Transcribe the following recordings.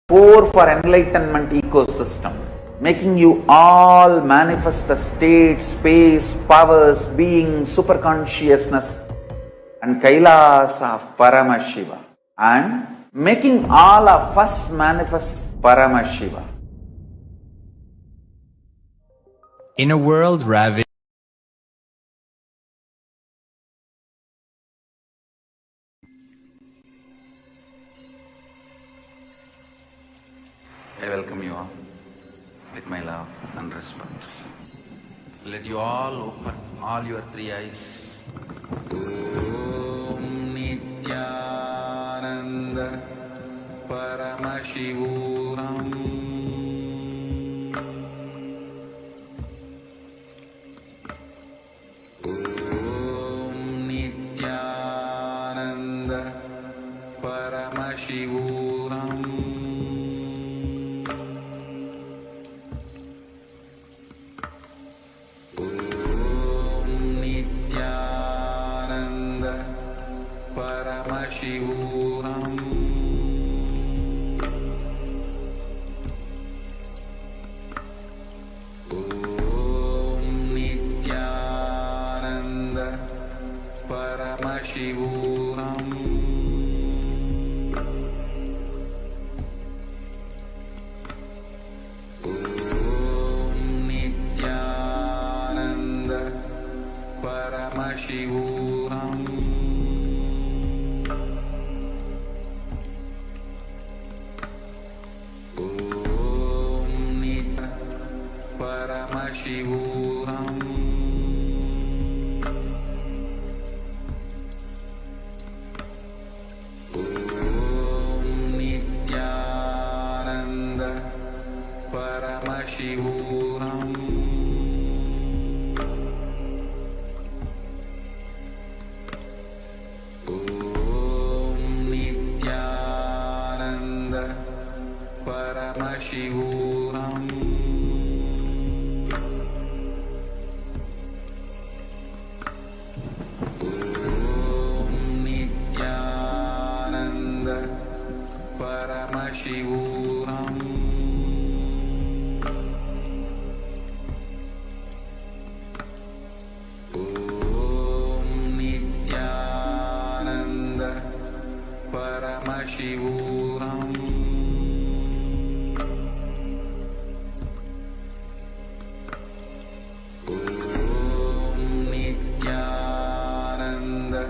core for enlightenment ecosystem, making you all manifest the state, space, powers, being, superconsciousness and Kailas of Paramashiva, and making all of us manifest Paramashiva. In a world ravaged I welcome you all with my love and respect. Let you all open all your three eyes. Om Nithyananda Paramashivam. Om Nithyananda Paramashivam. Paramashivam. Om Nithyananda Paramashivam. Om Nithyananda Paramashivam. Paramashivam. Om Nithyananda Paramashivam. Om Nithyananda Paramashivam. Paramashivam. Om Nithyananda Paramashivam. Om Nithyananda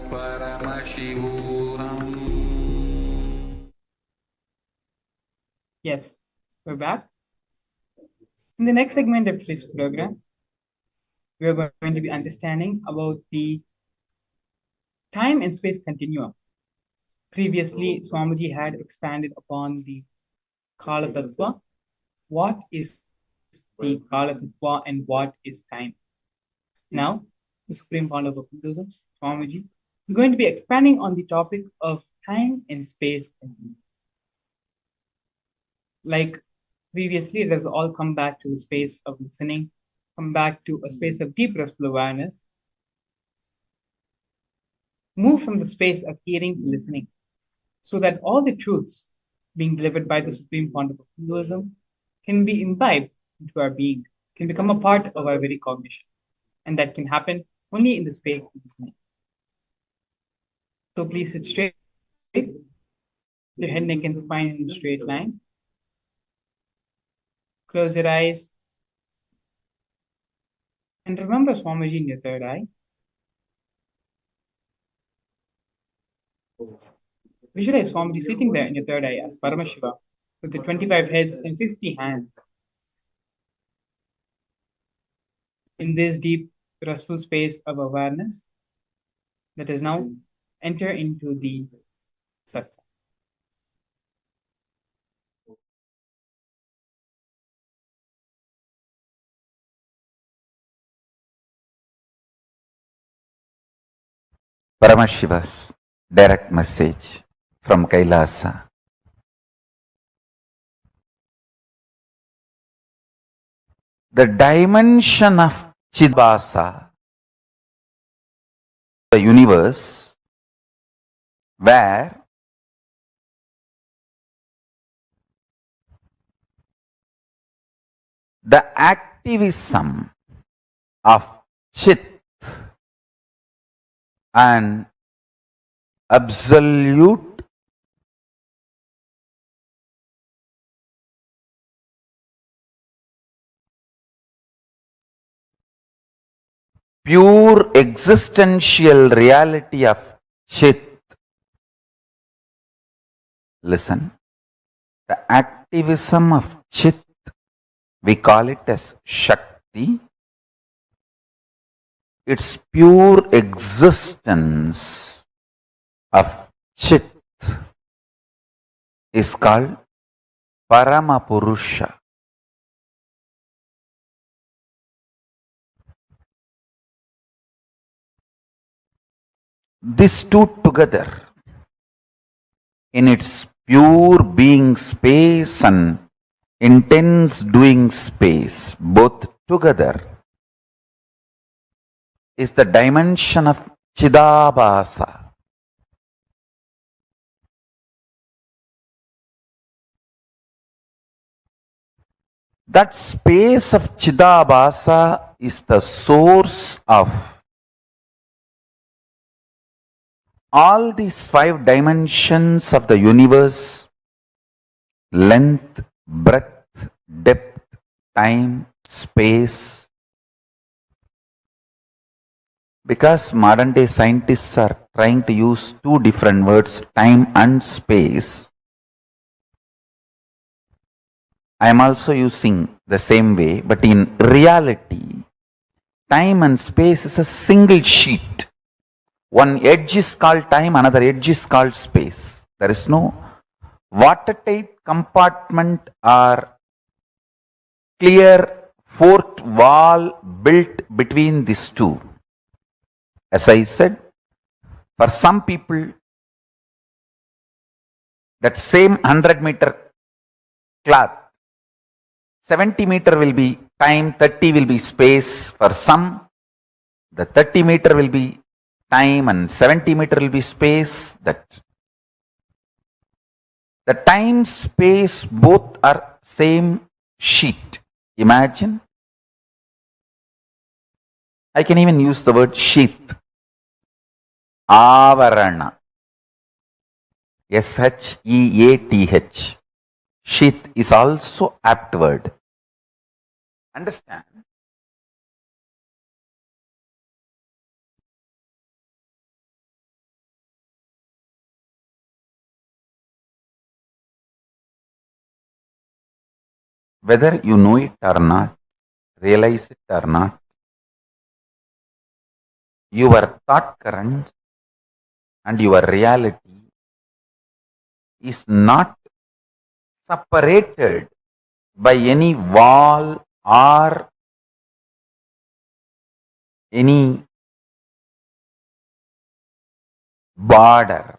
Paramashivam. Yes, we're back. In the next segment of this program, we're going to be understanding about the time and space continuum. Previously, Swamiji had expanded upon the Kala Tattva. What is the Kala Tattva and what is time? Now, the Supreme Founder of Hinduism, Swamiji, is going to be expanding on the topic of time and space continuum. Like previously, it has all come back to the space of listening, come back to a space of deep restful awareness, move from the space of hearing to listening, so that all the truths being delivered by the Supreme Founder of Hinduism can be imbibed into our being, can become a part of our very cognition. And that can happen only in the space of listening. So please sit straight, your head, neck, and spine in a straight line. Close your eyes. And remember Swamiji in your third eye. Visualize Swamiji sitting there in your third eye as Paramashiva with the 25 heads and 50 hands. In this deep, restful space of awareness, let us now enter into the satsang. Paramashiva's direct message from Kailasa. The dimension of Chidvasa, the universe, where the activism of Chit and absolute pure existential reality of Chit. Listen, the activism of Chit, we call it as Shakti. Its pure existence of Chit is called Paramapurusha. These two together, in its pure being space and intense doing space, both together, is the dimension of Chidabhasa. That space of Chidabhasa is the source of all these 5 dimensions of the universe: length, breadth, depth, time, space. Because modern day scientists are trying to use 2 different words, time and space, I am also using the same way, but in reality, time and space is a single sheet. One edge is called time, another edge is called space. There is no watertight compartment or clear fourth wall built between these two. As I said, for some people, that same 100-meter cloth, 70 meter will be time, 30 will be space. For some, the 30 meter will be time and 70 meter will be space. That the time, space, both are same sheet. Imagine. I can even use the word sheath. Avarana. Sheath. Sheath is also apt word. Understand? Whether you know it or not, realize it or not, your thought current and your reality is not separated by any wall or any border.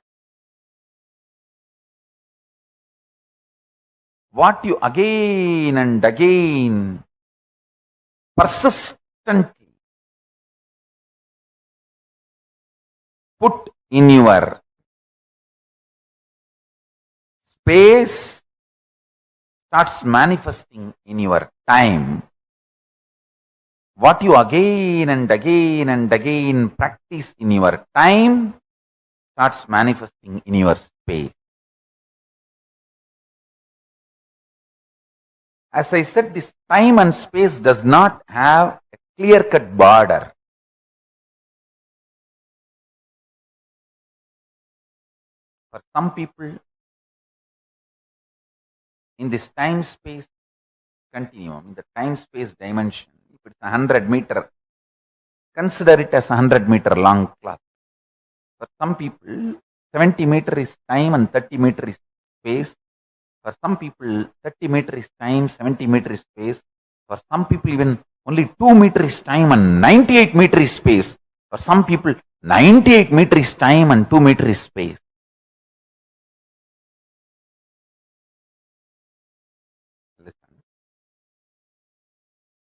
What you again and again persistently put in your space starts manifesting in your time. What you again and again and again practice in your time starts manifesting in your space. As I said, this time and space does not have a clear-cut border. For some people, in this time-space continuum, in the time-space dimension, if it's 100 meter, consider it as 100 meter long cloth. For some people, 70 meter is time and 30 meter is space. For some people, 30 meter is time, 70 meter is space. For some people, even only 2 meter is time and 98 meter is space. For some people, 98 meter is time and 2 meter is space. Listen.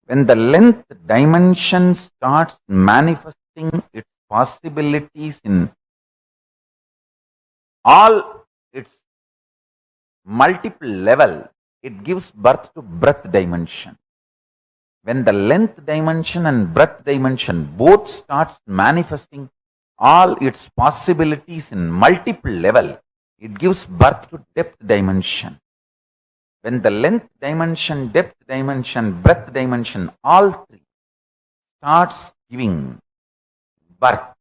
When the length dimension starts manifesting its possibilities in all its multiple level, it gives birth to breadth dimension. when the length dimension and breadth dimension both starts manifesting all its possibilities in multiple level, it gives birth to depth dimension. When the length dimension, depth dimension, breadth dimension, all three starts giving birth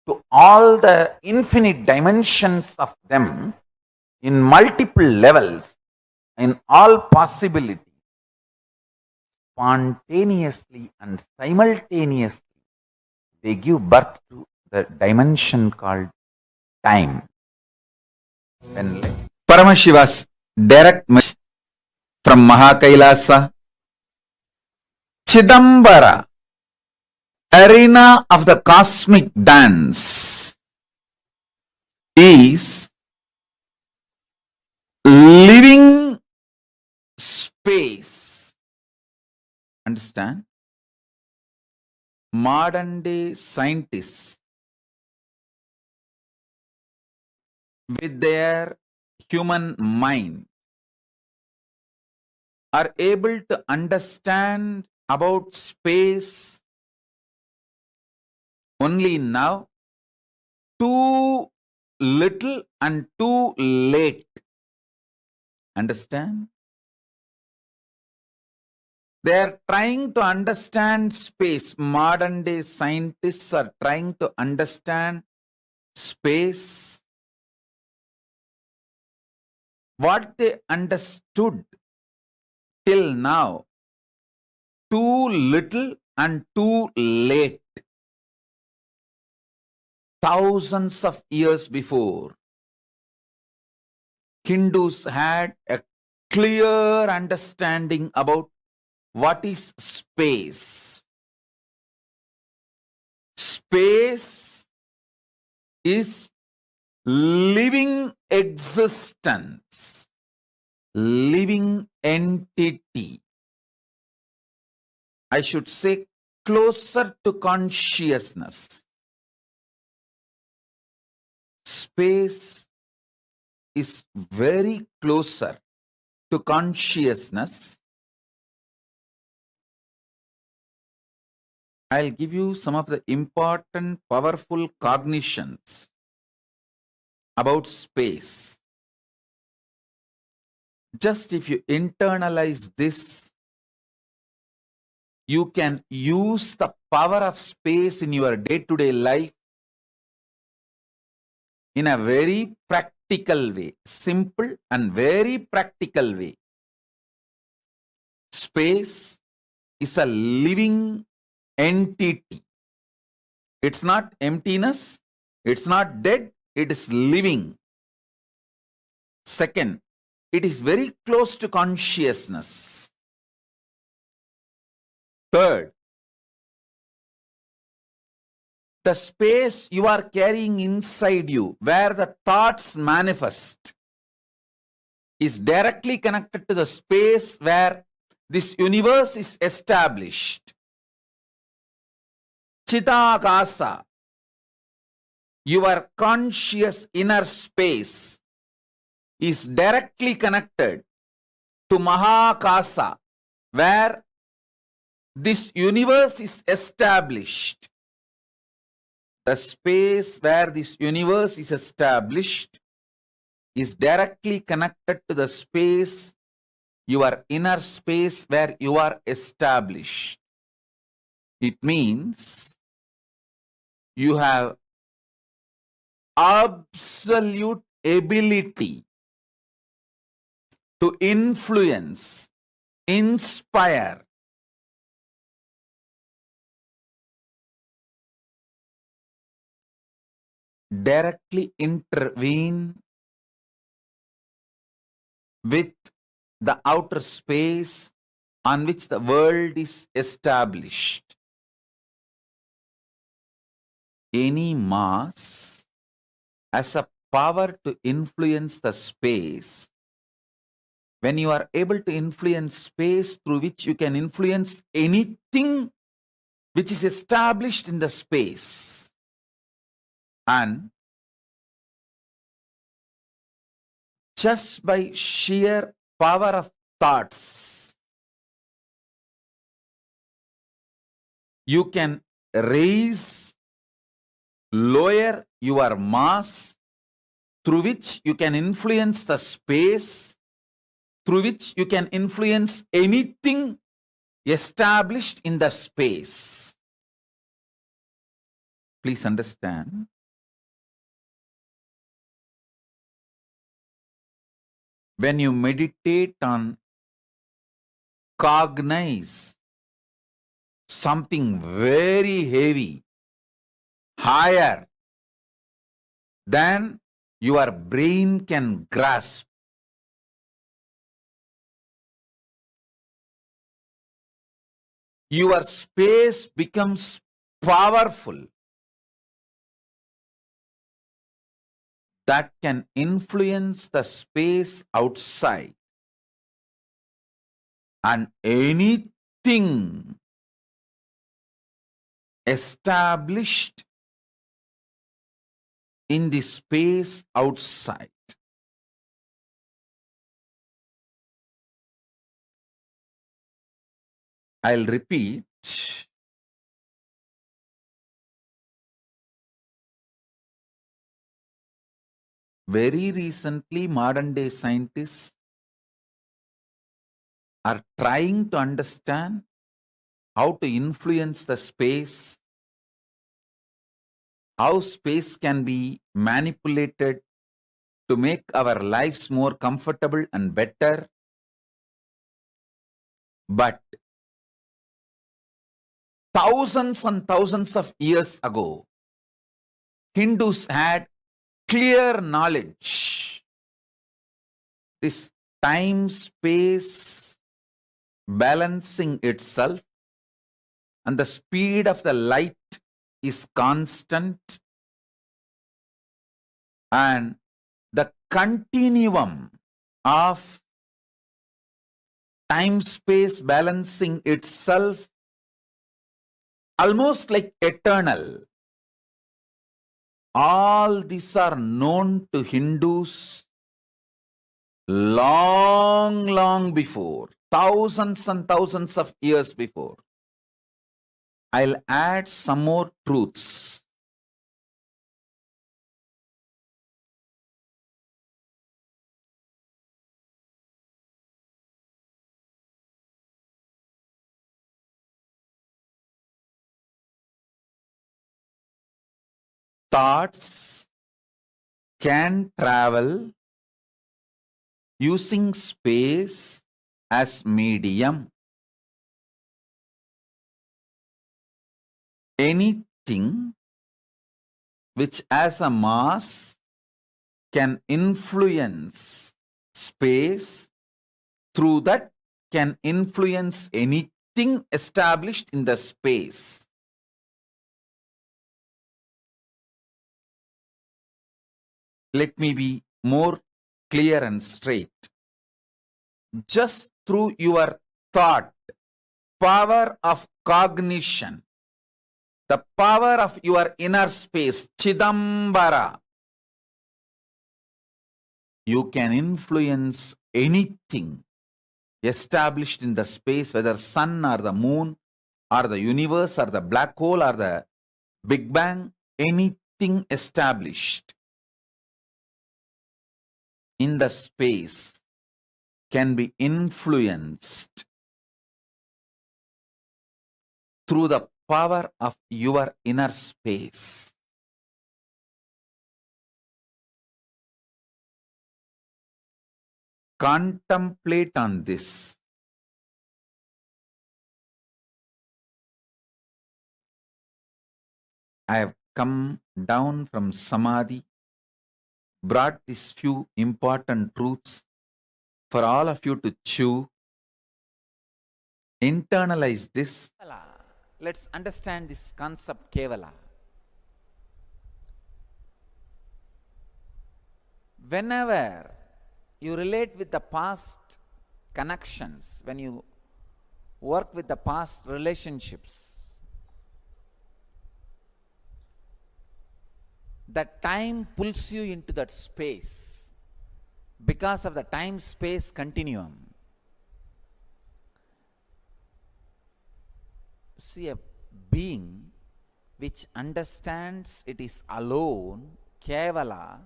to all the infinite dimensions of them in multiple levels, in all possibilities, spontaneously and simultaneously, they give birth to the dimension called time. When Paramashiva's direct message from Mahakailasa, Chidambara, arena of the cosmic dance, is living space. Understand? Modern day scientists, with their human mind, are able to understand about space only now, too little and too late. Understand? They are trying to understand space. Modern day scientists are trying to understand space. What they understood till now, too little and too late. Thousands of years before, Hindus had a clear understanding about what is space. Space is living existence, living entity. I should say closer to consciousness. Space is very closer to consciousness. I'll give you some of the important, powerful cognitions about space. Just if you internalize this, you can use the power of space in your day-to-day life in a very practical way, simple and very practical way. Space is a living entity. It's not emptiness, it's not dead, it is living. Second, it is very close to consciousness. Third, the space you are carrying inside you, where the thoughts manifest, is directly connected to the space where this universe is established. Chidakasa, your conscious inner space, is directly connected to Mahakasa, where this universe is established. The space where this universe is established is directly connected to the space, your inner space where you are established. It means you have absolute ability to influence, inspire, directly intervene with the outer space on which the world is established. Any mass has a power to influence the space. When you are able to influence space through which you can influence anything which is established in the space, and just by sheer power of thoughts, You can raise, lower your mass, through which you can influence the space, through which you can influence anything established in the space. Please understand. When you meditate on cognize something very heavy, higher than your brain can grasp, your space becomes powerful. That can influence the space outside. And anything established in the space outside. I'll repeat. Very recently, modern day scientists are trying to understand how to influence the space, how space can be manipulated to make our lives more comfortable and better. But thousands and thousands of years ago, Hindus had clear knowledge. This time-space balancing itself and the speed of the light is constant, and the continuum of time-space balancing itself almost like eternal. All these are known to Hindus long before, thousands and thousands of years before. I'll add some more truths. Thoughts can travel using space as medium. Anything which has a mass can influence space, through that can influence anything established in the space. Let me be more clear and straight. Just through your thought, power of cognition, the power of your inner space, Chidambara, you can influence anything established in the space, whether sun or the moon or the universe or the black hole or the Big Bang, anything established in the space can be influenced through the power of your inner space. Contemplate on this. I have come down from Samadhi, brought these few important truths for all of you to chew, internalize this. Let's understand this concept, Kevala. Whenever you relate with the past connections, when you work with the past relationships, the time pulls you into that space because of the time-space continuum. See, a being which understands it is alone, Kevala,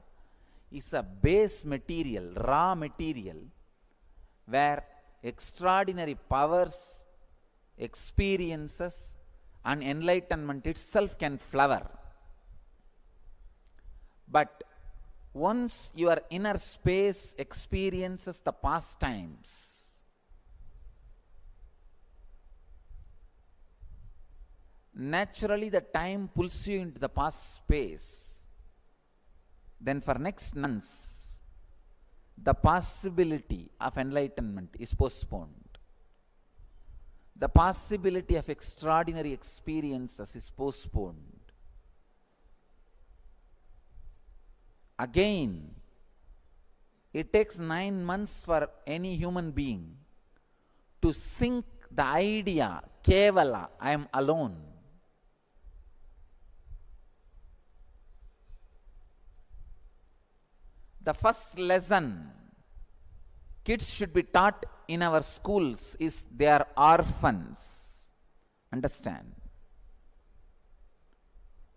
is a base material, raw material, where extraordinary powers, experiences, and enlightenment itself can flower. But once your inner space experiences the past times, naturally the time pulls you into the past space. Then for next months, the possibility of enlightenment is postponed. The possibility of extraordinary experiences is postponed. Again, it takes 9 months for any human being to sink the idea, Kevala, I am alone. The first lesson kids should be taught in our schools is they are orphans. Understand?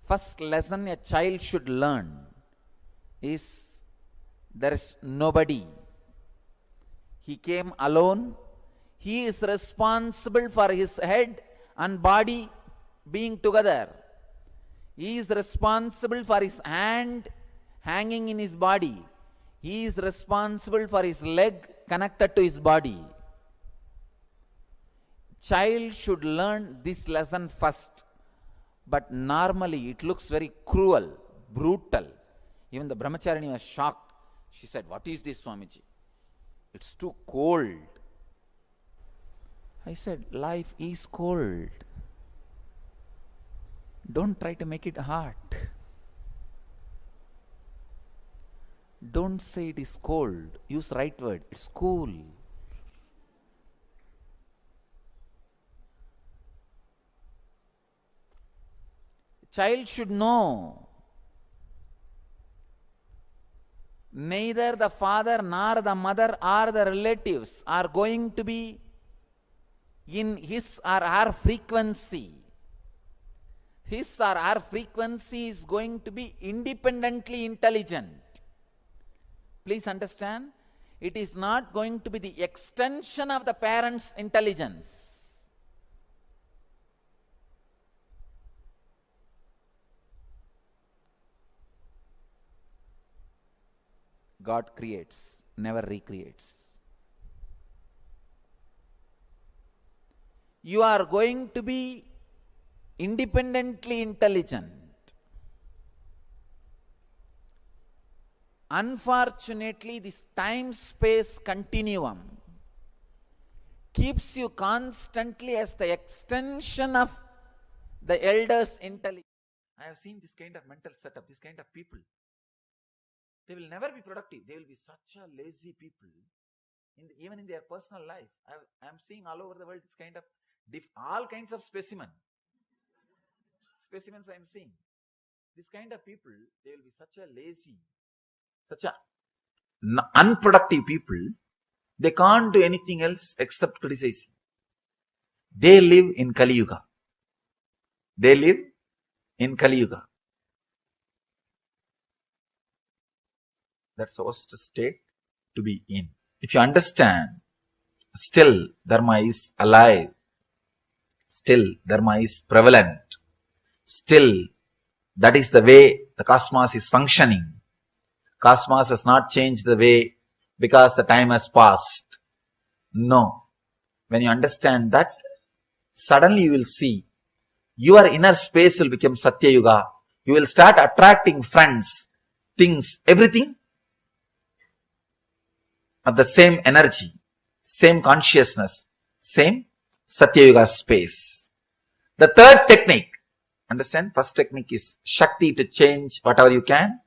First lesson a child should learn is there is nobody. He came alone. He is responsible for his head and body being together. He is responsible for his hand hanging in his body. He is responsible for his leg connected to his body. Child should learn this lesson first. But normally it looks very cruel, brutal. Even the brahmacharini was shocked. She said, "What is this, Swamiji? It's too cold." I said, life is cold. Don't try to make it hot. Don't say it is cold. Use right word. It's cool. Child should know neither the father nor the mother or the relatives are going to be in his or her frequency. His or her frequency is going to be independently intelligent. Please understand, it is not going to be the extension of the parent's intelligence. God creates, never recreates. You are going to be independently intelligent. Unfortunately, this time-space continuum keeps you constantly as the extension of the elder's intelligence. I have seen this kind of mental setup, this kind of people. They will never be productive. They will be such a lazy people, even in their personal life. I am seeing all over the world this kind of, all kinds of specimens I am seeing. This kind of people, they will be such a lazy, such a unproductive people. They can't do anything else except criticizing. They live in Kali Yuga. They live in Kali Yuga. That's the worst state to be in. If you understand, still Dharma is alive. Still Dharma is prevalent. Still, that is the way the cosmos is functioning. Cosmos has not changed the way because the time has passed. No. When you understand that, suddenly you will see your inner space will become Satya Yuga. You will start attracting friends, things, everything of the same energy, same consciousness, same Satya Yuga space. The third technique, understand, first technique is Shakti to change whatever you can.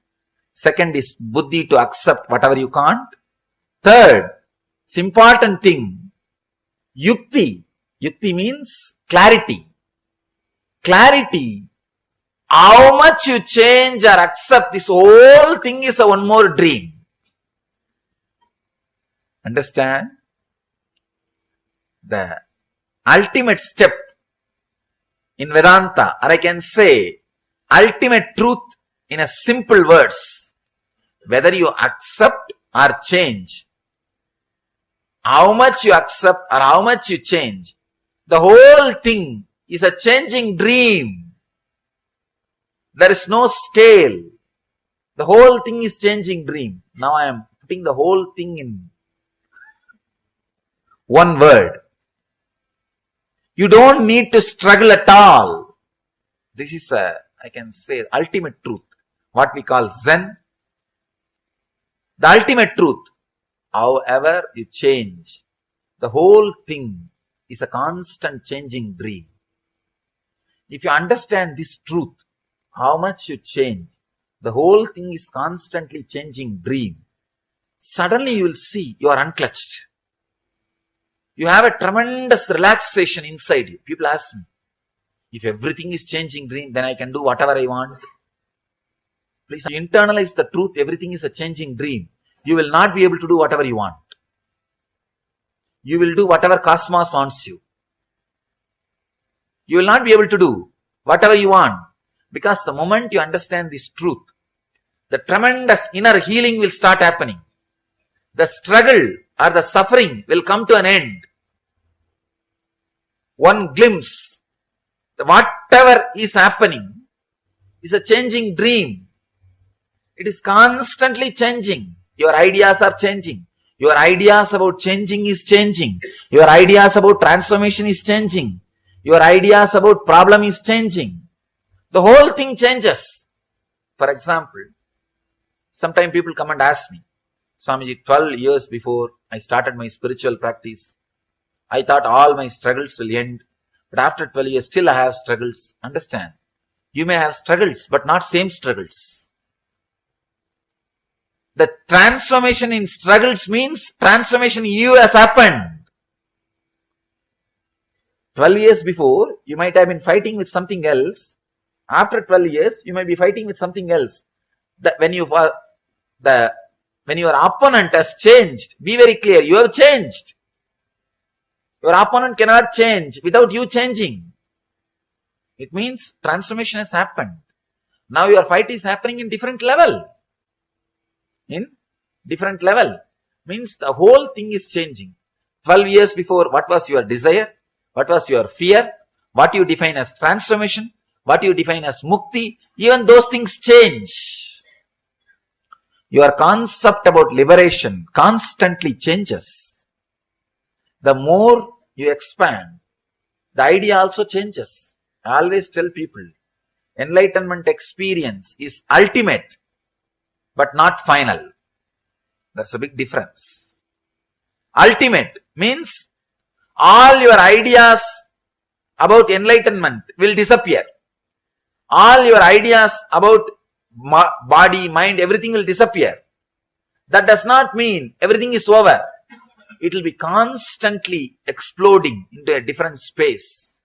Second is Buddhi to accept whatever you can't. Third, it's important thing, Yukti. Yukti means clarity. Clarity. How much you change or accept, this whole thing is a one more dream. Understand? The ultimate step in Vedanta, or I can say ultimate truth in a simple words. Whether you accept or change, how much you accept or how much you change, the whole thing is a changing dream. There is no scale. The whole thing is changing dream. Now I am putting the whole thing in one word. You don't need to struggle at all. This is I can say, ultimate truth. What we call Zen. The ultimate truth. However you change, the whole thing is a constant changing dream. If you understand this truth, how much you change, the whole thing is constantly changing dream. Suddenly you will see you are unclutched. You have a tremendous relaxation inside you. People ask me, if everything is changing dream, then I can do whatever I want. Please internalize the truth, everything is a changing dream. You will not be able to do whatever you want. You will do whatever cosmos wants you. You will not be able to do whatever you want. Because the moment you understand this truth, the tremendous inner healing will start happening. The struggle or the suffering will come to an end. One glimpse, whatever is happening is a changing dream. It is constantly changing. Your ideas are changing. Your ideas about changing is changing. Your ideas about transformation is changing. Your ideas about problem is changing. The whole thing changes. For example, sometimes people come and ask me, Swamiji, 12 years before I started my spiritual practice, I thought all my struggles will end. But after 12 years, still I have struggles. Understand? You may have struggles, but not same struggles. The transformation in struggles means transformation in you has happened. 12 years before, you might have been fighting with something else. After 12 years, you might be fighting with something else. When your opponent has changed, be very clear, you have changed. Your opponent cannot change without you changing. It means transformation has happened. Now your fight is happening in different level. In different level. Means the whole thing is changing. 12 years before, what was your desire? What was your fear? What you define as transformation? What you define as mukti? Even those things change. Your concept about liberation constantly changes. The more you expand, the idea also changes. I always tell people, enlightenment experience is ultimate, but not final. That's a big difference. Ultimate means all your ideas about enlightenment will disappear. All your ideas about body, mind, everything will disappear. That does not mean everything is over. It will be constantly exploding into a different space.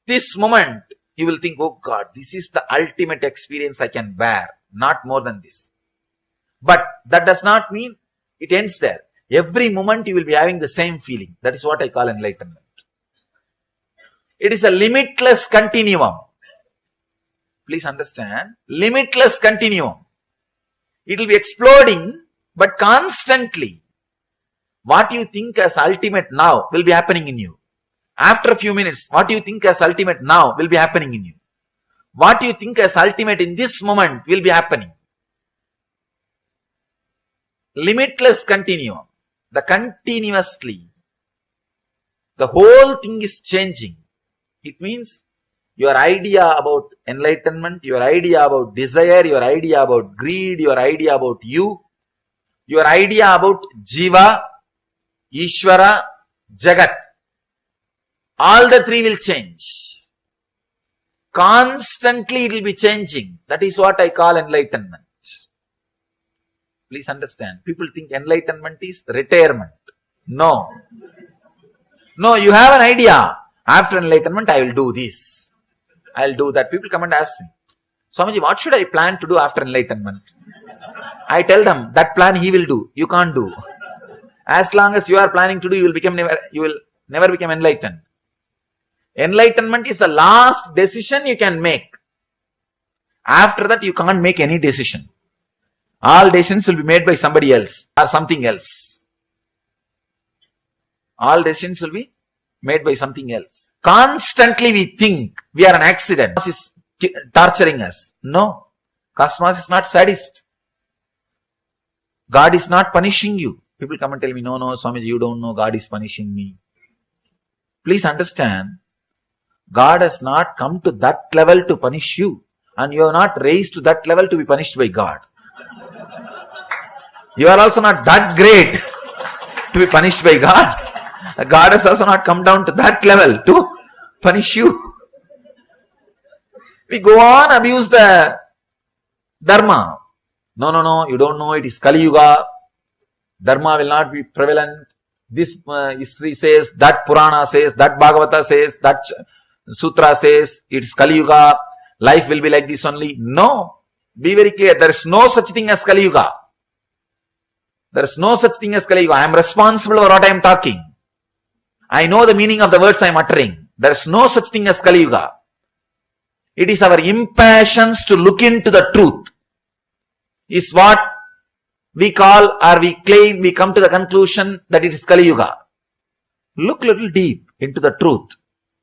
This moment, you will think, oh God, this is the ultimate experience I can bear. Not more than this. But that does not mean it ends there. Every moment you will be having the same feeling. That is what I call enlightenment. It is a limitless continuum. Please understand. Limitless continuum. It will be exploding, but constantly. What you think as ultimate now will be happening in you. After a few minutes, what you think as ultimate now will be happening in you. What you think as ultimate in this moment will be happening. Limitless continuum. The continuously. The whole thing is changing. It means your idea about enlightenment, your idea about desire, your idea about greed, your idea about you, your idea about Jiva, Ishvara, Jagat. All the three will change. Constantly it will be changing. That is what I call enlightenment. Please understand. People think enlightenment is retirement. No. No, you have an idea. After enlightenment, I will do this. I will do that. People come and ask me, Swamiji, what should I plan to do after enlightenment? I tell them, that plan he will do. You can't do. As long as you are planning to do, you will never become enlightened. Enlightenment is the last decision you can make. After that, you can't make any decision. All decisions will be made by somebody else or something else. All decisions will be made by something else. Constantly we think we are an accident. Cosmos is torturing us. No. Cosmos is not sadist. God is not punishing you. People come and tell me, no, Swamiji, you don't know, God is punishing me. Please understand, God has not come to that level to punish you. And you are not raised to that level to be punished by God. You are also not that great to be punished by God. God has also not come down to that level to punish you. We go on abuse the Dharma. No, you don't know, it is Kali Yuga. Dharma will not be prevalent. This history says, that Purana says, that Bhagavata says, that Sutra says, it is Kali Yuga. Life will be like this only. No. Be very clear. There is no such thing as Kali Yuga. There is no such thing as Kali Yuga. I am responsible for what I am talking. I know the meaning of the words I am uttering. There is no such thing as Kali Yuga. It is our impatience to look into the truth. Is what we call or we claim, we come to the conclusion that it is Kali Yuga. Look little deep into the truth.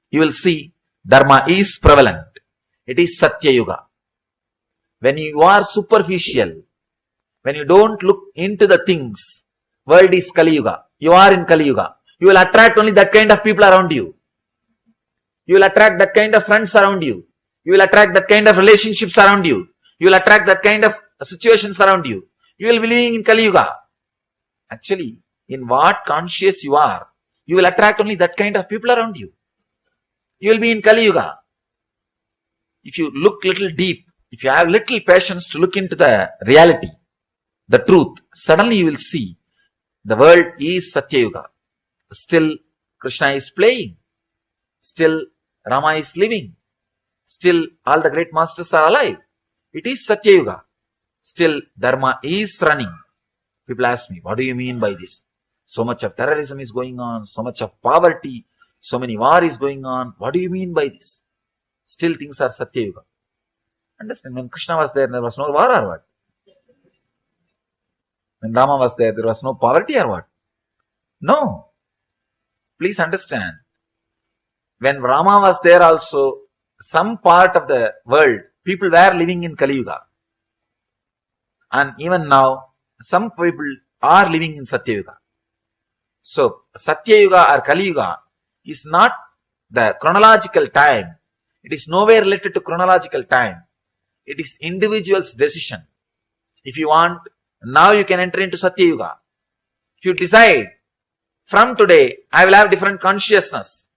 You will see Dharma is prevalent. It is Satya Yuga. When you are superficial, when you don't look into the things, world is Kali Yuga. You are in Kali Yuga. You will attract only that kind of people around you. You will attract that kind of friends around you. You will attract that kind of relationships around you. You will attract that kind of situations around you. You will be living in Kali Yuga. Actually, in what conscious you are, you will attract only that kind of people around you. You will be in Kali Yuga. If you look little deep, if you have little patience to look into the reality, the truth, suddenly you will see the world is Satya Yuga. Still Krishna is playing. Still Rama is living. Still all the great masters are alive. It is Satya Yuga. Still Dharma is running. People ask me, what do you mean by this? So much of terrorism is going on, so much of poverty, so many war is going on. What do you mean by this? Still things are Satya Yuga. Understand, when Krishna was there was no war or what? When Rama was there was no poverty or what? No. Please understand. When Rama was there also, some part of the world, people were living in Kali Yuga. And even now, some people are living in Satya Yuga. So, Satya Yuga or Kali Yuga is not the chronological time. It is nowhere related to chronological time. It is individual's decision. If you want, now you can enter into Satya Yuga. If you decide, from today, I will have different consciousness,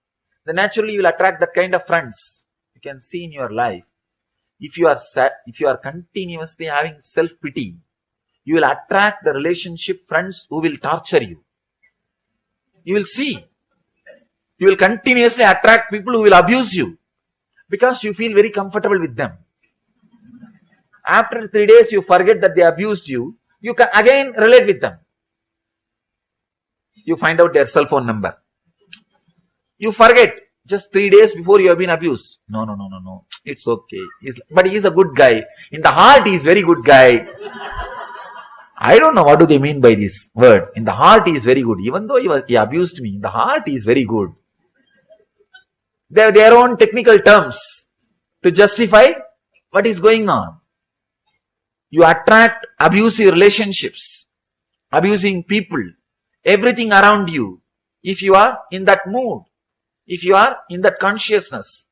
then naturally you will attract that kind of friends. You can see in your life. If you are continuously having self-pity, you will attract the relationship friends who will torture you. You will see. You will continuously attract people who will abuse you because you feel very comfortable with them. After 3 days, you forget that they abused you. You can again relate with them. You find out their cell phone number. You forget. Just 3 days before you have been abused. No. It's okay. But he is a good guy. In the heart, he is very good guy. I don't know what do they mean by this word. In the heart, he is very good. Even though he abused me, in the heart, he is very good. They have their own technical terms to justify what is going on. You attract abusive relationships, abusing people, everything around you, if you are in that mood, if you are in that consciousness.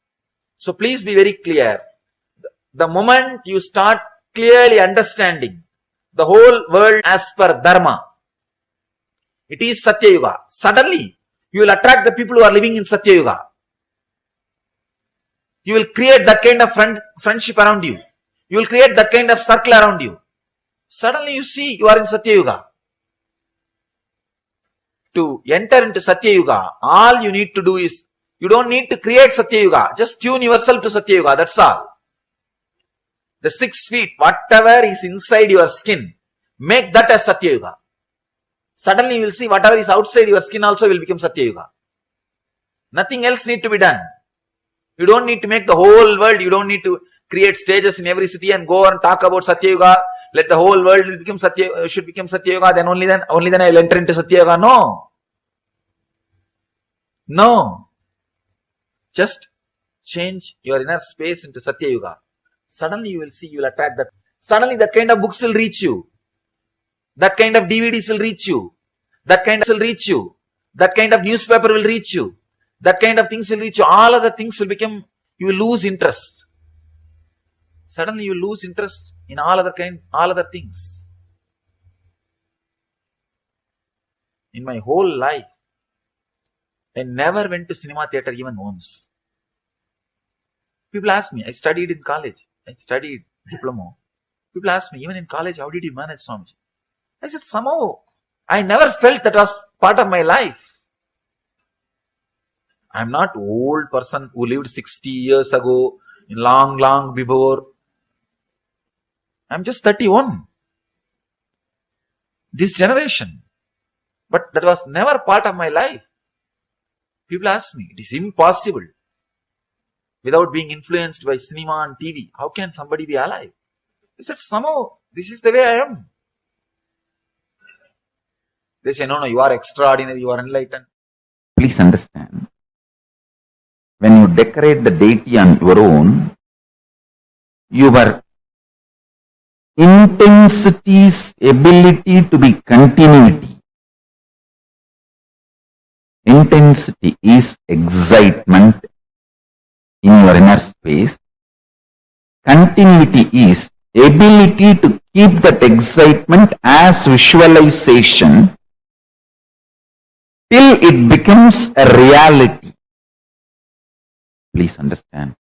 So please be very clear. The moment you start clearly understanding the whole world as per Dharma, it is Satya Yuga. Suddenly, you will attract the people who are living in Satya Yuga. You will create that kind of friendship around you. You will create that kind of circle around you. Suddenly you see you are in Satya Yuga. To enter into Satya Yuga, all you need to do is, you don't need to create Satya Yuga. Just tune yourself to Satya Yuga, that's all. The 6 feet, whatever is inside your skin, make that as Satya Yuga. Suddenly you will see whatever is outside your skin also will become Satya Yuga. Nothing else need to be done. You don't need to make the whole world, you don't need to create stages in every city and go and talk about Satya Yuga. Let the whole world become should become Satya Yuga, then only then I will enter into Satya Yuga. No. No. Just change your inner space into Satya Yuga. Suddenly you will see, you will attract that. Suddenly that kind of books will reach you. That kind of DVDs will reach you. That kind of will reach you. That kind of newspaper will reach you. That kind of things will reach you. All other things will become, you will lose interest. Suddenly you lose interest in all other things. In my whole life, I never went to cinema theater even once. People ask me, I studied in college. I studied diploma. People ask me, even in college, how did you manage, Swamiji? I said, somehow, I never felt that was part of my life. I'm not old person who lived 60 years ago, long before. I'm just 31. This generation. But that was never part of my life. People ask me, it is impossible. Without being influenced by cinema and TV, how can somebody be alive? I said, somehow, this is the way I am. They say, no, you are extraordinary, you are enlightened. Please understand, when you decorate the deity on your own, your intensity's ability to be continuity. Intensity is excitement in your inner space. Continuity is ability to keep that excitement as visualization till it becomes a reality. Please understand,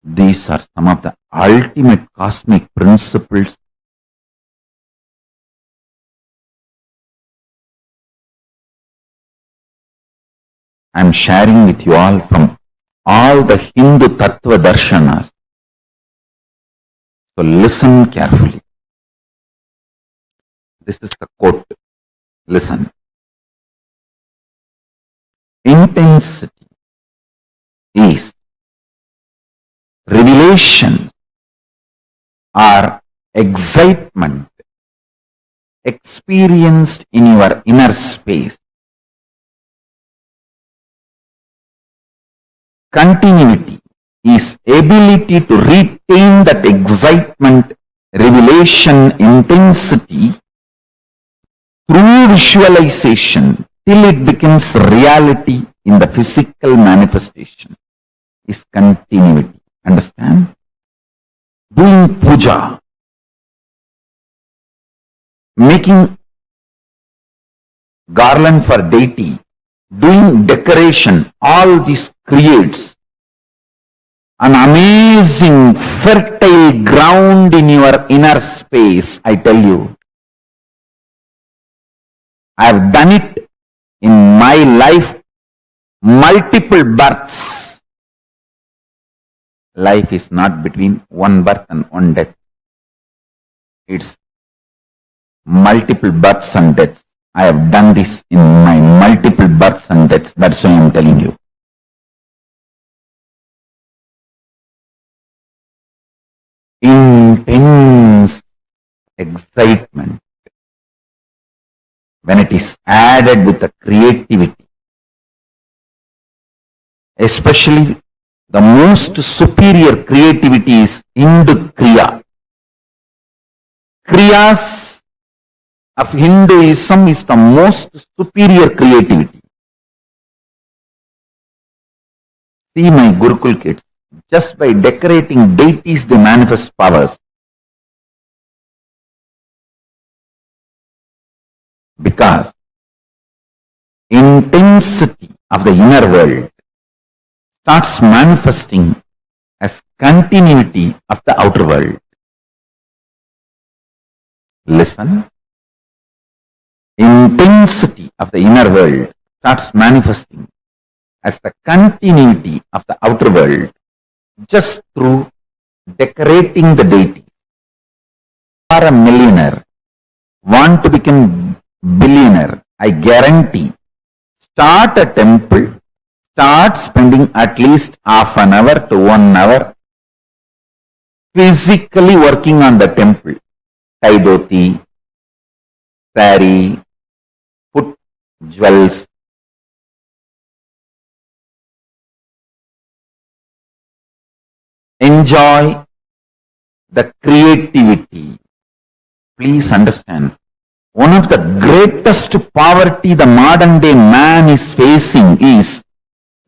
these are some of the ultimate cosmic principles. I am sharing with you all from all the Hindu Tattva Darshanas. So listen carefully. This is the quote. Listen. Intensity is revelation or excitement experienced in your inner space. Continuity is ability to retain that excitement, revelation, intensity through visualization till it becomes reality in the physical manifestation is continuity. Understand? Doing puja, making garland for deity, doing decoration, all this creates an amazing fertile ground in your inner space. I tell you, I have done it in my life, multiple births. Life is not between one birth and one death. It's multiple births and deaths. I have done this in my multiple births and deaths. That's why I am telling you. Intense excitement, when it is added with the creativity, especially the most superior creativity is Hindu Kriya. Kriyas of Hinduism is the most superior creativity. See my Gurukul kids, just by decorating deities they manifest powers. Because intensity of the inner world starts manifesting as continuity of the outer world. Listen. Intensity of the inner world starts manifesting as the continuity of the outer world just through decorating the deity. You are a millionaire, want to become billionaire, I guarantee, start a temple, start spending at least half an hour to 1 hour physically working on the temple. Tie dhoti, sari, put jewels. Enjoy the creativity. Please understand, one of the greatest poverty the modern day man is facing is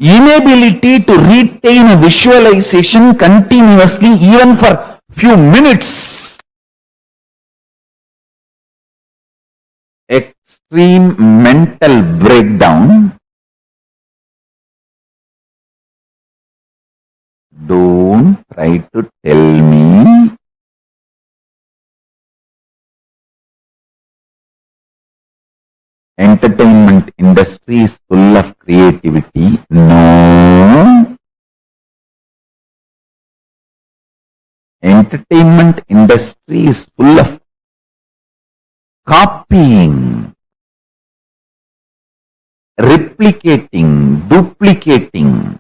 inability to retain a visualization continuously even for few minutes. Extreme mental breakdown. Don't try to tell me entertainment industry is full of creativity. No. Entertainment industry is full of copying, replicating, duplicating,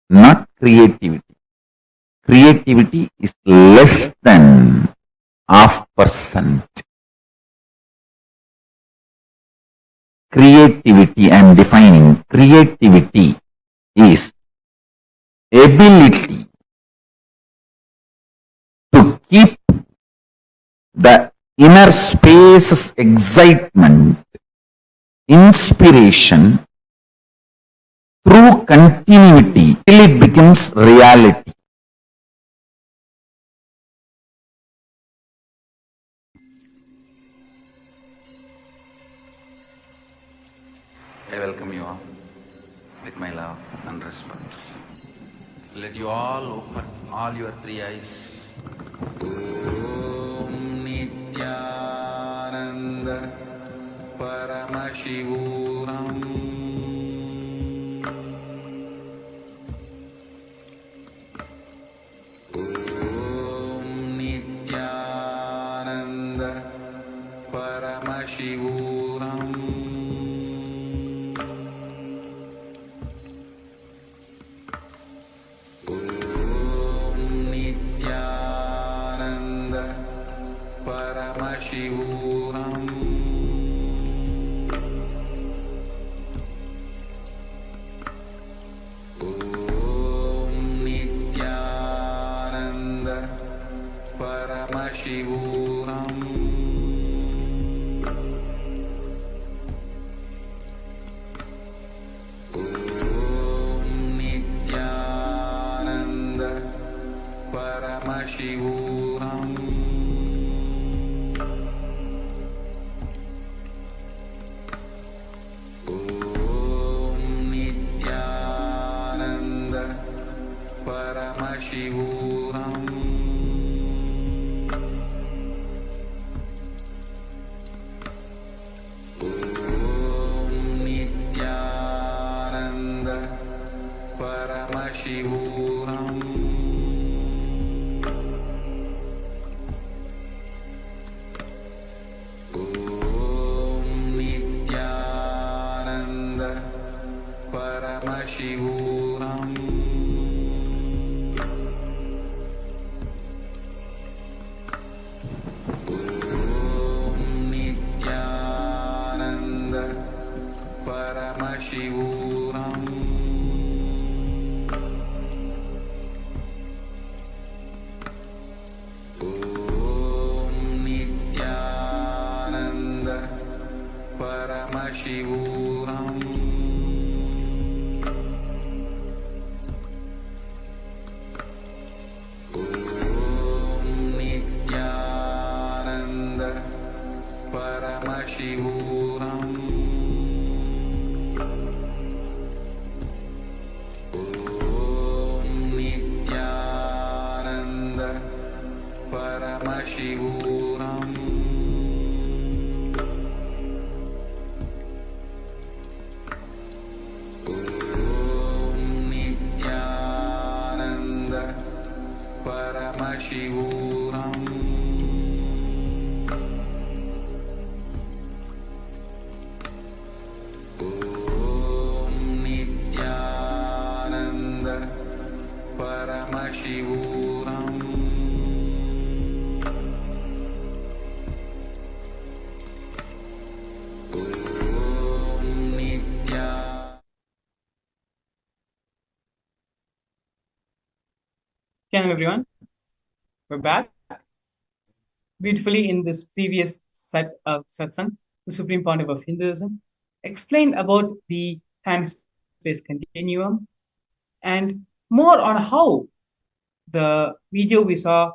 not creativity. Creativity is less than 0.5%. Creativity, I am defining, creativity is ability to keep the inner space's excitement, inspiration through continuity till it becomes reality. I welcome you all with my love and respect. Let you all open all your three eyes. Om Nithyananda Paramashivam. Om Nithyananda Paramashivam. Paramashivam. Om Nithyananda Paramashivam. Om Nithyananda Paramashivam. Paramashivam. Om Nithyananda Paramashivam. Om Nithyananda Paramashivam. Paramashivam. Om Nithyananda Paramashivam. Om Nithyananda Paramashivam. Paramashivam. Hello everyone, we're back beautifully in this previous set of satsangs. The Supreme Pontiff of Hinduism explained about the time-space continuum and more on how the video we saw,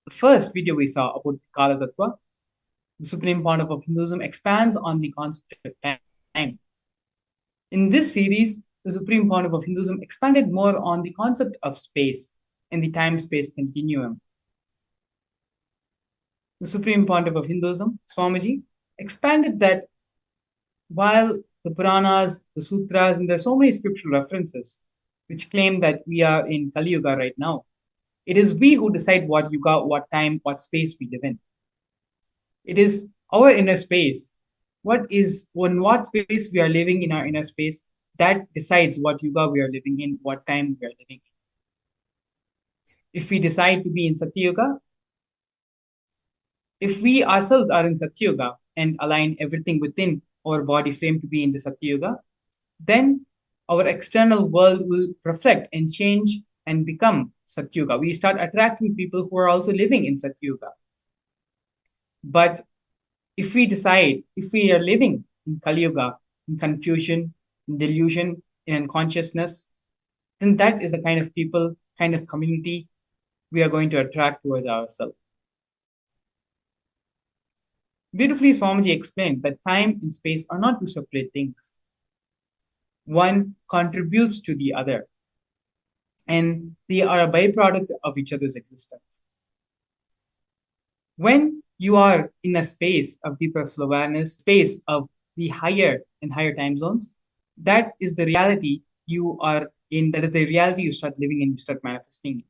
the first video we saw about Kala Tattva, the Supreme Pontiff of Hinduism expands on the concept of time. In this series, the Supreme Pontiff of Hinduism expanded more on the concept of space and the time-space continuum. The Supreme Pontiff of Hinduism, Swamiji, expanded that while the Puranas, the Sutras, and there are so many scriptural references which claim that we are in Kali Yuga right now, it is we who decide what yuga, what time, what space we live in. It is our inner space. What space we are living in our inner space that decides what yuga we are living in, what time we are living in. If we decide to be in Satyuga, if we ourselves are in Satyuga and align everything within our body frame to be in the Satyuga, then our external world will reflect and change and become Satyuga. We start attracting people who are also living in Satyuga. But if we decide, if we are living in Kali Yuga, in confusion, in delusion, in unconsciousness, then that is the kind of people, kind of community we are going to attract towards ourselves. Beautifully, Swamiji explained that time and space are not two separate things. One contributes to the other, and they are a byproduct of each other's existence. When you are in a space of deeper awareness, space of the higher and higher time zones, that is the reality you are in, that is the reality you start living in, you start manifesting.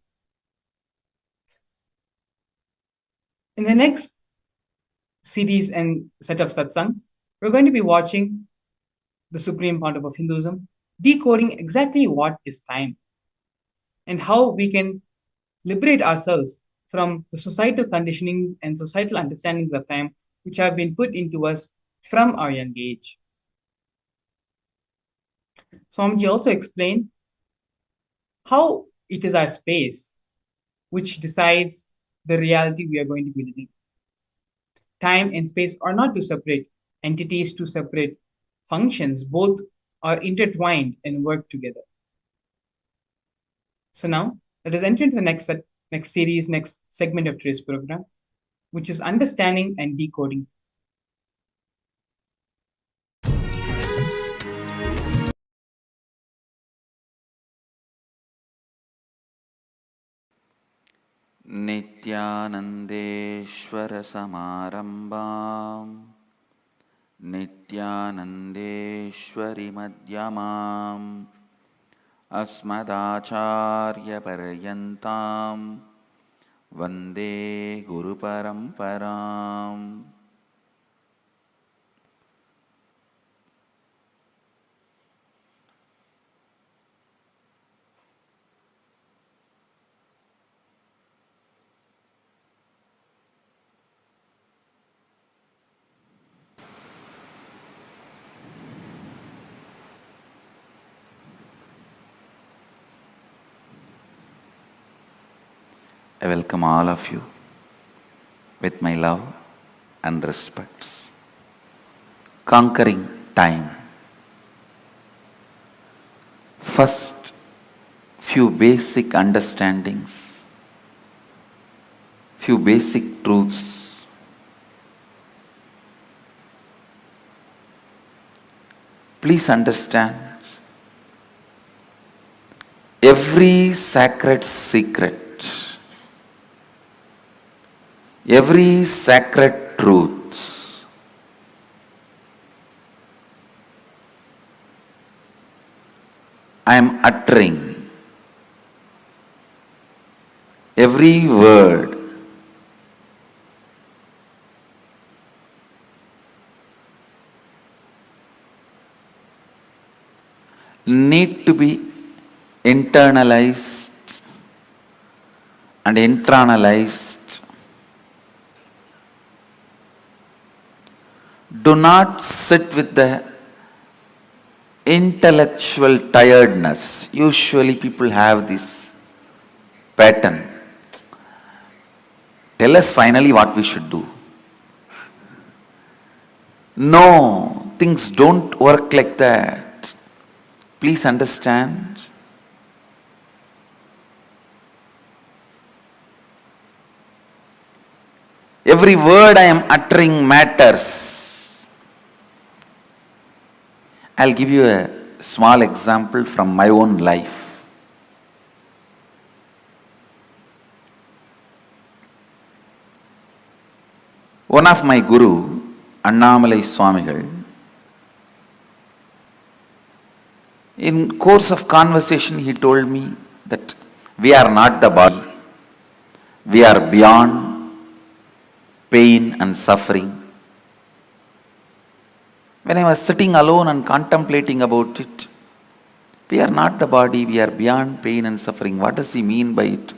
In the next series and set of satsangs, we're going to be watching the Supreme Pontiff of Hinduism decoding exactly what is time and how we can liberate ourselves from the societal conditionings and societal understandings of time which have been put into us from our young age. Swamiji also explained how it is our space which decides the reality we are going to be living. Time and space are not two separate entities, two separate functions. Both are intertwined and work together. So now, let us enter into the next series, next segment of today's program, which is understanding and decoding. Nithyanandeshwara Samarambam Nithyanandeshwari Madhyamam Asmadacharya Parayantam Vande Guru Paramparam. I welcome all of you with my love and respects. Conquering time. First, few basic understandings, few basic truths. Please understand, every sacred secret, every sacred truth I am uttering, every word need to be internalized and internalized. Do not sit with the intellectual tiredness. Usually people have this pattern. Tell us finally what we should do. No, things don't work like that. Please understand. Every word I am uttering matters. I'll give you a small example from my own life. One of my guru, Annamalai Swamigal, in course of conversation he told me that we are not the body, we are beyond pain and suffering. When I was sitting alone and contemplating about it, we are not the body, we are beyond pain and suffering. What does he mean by it?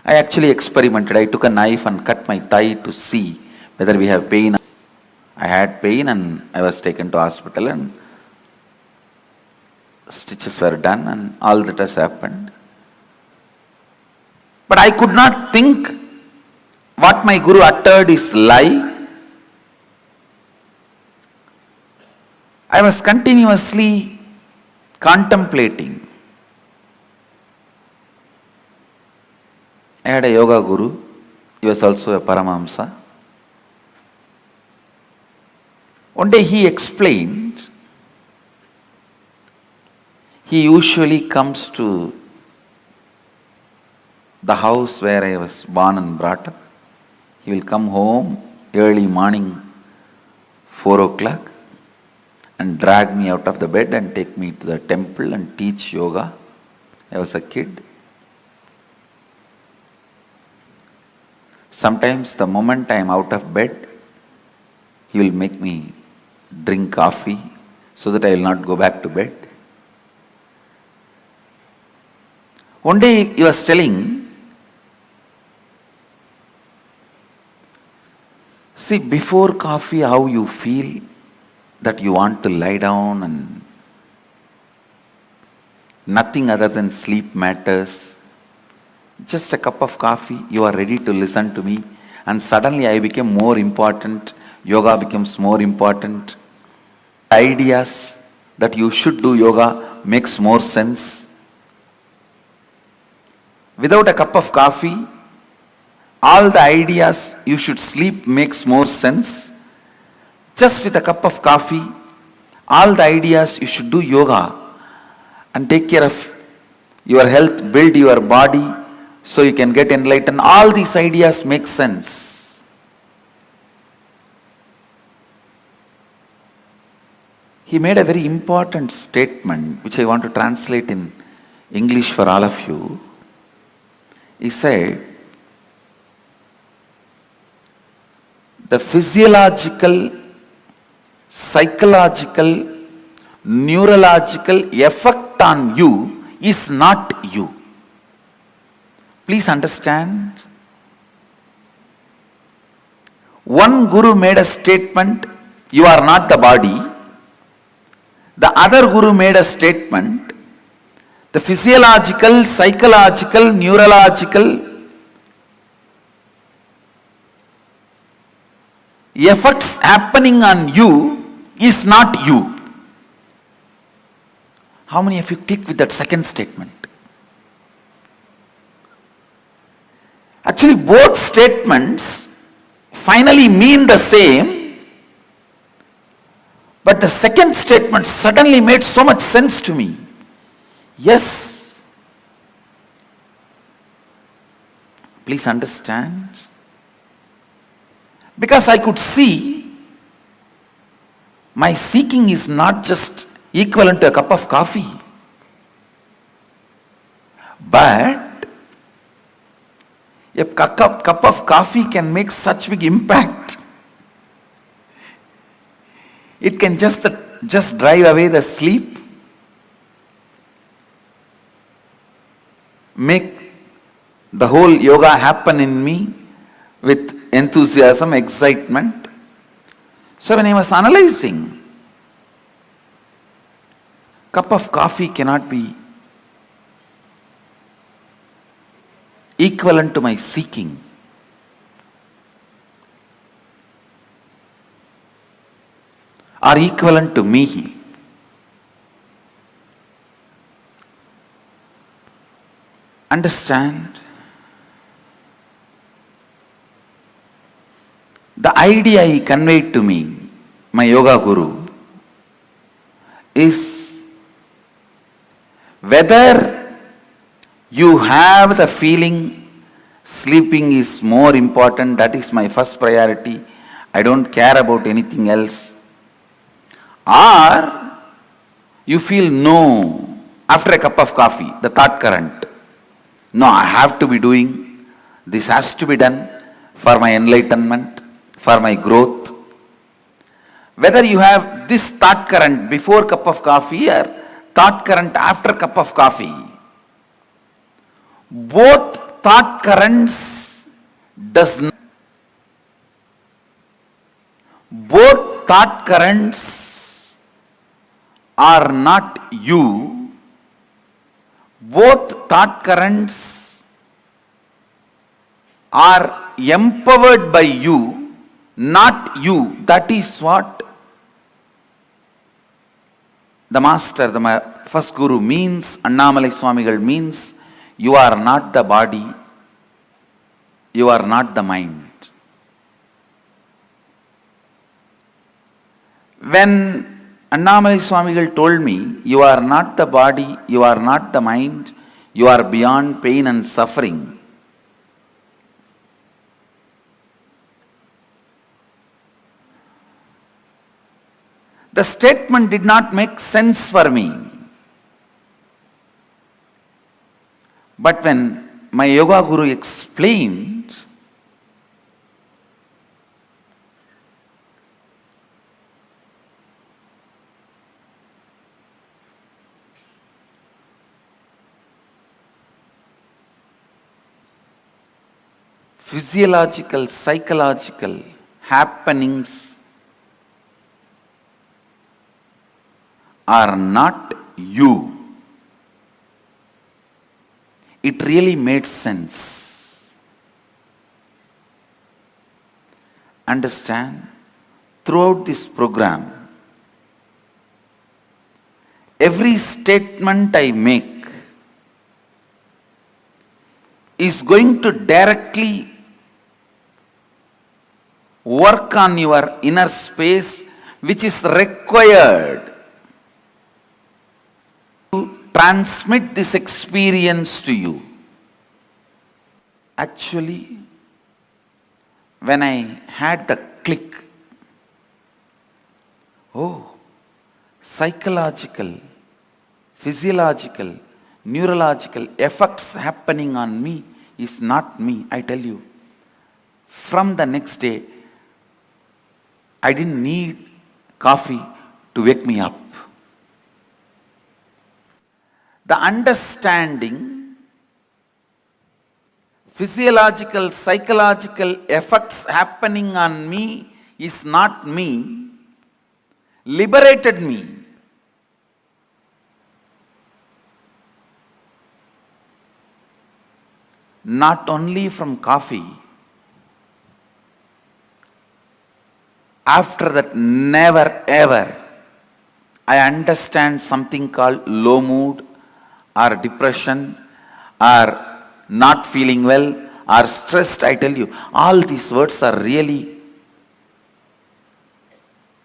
I actually experimented. I took a knife and cut my thigh to see whether we have pain. I had pain and I was taken to hospital and stitches were done and all that has happened. But I could not think what my guru uttered is lie. I was continuously contemplating. I had a yoga guru. He was also a Paramahamsa. One day he explained, he usually comes to the house where I was born and brought up. He will come home early morning, 4 o'clock, and drag me out of the bed and take me to the temple and teach yoga. I was a kid. Sometimes the moment I am out of bed, he will make me drink coffee so that I will not go back to bed. One day he was telling, see, before coffee how you feel, that you want to lie down and nothing other than sleep matters. Just a cup of coffee, you are ready to listen to me, and suddenly I became more important. Yoga becomes more important. Ideas that you should do yoga makes more sense. Without a cup of coffee, all the ideas you should sleep makes more sense. Just with a cup of coffee, all the ideas you should do yoga and take care of your health, build your body so you can get enlightened. All these ideas make sense. He made a very important statement which I want to translate in English for all of you. He said, the physiological, psychological, neurological effect on you is not you. Please understand. One guru made a statement, you are not the body. The other guru made a statement, the physiological, psychological, neurological effects happening on you is not you. How many of you click with that second statement? Actually, both statements finally mean the same, but the second statement suddenly made so much sense to me. Yes. Please understand. Because I could see my seeking is not just equivalent to a cup of coffee, but a cup of coffee can make such big impact. It can just drive away the sleep, make The whole yoga happened in me with enthusiasm, excitement. So when I was analyzing, cup of coffee cannot be equivalent to my seeking. Or equivalent to me. Understand? The idea he conveyed to me, my yoga guru, is whether you have the feeling sleeping is more important, that is my first priority, I don't care about anything else, or you feel no, after a cup of coffee, the thought current, no, I have to be doing, this has to be done for my enlightenment, for my growth. Whether you have this thought current before cup of coffee or thought current after cup of coffee, both thought currents does not, both thought currents are not you, both thought currents are empowered by you, not you. That is what the master, the first guru means, Annamalai Swamigal means, you are not the body, you are not the mind. When Annamalai Swamigal told me, you are not the body, you are not the mind, you are beyond pain and suffering, the statement did not make sense for me. But when my yoga guru explained, physiological, psychological happenings are not you, it really made sense. Understand? Throughout this program, every statement I make is going to directly work on your inner space, which is required to transmit this experience to you. Actually, when I had the click, oh, psychological, physiological, neurological effects happening on me is not me, I tell you. From the next day, I didn't need coffee to wake me up. The understanding, physiological, psychological effects happening on me is not me, liberated me. Not only from coffee, after that never ever I understand something called low mood or depression or not feeling well or stressed. I tell you, all these words are really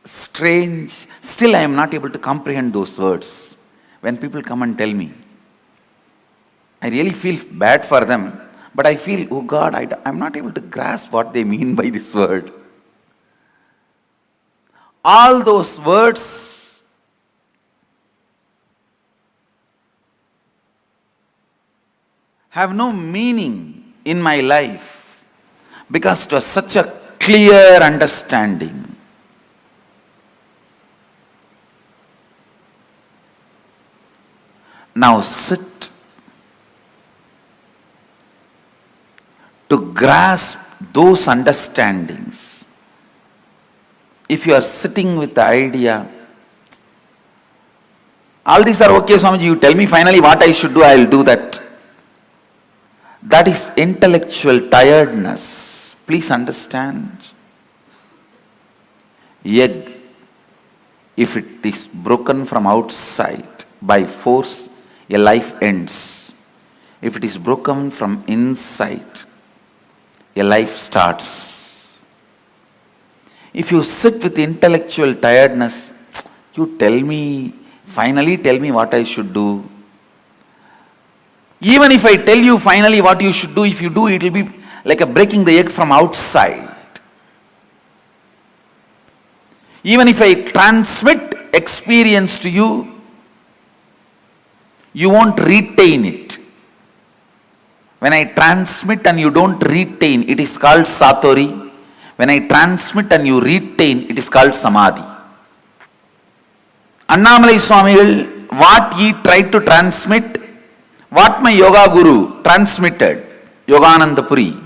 strange. Still I am not able to comprehend those words. When people come and tell me, I really feel bad for them, but I feel, oh God, I'm not able to grasp what they mean by this word. All those words have no meaning in my life because it was such a clear understanding. Now sit. grasp those understandings, if you are sitting with the idea, all these are okay, Swamiji, you tell me finally what I should do, I will do that. That is intellectual tiredness. Please understand. Egg, if it is broken from outside by force, a life ends. If it is broken from inside, a life starts. If you sit with intellectual tiredness, you tell me, finally tell me what I should do. Even if I tell you finally what you should do, if you do, it will be like a breaking the egg from outside. Even if I transmit experience to you, you won't retain it. When I transmit and you don't retain, it is called Satori. When I transmit and you retain, it is called Samadhi. Annamalai Swamigal, what he tried to transmit, what my yoga guru transmitted, Yogananda Puri,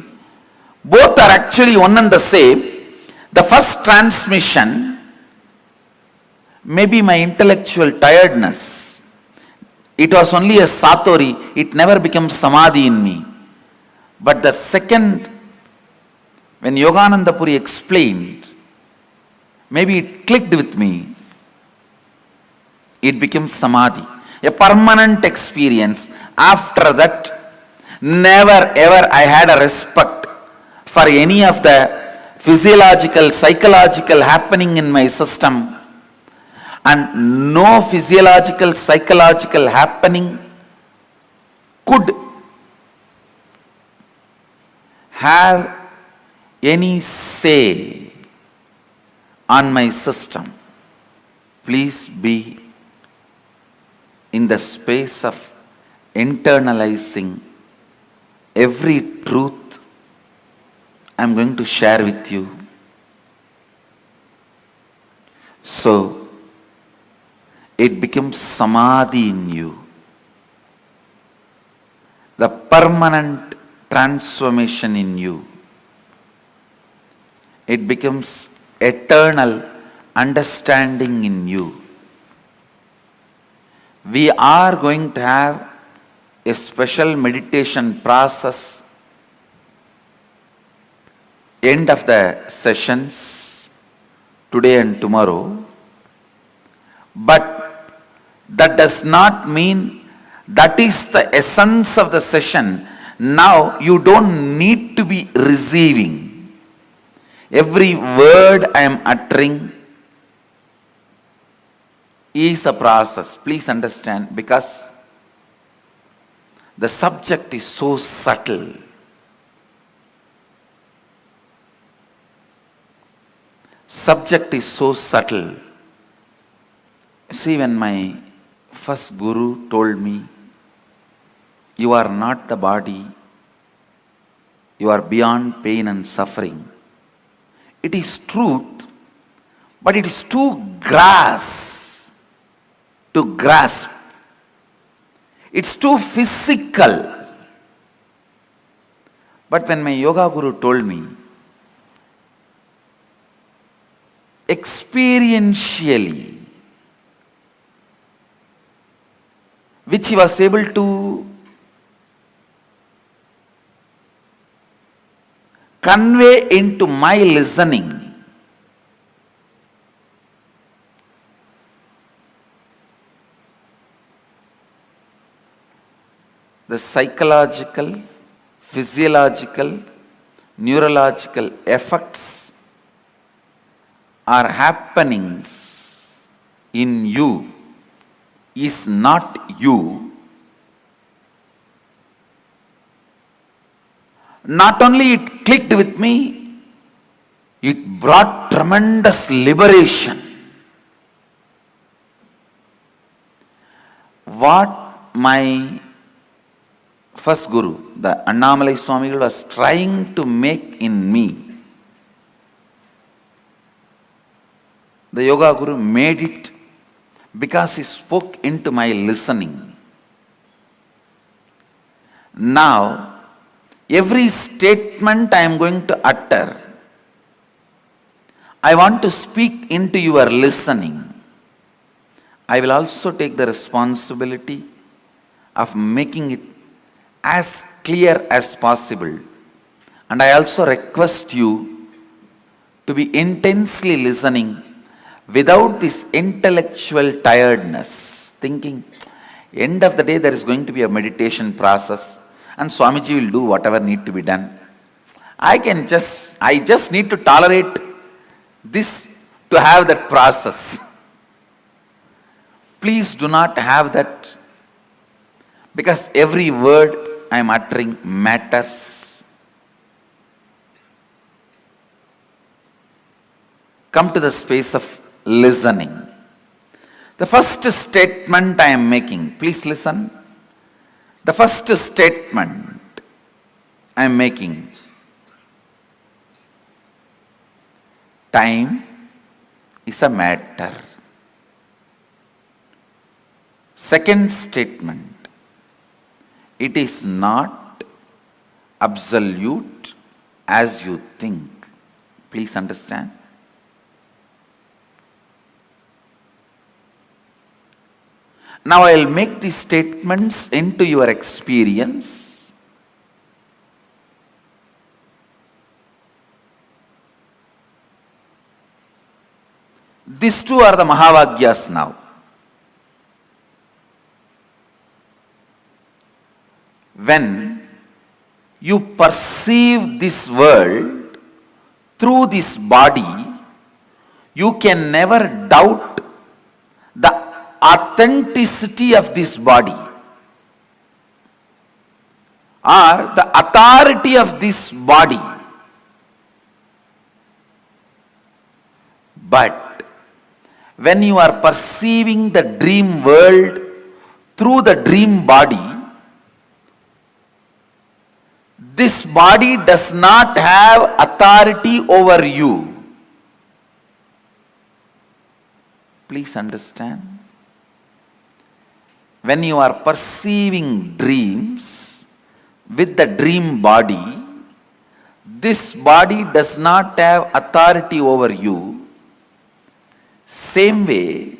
both are actually one and the same. The first transmission may be my intellectual tiredness. It was only a Satori, it never becomes Samadhi in me. But the second, when Yogananda Puri explained, maybe it clicked with me, it becomes Samadhi, a permanent experience. After that, never ever I had a respect for any of the physiological, psychological happening in my system. And no physiological, psychological happening could have any say on my system. Please be in the space of internalizing every truth I am going to share with you. So, it becomes Samadhi in you. The permanent transformation in you. It becomes eternal understanding in you. We are going to have a special meditation process end of the sessions today and tomorrow. But that does not mean that is the essence of the session. Now you don't need to be receiving. Every word I am uttering is a process. Please understand, because the subject is so subtle. Subject is so subtle. See, when my first guru told me, you are not the body, you are beyond pain and suffering. It is truth, but it is too to grasp. It's too physical. But when my yoga guru told me, experientially, which he was able to convey into my listening, the psychological, physiological, neurological effects are happenings in you is not you. Not only it clicked with me, it brought tremendous liberation. What my first guru, the Annamalai Swamigal, was trying to make in me, the yoga guru made it because he spoke into my listening. Now, Every statement I am going to utter, I want to speak into your listening. I will also take the responsibility of making it as clear as possible. And I also request you to be intensely listening without this intellectual tiredness, thinking, end of the day there is going to be a meditation process and Swamiji will do whatever need to be done. I just need to tolerate this to have that process. Please do not have that, because every word I am uttering matters. Come to the space of listening. The first statement I am making, please listen. The first statement I am making: time is a matter. Second statement: it is not absolute as you think. Please understand. Now I will make these statements into your experience. These two are the Mahavagyas now. When you perceive this world through this body, you can never doubt the authenticity of this body or the authority of this body. But when you are perceiving the dream world through the dream body, this body does not have authority over you. Please understand. When you are perceiving dreams with the dream body, this body does not have authority over you. Same way,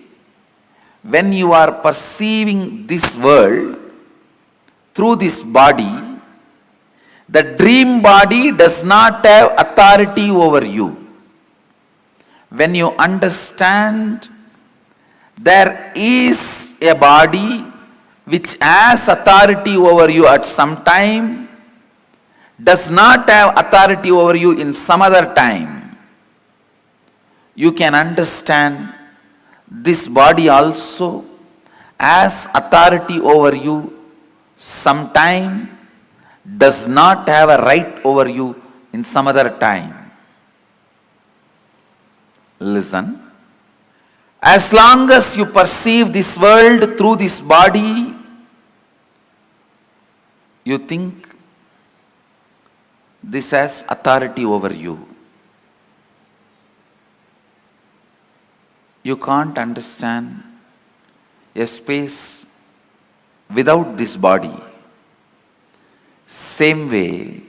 when you are perceiving this world through this body, the dream body does not have authority over you. When you understand there is a body which has authority over you at some time, does not have authority over you in some other time, you can understand this body also has authority over you sometime, does not have a right over you in some other time. Listen. As long as you perceive this world through this body, you think this has authority over you. You can't understand a space without this body. Same way,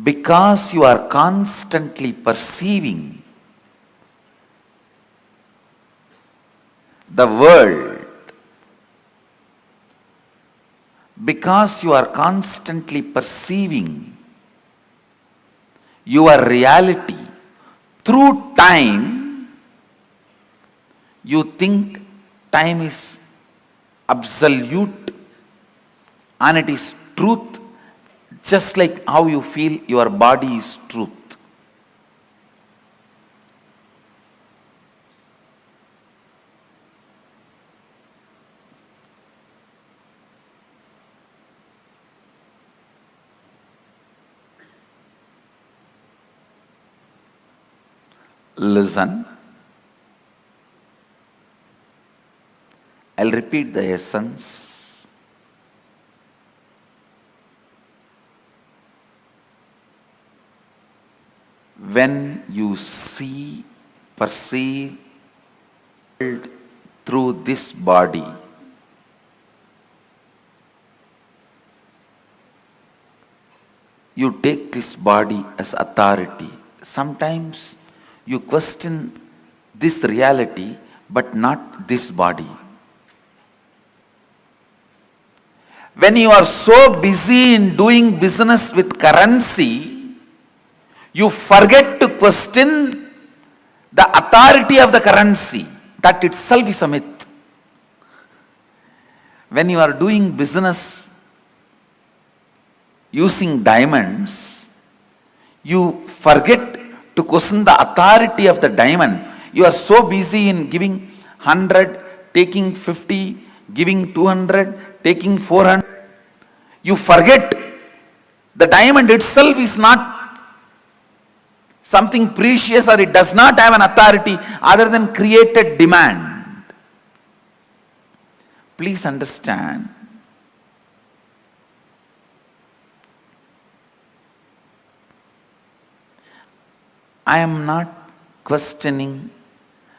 because you are constantly perceiving the world, because you are constantly perceiving your reality through time, you think time is absolute and it is truth, just like how you feel your body is truth. Listen. I'll repeat the essence. When you see, perceive through this body, you take this body as authority. Sometimes you question this reality, but not this body. When you are so busy in doing business with currency, you forget to question the authority of the currency. That itself is a myth. When you are doing business using diamonds, you forget to question the authority of the diamond. You are so busy in giving 100, taking 50, giving 200, taking 400. You forget the diamond itself is not something precious, or it does not have an authority other than created demand. Please understand, I am not questioning,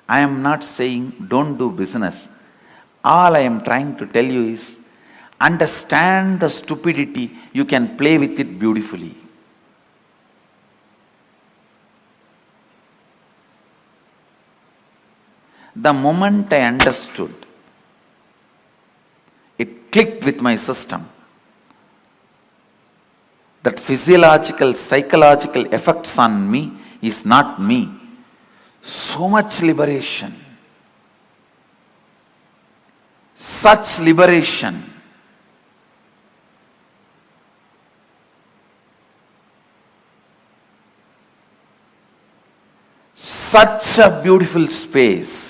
I am not saying don't do business. All I am trying to tell you is, understand the stupidity, you can play with it beautifully. The moment I understood, it clicked with my system, that physiological, psychological effects on me is not me. So much liberation, such liberation. Such a beautiful space.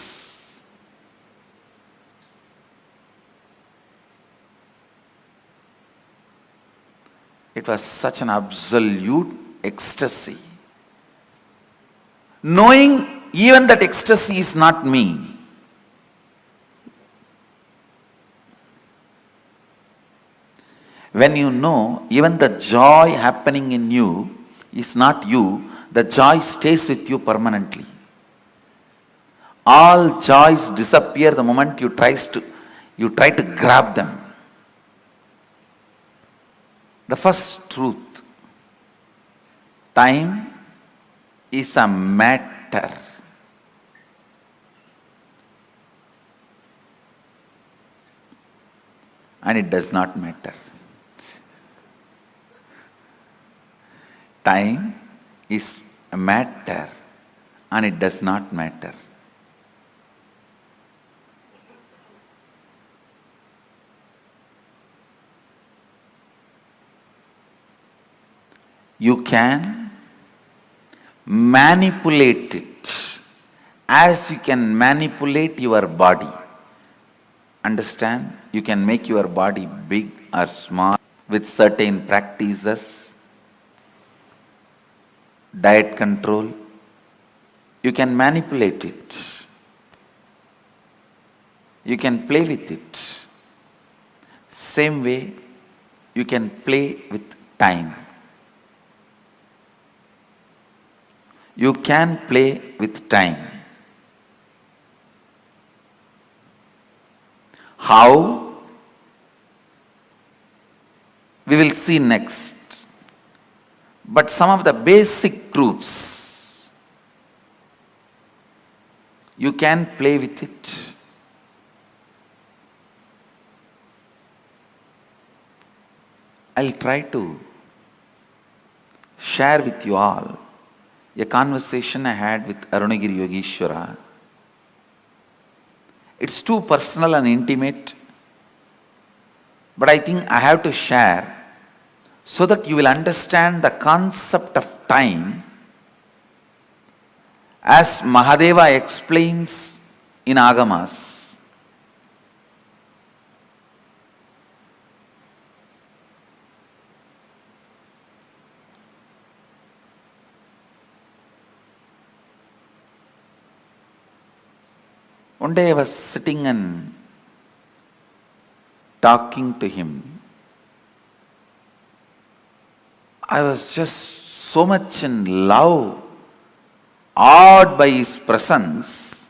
It was such an absolute ecstasy. Knowing even that ecstasy is not me. When you know even the joy happening in you is not you, the joy stays with you permanently. All joys disappear the moment you try to grab them. The first truth, time is a matter. And it does not matter. Time is a matter and it does not matter. You can manipulate it as you can manipulate your body. Understand? You can make your body big or small with certain practices, diet control. You can manipulate it. You can play with it. Same way, you can play with time. You can play with time. How? We will see next. But some of the basic truths, you can play with it. I'll try to share with you all a conversation I had with Arunagiri Yogeshwara. It's too personal and intimate, but I think I have to share so that you will understand the concept of time as Mahadeva explains in Agamas. One day I was sitting and talking to him. I was just so much in love, awed by his presence.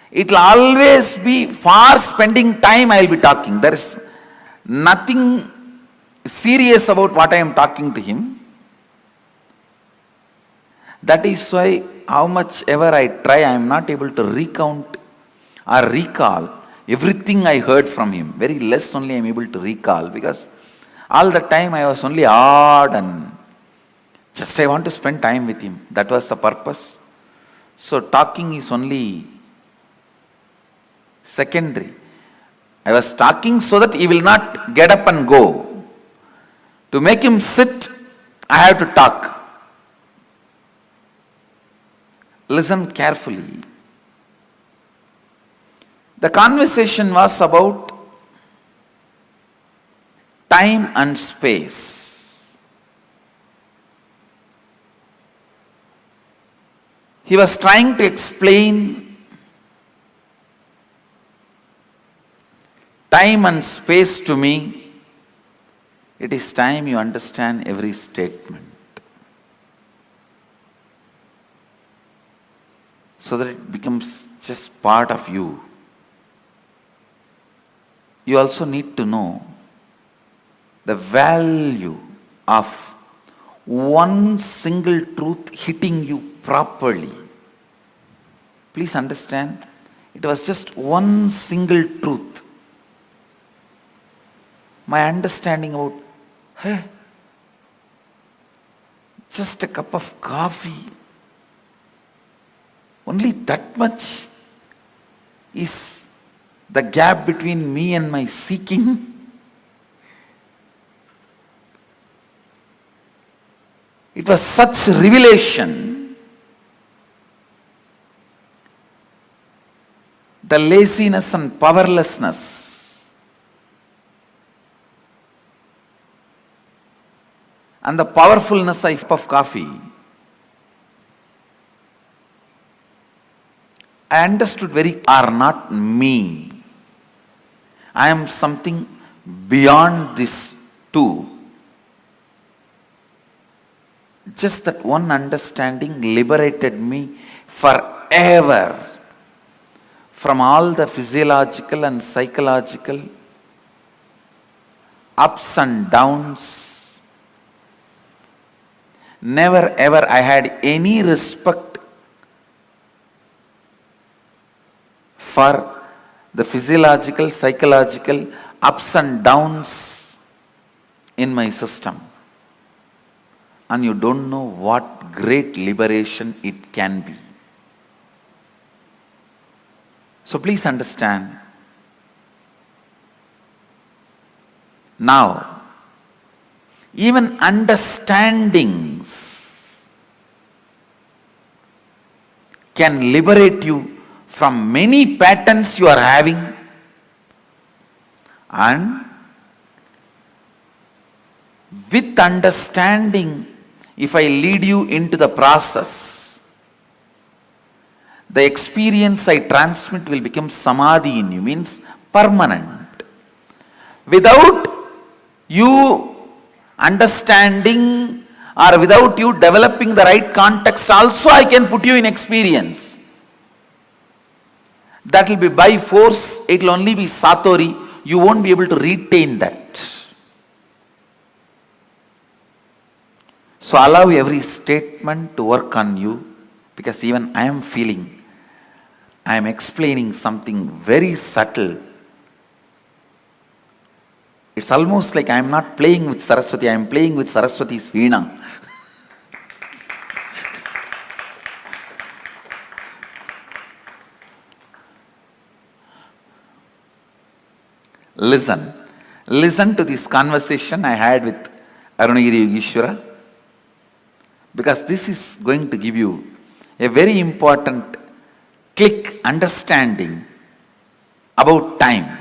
It will always be for spending time I will be talking. There is nothing serious about what I am talking to him. That is why how much ever I try, I am not able to recount or recall everything I heard from him. Very less only I am able to recall, because all the time I was only awed and just I want to spend time with him. That was the purpose. So talking is only secondary. I was talking so that he will not get up and go. To make him sit, I have to talk. Listen carefully. The conversation was about time and space. He was trying to explain time and space to me. It is time you understand every statement, so that it becomes just part of you. You also need to know the value of one single truth hitting you properly. Please understand, it was just one single truth. My understanding about, just a cup of coffee, only that much is the gap between me and my seeking. It was such revelation. The laziness and powerlessness and the powerfulness of coffee, I understood are not me. I am something beyond this too. Just that one understanding liberated me forever from all the physiological and psychological ups and downs. Never ever I had any respect for the physiological, psychological ups and downs in my system. And you don't know what great liberation it can be. So please understand. Now, even understandings can liberate you from many patterns you are having, and with understanding, if I lead you into the process, the experience I transmit will become Samadhi in you, means permanent. Without you understanding or without you developing the right context, also I can put you in experience. That will be by force, it will only be Satori, you won't be able to retain that. So allow every statement to work on you, because even I am feeling, I am explaining something very subtle. It's almost like I am not playing with Saraswati, I am playing with Saraswati's Veena. Listen to this conversation I had with Arunagiri Yogeshwara, because this is going to give you a very important click understanding about time.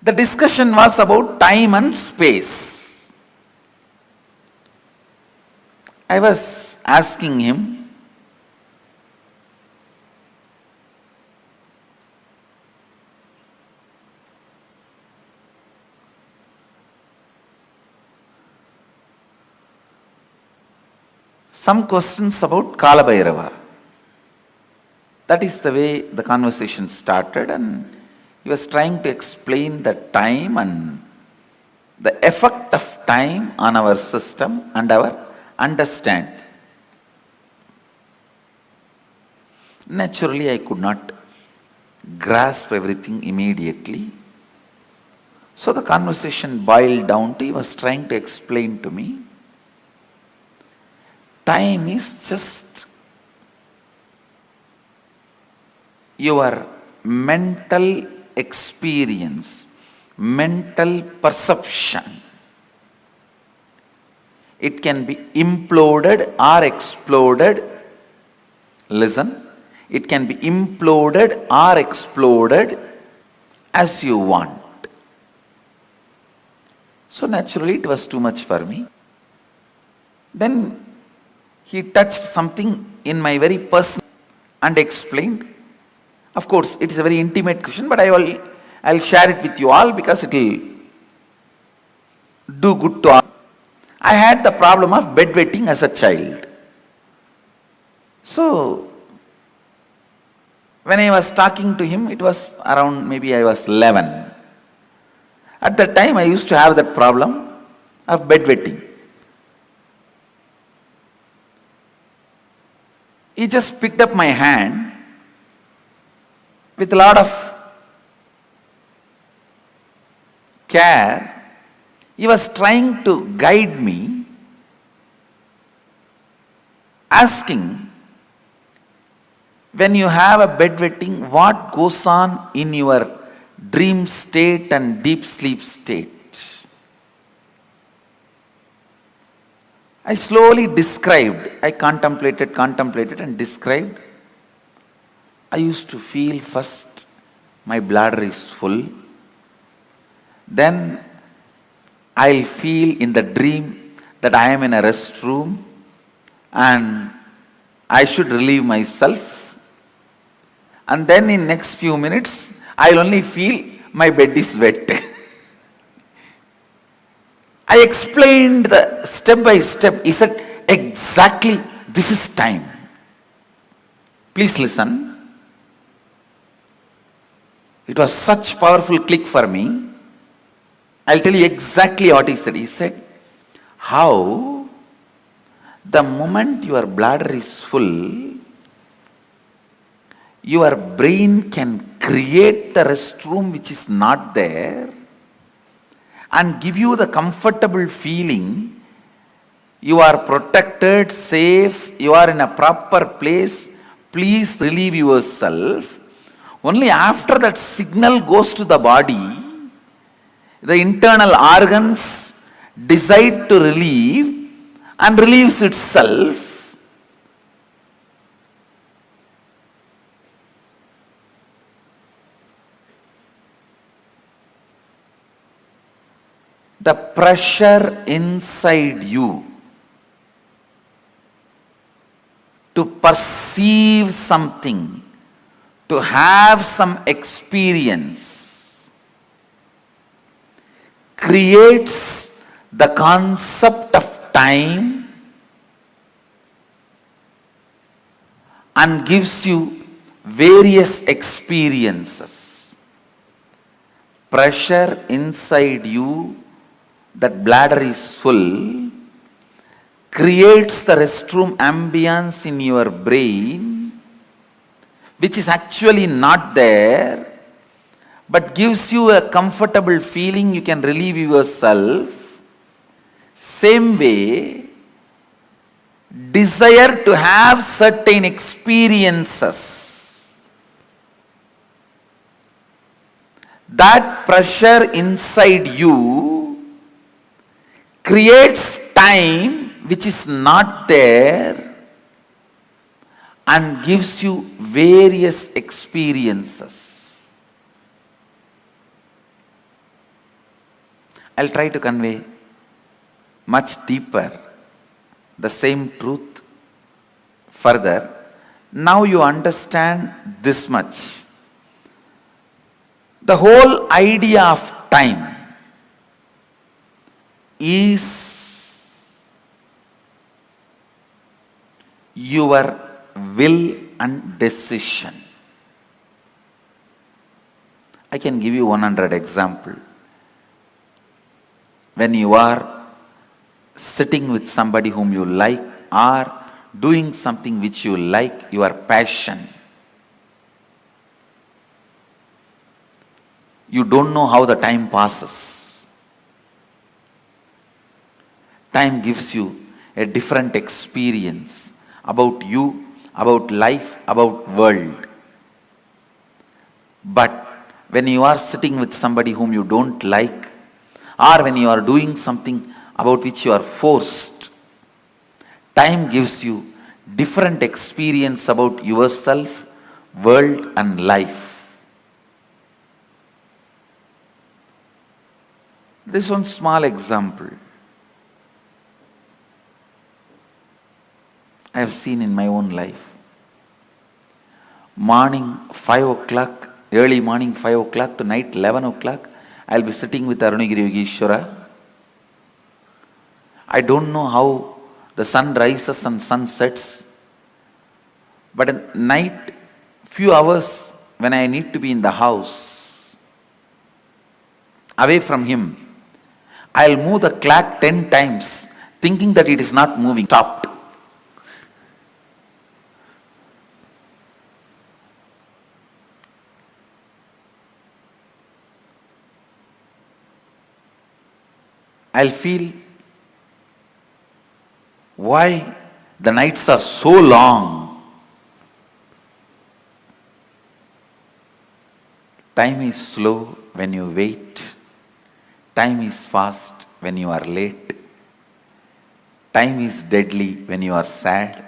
The discussion was about time and space. I was asking him, some questions about Kala Bhairava. That is the way the conversation started, and he was trying to explain the time and the effect of time on our system and our understand. Naturally, I could not grasp everything immediately. So the conversation boiled down to, he was trying to explain to me, time is just your mental experience, mental perception. It can be imploded or exploded. Listen, it can be imploded or exploded as you want. So naturally it was too much for me. Then he touched something in my very personal and explained. Of course, it is a very intimate question, but I'll share it with you all because it will do good to all. I had the problem of bedwetting as a child. So, when I was talking to him, it was around maybe I was 11. At that time, I used to have that problem of bedwetting. He just picked up my hand with a lot of care. He was trying to guide me, asking, when you have a bedwetting, what goes on in your dream state and deep sleep state? I slowly described, I contemplated and described. I used to feel first my bladder is full, then I'll feel in the dream that I am in a restroom and I should relieve myself, and then in next few minutes I'll only feel my bed is wet. I explained the step by step. He said, exactly, this is time. Please listen. It was such powerful click for me. I'll tell you exactly what he said. He said, how the moment your bladder is full, your brain can create the restroom which is not there and give you the comfortable feeling you are protected, safe, you are in a proper place, please relieve yourself. Only after that signal goes to the body, the internal organs decide to relieve and relieves itself. The pressure inside you to perceive something, to have some experience, creates the concept of time and gives you various experiences. Pressure inside you, that bladder is full, creates the restroom ambience in your brain, which is actually not there, but gives you a comfortable feeling, you can relieve yourself. Same way, desire to have certain experiences, that pressure inside you creates time which is not there and gives you various experiences. I'll try to convey much deeper the same truth further. Now you understand this much. The whole idea of time is your will and decision. I can give you 100 examples. When you are sitting with somebody whom you like, or doing something which you like, your passion. You don't know how the time passes. Time gives you a different experience about you, about life, about world. But when you are sitting with somebody whom you don't like, or when you are doing something about which you are forced, time gives you different experience about yourself, world and life. This one small example I have seen in my own life. Morning 5 o'clock, early morning 5 o'clock to night 11 o'clock, I'll be sitting with Arunagiri Yogeshwara. I don't know how the sun rises and sun sets, but at night, few hours when I need to be in the house, away from him, I'll move the clock 10 times, thinking that it is not moving, stopped. I'll feel why the nights are so long. Time is slow when you wait. Time is fast when you are late. Time is deadly when you are sad.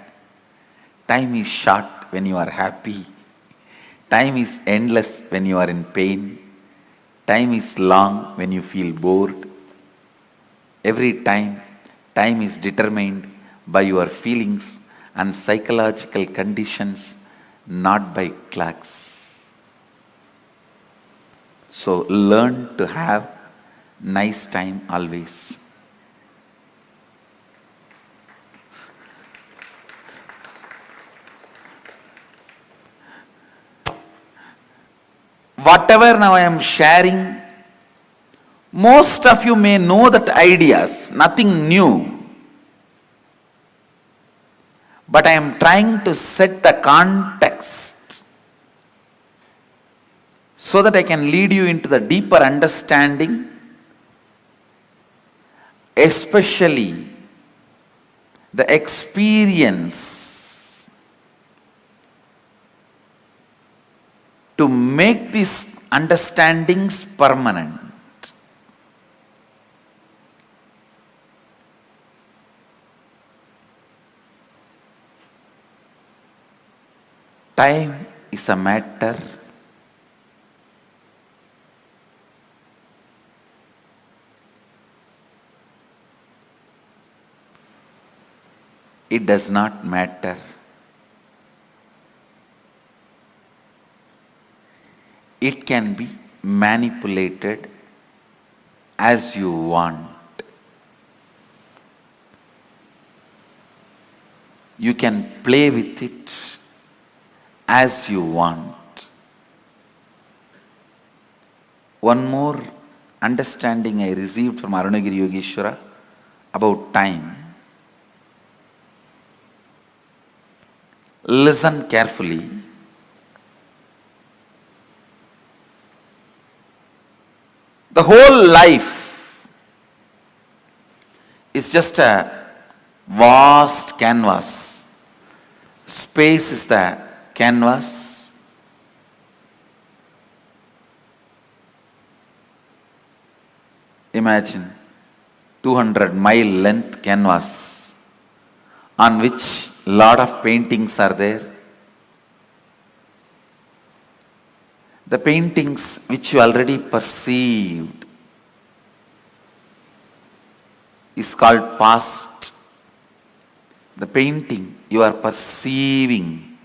Time is short when you are happy. Time is endless when you are in pain. Time is long when you feel bored. Every time, time is determined by your feelings and psychological conditions, not by clocks. So learn to have nice time always. Whatever now I am sharing, most of you may know that ideas, nothing new. But I am trying to set the context so that I can lead you into the deeper understanding, especially the experience to make these understandings permanent. Time is a matter it does not matter. It can be manipulated as you want. You can play with it as you want. One more understanding I received from Arunagiri Yogeshwara about time. Listen carefully. The whole life is just a vast canvas. Space is the canvas. Imagine 200-mile length canvas on which lot of paintings are there. The paintings which you already perceived is called past. The painting you are perceiving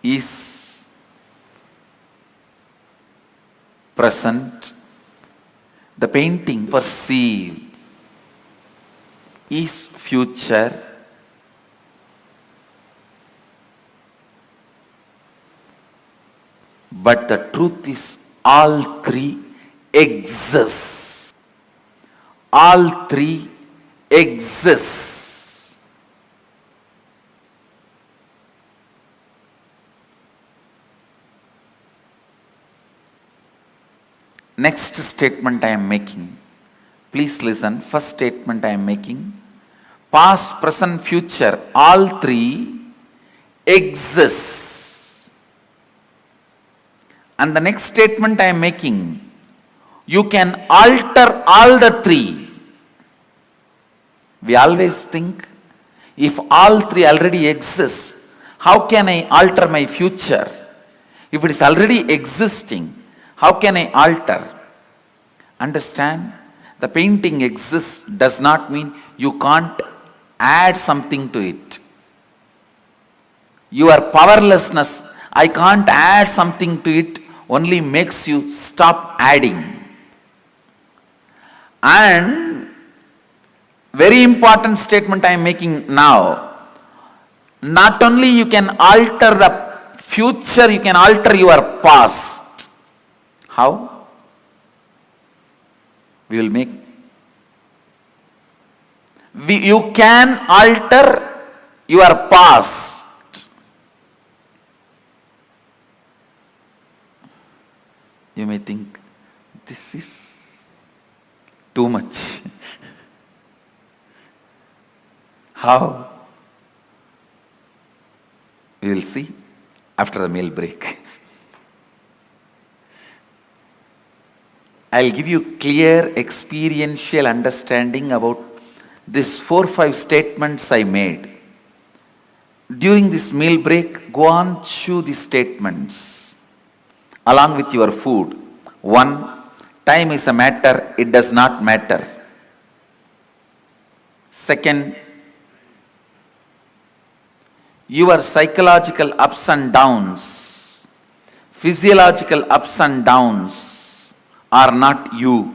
is present. The painting perceived is future. But the truth is all three exist. all three exist. Next statement I am making. Please listen. First statement I am making. Past, present, future, all three exist. And the next statement I am making, you can alter all the three. We always think, if all three already exist, how can I alter my future? If it is already existing, how can I alter? Understand? The painting exists does not mean you can't add something to it. Your powerlessness, I can't add something to it, only makes you stop adding. And very important statement I am making now. Not only you can alter the future, you can alter your past. How? We will make. You can alter your past. You may think, this is too much. How? We will see after the meal break. I'll give you clear experiential understanding about these 4-5 statements I made. During this meal break, go on, chew these statements along with your food. 1, time is a matter, it does not matter. 2nd, your psychological ups and downs, physiological ups and downs are not you.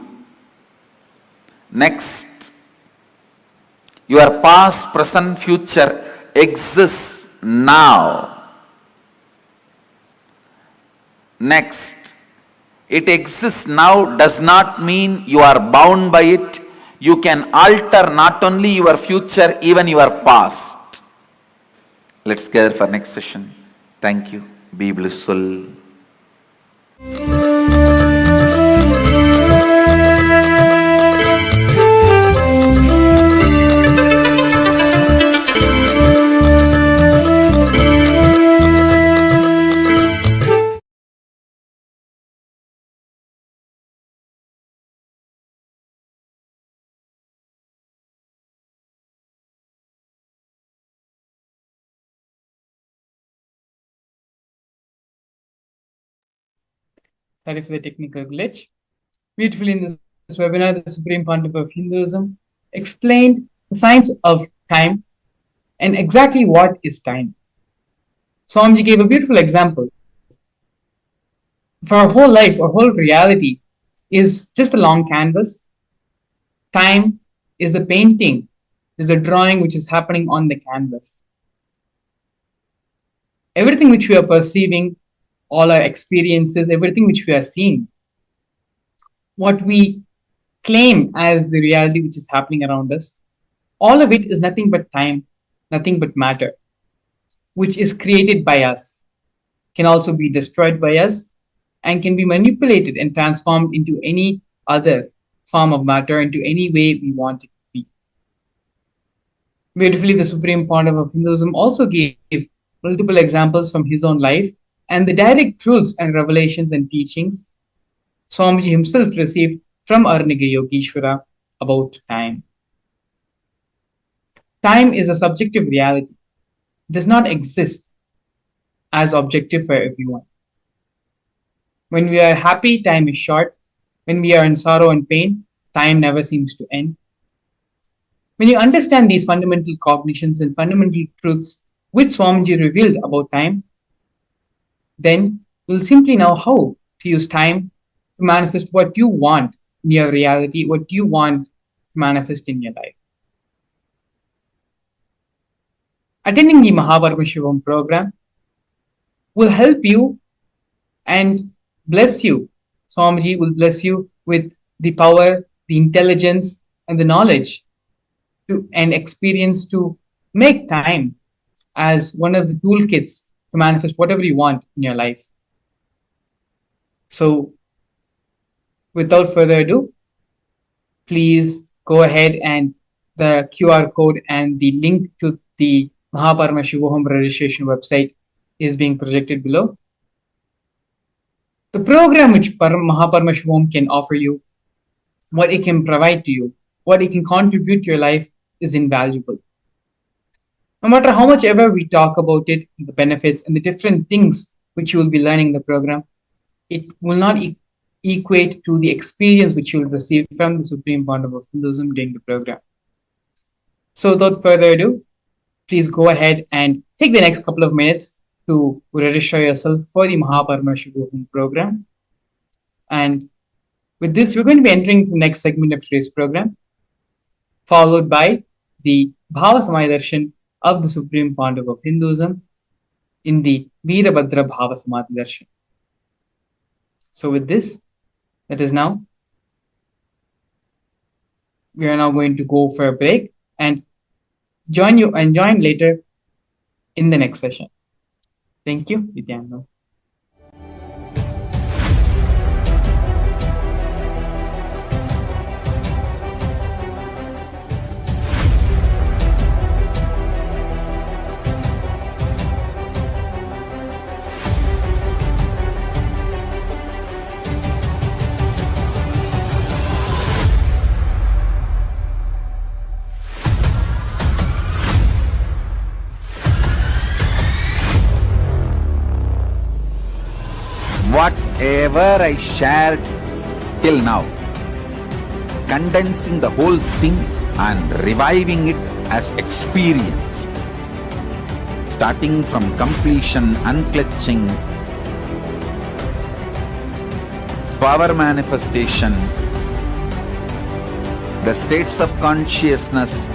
Next, your past, present, future exists now. Next, it exists now does not mean you are bound by it. You can alter not only your future, even your past. Let's gather for next session. Thank you. Be blissful. Sorry for the technical glitch. Beautifully in this webinar, the Supreme Pontiff of Hinduism explained the science of time and exactly what is time. Swamiji gave a beautiful example. For our whole life, our whole reality is just a long canvas. Time is the painting, is the drawing which is happening on the canvas. Everything which we are perceiving, all our experiences, everything which we are seeing, what we claim as the reality which is happening around us, all of it is nothing but time, nothing but matter, which is created by us, can also be destroyed by us, and can be manipulated and transformed into any other form of matter, into any way we want it to be. Beautifully, the Supreme Pontiff of Hinduism also gave multiple examples from his own life and the direct truths and revelations and teachings Swamiji himself received from Arunagiri Yogeshwara about time. Time is a subjective reality. It does not exist as objective for everyone. When we are happy, time is short. When we are in sorrow and pain, time never seems to end. When you understand these fundamental cognitions and fundamental truths which Swamiji revealed about time, then you'll simply know how to use time to manifest what you want in your reality, what you want to manifest in your life. Attending the Paramashivam program will help you and bless you. Swamiji will bless you with the power, the intelligence, and the knowledge to and experience to make time as one of the toolkits to manifest whatever you want in your life. So, without further ado, please go ahead and the QR code and the link to the Paramashivam registration website is being projected below. The program which Paramashivam can offer you, what it can provide to you, what it can contribute to your life is invaluable. No matter how much ever we talk about it, the benefits and the different things which you will be learning in the program, it will not equate to the experience which you will receive from the Supreme Bond of Hinduism during the program. So without further ado, please go ahead and take the next couple of minutes to register yourself for the Paramashivam program. And with this, we're going to be entering the next segment of today's program, followed by the Bhava Samadhi Darshan of the Supreme Pandav of Hinduism in the Virabhadra Bhava Samadhi Darshan. So with this, we are now going to go for a break and join later in the next session. Thank you, Nithyananda. Whatever I shared till now, condensing the whole thing and reviving it as experience, starting from completion, unclutching, power manifestation, the states of consciousness,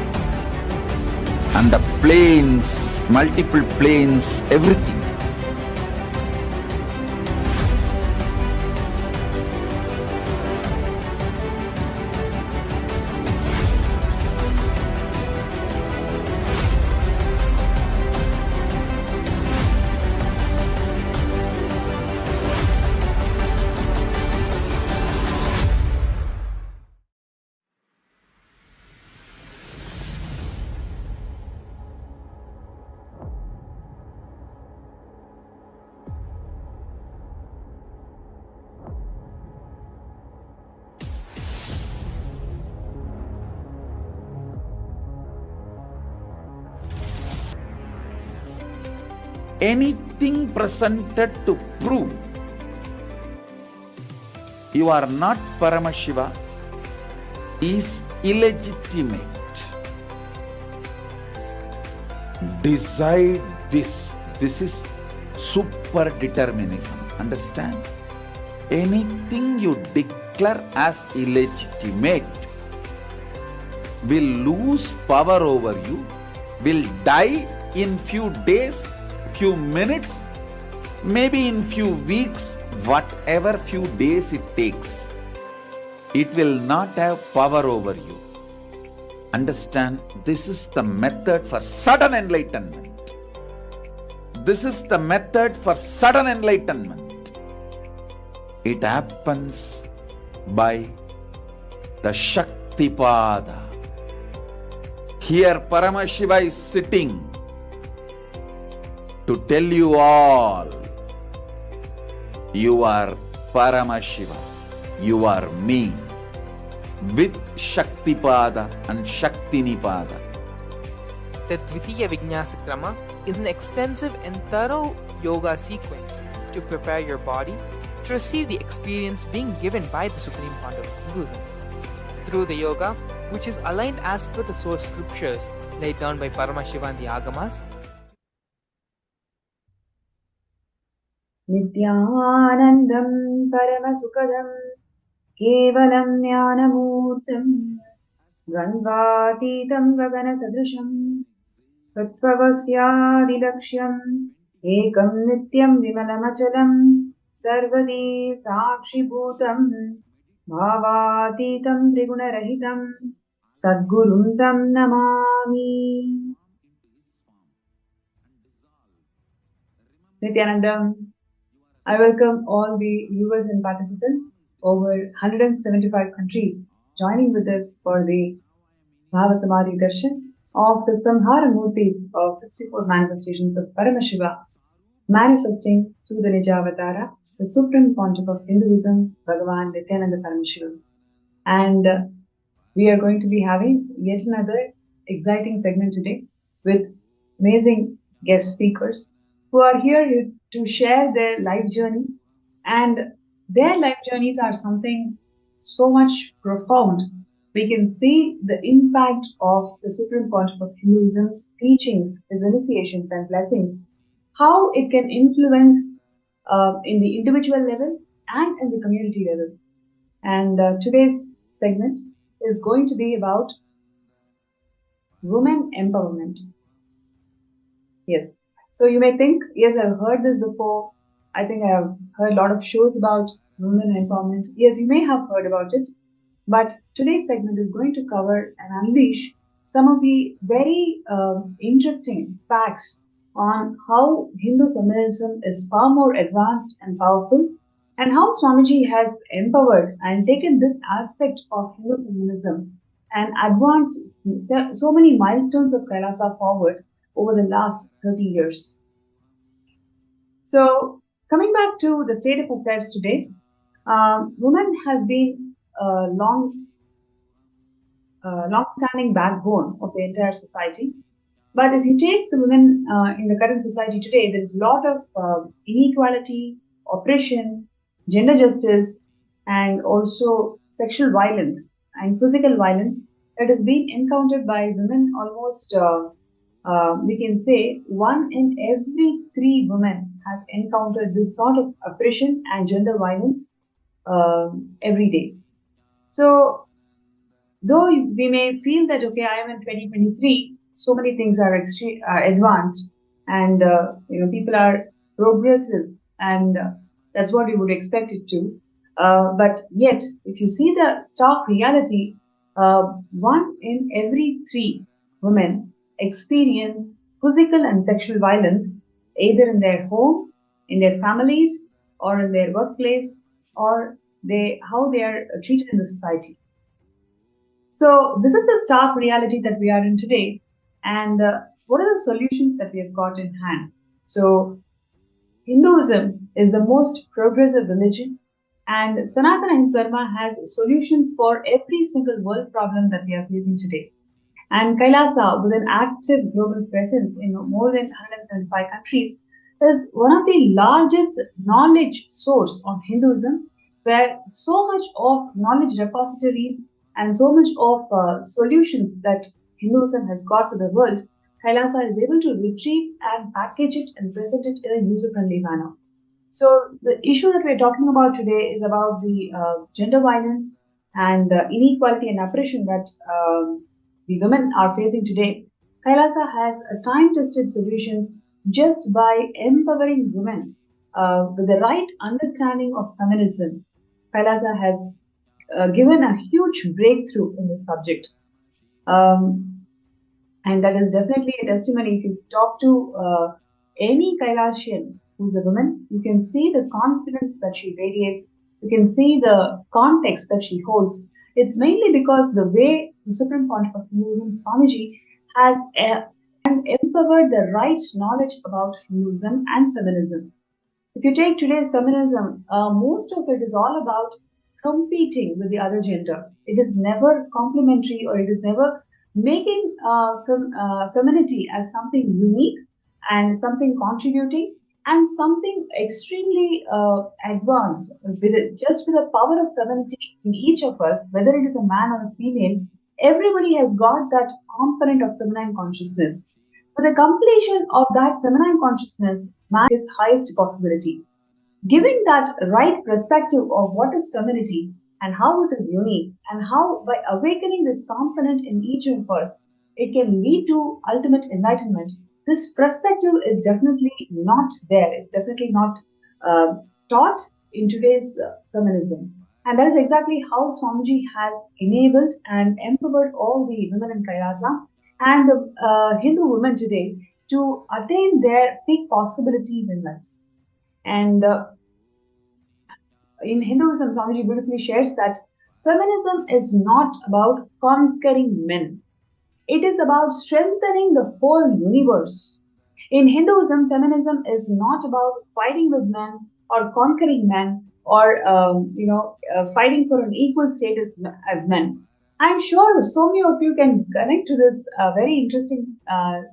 and the planes, multiple planes, everything. Anything presented to prove you are not Paramashiva is illegitimate. Decide this. This is super determinism. Understand? Anything you declare as illegitimate will lose power over you, will die in few days, few minutes, maybe in few weeks, whatever few days it takes. It will not have power over you. Understand? This is the method for sudden enlightenment. This is the method for sudden enlightenment. It happens by the Shaktipada. Here Paramashiva is sitting to tell you all, you are Paramashiva, you are me, with Shaktipada and Shaktinipada. The Dvitiya Vinyasa Krama is an extensive and thorough yoga sequence to prepare your body to receive the experience being given by the Supreme Pandav of Hinduism. Through the yoga, which is aligned as per the source scriptures laid down by Paramashiva and the Agamas, Nithyanandam Paramasukadam Kevalam Jnanamurtam Gandvatitam Gagana Sadrisham Tatvavasyadilaksham Ekam Nityam Vimalamachalam Sarvadi Sakshibhutam Bhavatitam Trigunarahitam Sadgurum Tam Namami. Nithyananda, I welcome all the viewers and participants over 175 countries joining with us for the Bhava Samadhi Darshan of the Samhara Murthis of 64 manifestations of Paramashiva, manifesting through the Nijavatara, the Supreme Pontiff of Hinduism, Bhagavan Nithyananda Paramashivam. And we are going to be having yet another exciting segment today with amazing guest speakers who are here to share their life journey. And their life journeys are something so much profound. We can see the impact of the Supreme Pontiff of Hinduism's teachings, his initiations and blessings, how it can influence in the individual level and in the community level. And today's segment is going to be about women empowerment. Yes. So you may think, yes, I've heard this before. I think I have heard a lot of shows about women empowerment. Yes, you may have heard about it. But today's segment is going to cover and unleash some of the very interesting facts on how Hindu feminism is far more advanced and powerful, and how Swamiji has empowered and taken this aspect of Hindu feminism and advanced so many milestones of Kailasa forward over the last 30 years. So, coming back to the state of affairs today, women has been a long-standing backbone of the entire society. But if you take the women in the current society today, there is a lot of inequality, oppression, gender justice, and also sexual violence and physical violence that has been encountered by women almost, we can say, 1 in every 3 women has encountered this sort of oppression and gender violence every day. So, though we may feel that, okay, I am in 2023, so many things are advanced, and people are progressive, and that's what you would expect it to. But yet, if you see the stark reality, 1 in every 3 women experience physical and sexual violence either in their home, in their families, or in their workplace, or how they are treated in the society. So this is the stark reality that we are in today, and what are the solutions that we have got in hand? So Hinduism is the most progressive religion, and Sanatana Hindu Dharma has solutions for every single world problem that we are facing today. And Kailasa, with an active global presence in more than 175 countries, is one of the largest knowledge source on Hinduism, where so much of knowledge repositories and so much of solutions that Hinduism has got to the world, Kailasa is able to retrieve and package it and present it in a user-friendly manner. So the issue that we're talking about today is about the gender violence and inequality and oppression that the women are facing today. Kailasa has time-tested solutions just by empowering women with the right understanding of feminism. Kailasa has given a huge breakthrough in this subject. And that is definitely a testimony. If you talk to any Kailasian who's a woman, you can see the confidence that she radiates. You can see the context that she holds. It's mainly because the way the Supreme Pontiff of Hinduism, Swamiji, has empowered the right knowledge about Hinduism and feminism. If you take today's feminism, most of it is all about competing with the other gender. It is never complementary, or it is never making femininity as something unique and something contributing and something extremely advanced, just with the power of femininity in each of us, whether it is a man or a female. Everybody has got that component of feminine consciousness. With the completion of that feminine consciousness, man is highest possibility. Giving that right perspective of what is femininity and how it is unique, and how by awakening this component in each of us, it can lead to ultimate enlightenment. This perspective is definitely not there. It's definitely not taught in today's feminism. And that is exactly how Swamiji has enabled and empowered all the women in Kailasa and the Hindu women today to attain their peak possibilities in life. And in Hinduism, Swamiji beautifully shares that feminism is not about conquering men. It is about strengthening the whole universe. In Hinduism, feminism is not about fighting with men or conquering men or fighting for an equal status as men. I'm sure so many of you can connect to this very interesting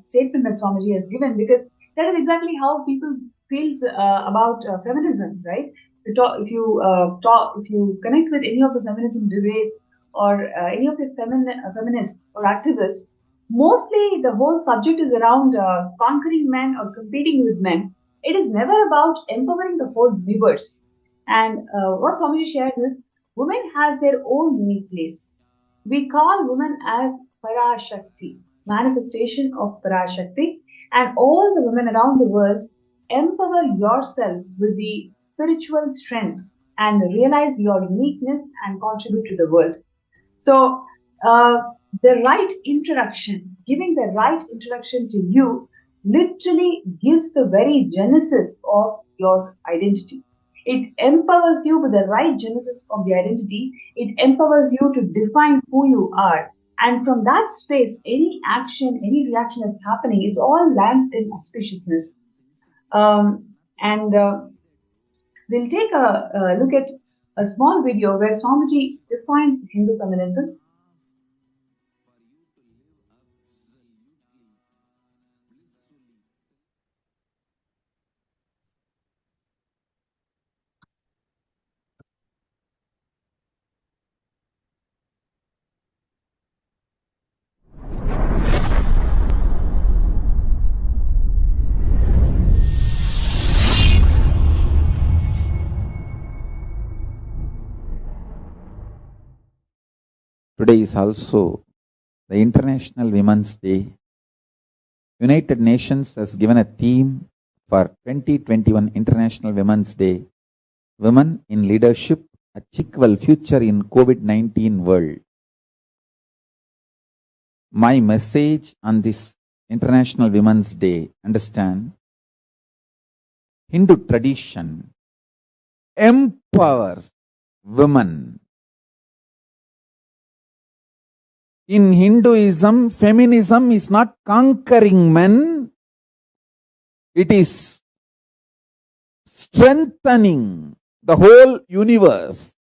statement that Swamiji has given, because that is exactly how people feels about feminism, right? If you connect with any of the feminism debates or any of the feminists or activists, mostly the whole subject is around conquering men or competing with men. It is never about empowering the whole universe. And what Swamiji shares is women has their own unique place. We call women as Parashakti, manifestation of Parashakti, and all the women around the world empower yourself with the spiritual strength and realize your uniqueness and contribute to the world. So, the right introduction, giving the right introduction to you, literally gives the very genesis of your identity. It empowers you with the right genesis of the identity. It empowers you to define who you are. And from that space, any action, any reaction that's happening, it all lands in auspiciousness. And we'll take a look at a small video where Swamiji defines Hindu feminism. Today is also the International Women's Day. United Nations has given a theme for 2021 International Women's Day: Women in Leadership, Achievable Future in COVID-19 World. My message on this International Women's Day: understand, Hindu tradition empowers women. In Hinduism, feminism is not conquering men, it is strengthening the whole universe.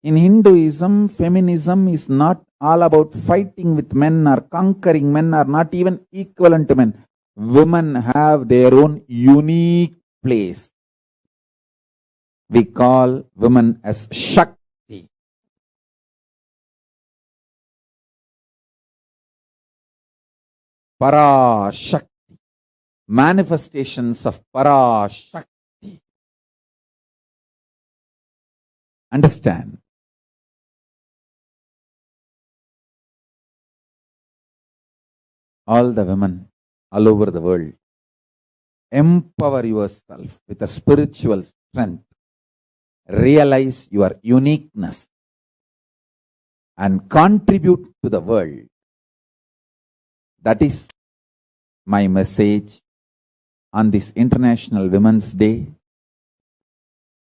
In Hinduism, feminism is not all about fighting with men or conquering men or not even equivalent to men. Women have their own unique place. We call women as Shakti. Parashakti, manifestations of Parashakti. Understand? All the women all over the world, empower yourself with a spiritual strength. Realize your uniqueness and contribute to the world. That is my message on this International Women's Day.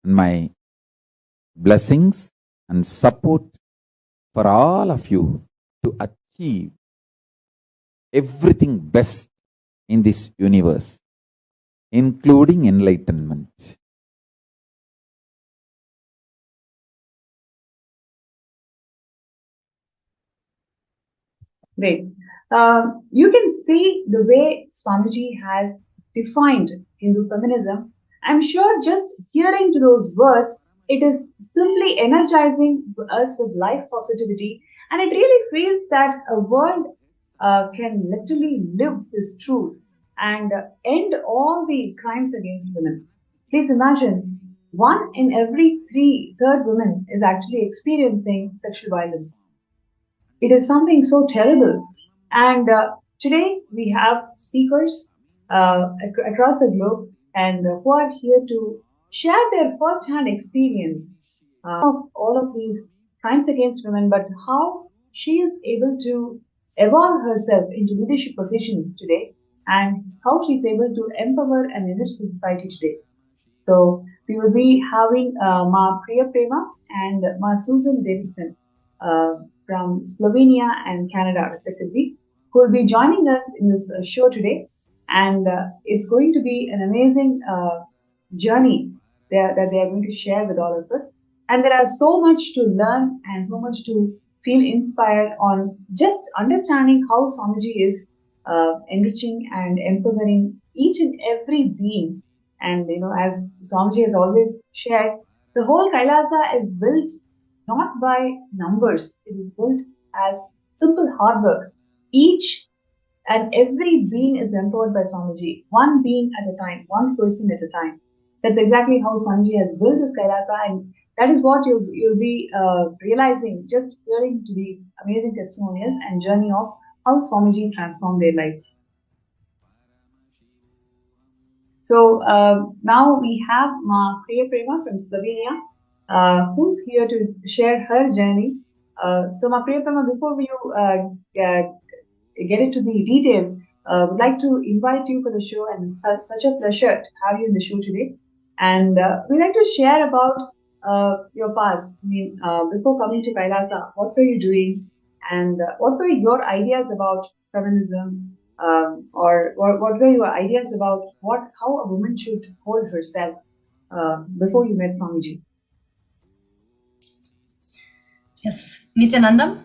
My blessings and support for all of you to achieve everything best in this universe, including enlightenment. Great. You can see the way Swamiji has defined Hindu feminism. I'm sure just hearing to those words, it is simply energizing us with life positivity, and it really feels that a world can literally live this truth and end all the crimes against women. Please imagine, one in every third woman is actually experiencing sexual violence. It is something so terrible. And today we have speakers across the globe and who are here to share their first-hand experience of all of these crimes against women, but how she is able to evolve herself into leadership positions today, and how she's able to empower and enrich the society today. So we will be having Ma Priya Prema and Ma Susan Davidson from Slovenia and Canada, respectively, who will be joining us in this show today. And it's going to be an amazing journey that they are going to share with all of us. And there are so much to learn and so much to feel inspired on just understanding how Swamiji is enriching and empowering each and every being. And, as Swamiji has always shared, the whole Kailasa is built not by numbers. It is built as simple hard work. Each and every being is empowered by Swamiji, one being at a time, one person at a time. That's exactly how Swamiji has built this Kailasa, and that is what you'll be realizing just hearing to these amazing testimonials and journey of how Swamiji transformed their lives. So now we have Ma Priya Prema from Slovenia, who's here to share her journey. So Ma Priya Prema, before you get into the details, would like to invite you for the show, and such a pleasure to have you in the show today. And we'd like to share about your past. I mean, before coming to Kailasa, what were you doing, and what were your ideas about feminism, or what were your ideas about how a woman should hold herself before you met Swamiji? Yes, Nithyananda,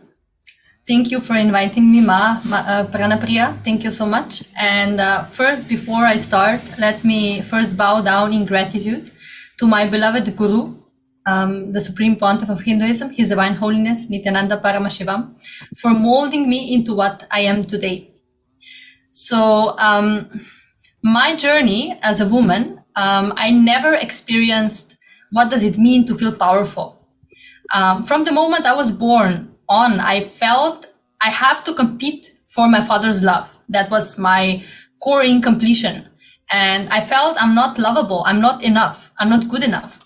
thank you for inviting me, Pranapriya. Thank you so much. And first, before I start, let me first bow down in gratitude to my beloved Guru, the Supreme Pontiff of Hinduism, His Divine Holiness, Nithyananda Paramashivam, for molding me into what I am today. So, my journey as a woman, I never experienced what does it mean to feel powerful. From the moment I was born on, I felt I have to compete for my father's love. That was my core incompletion. And I felt I'm not lovable. I'm not enough. I'm not good enough.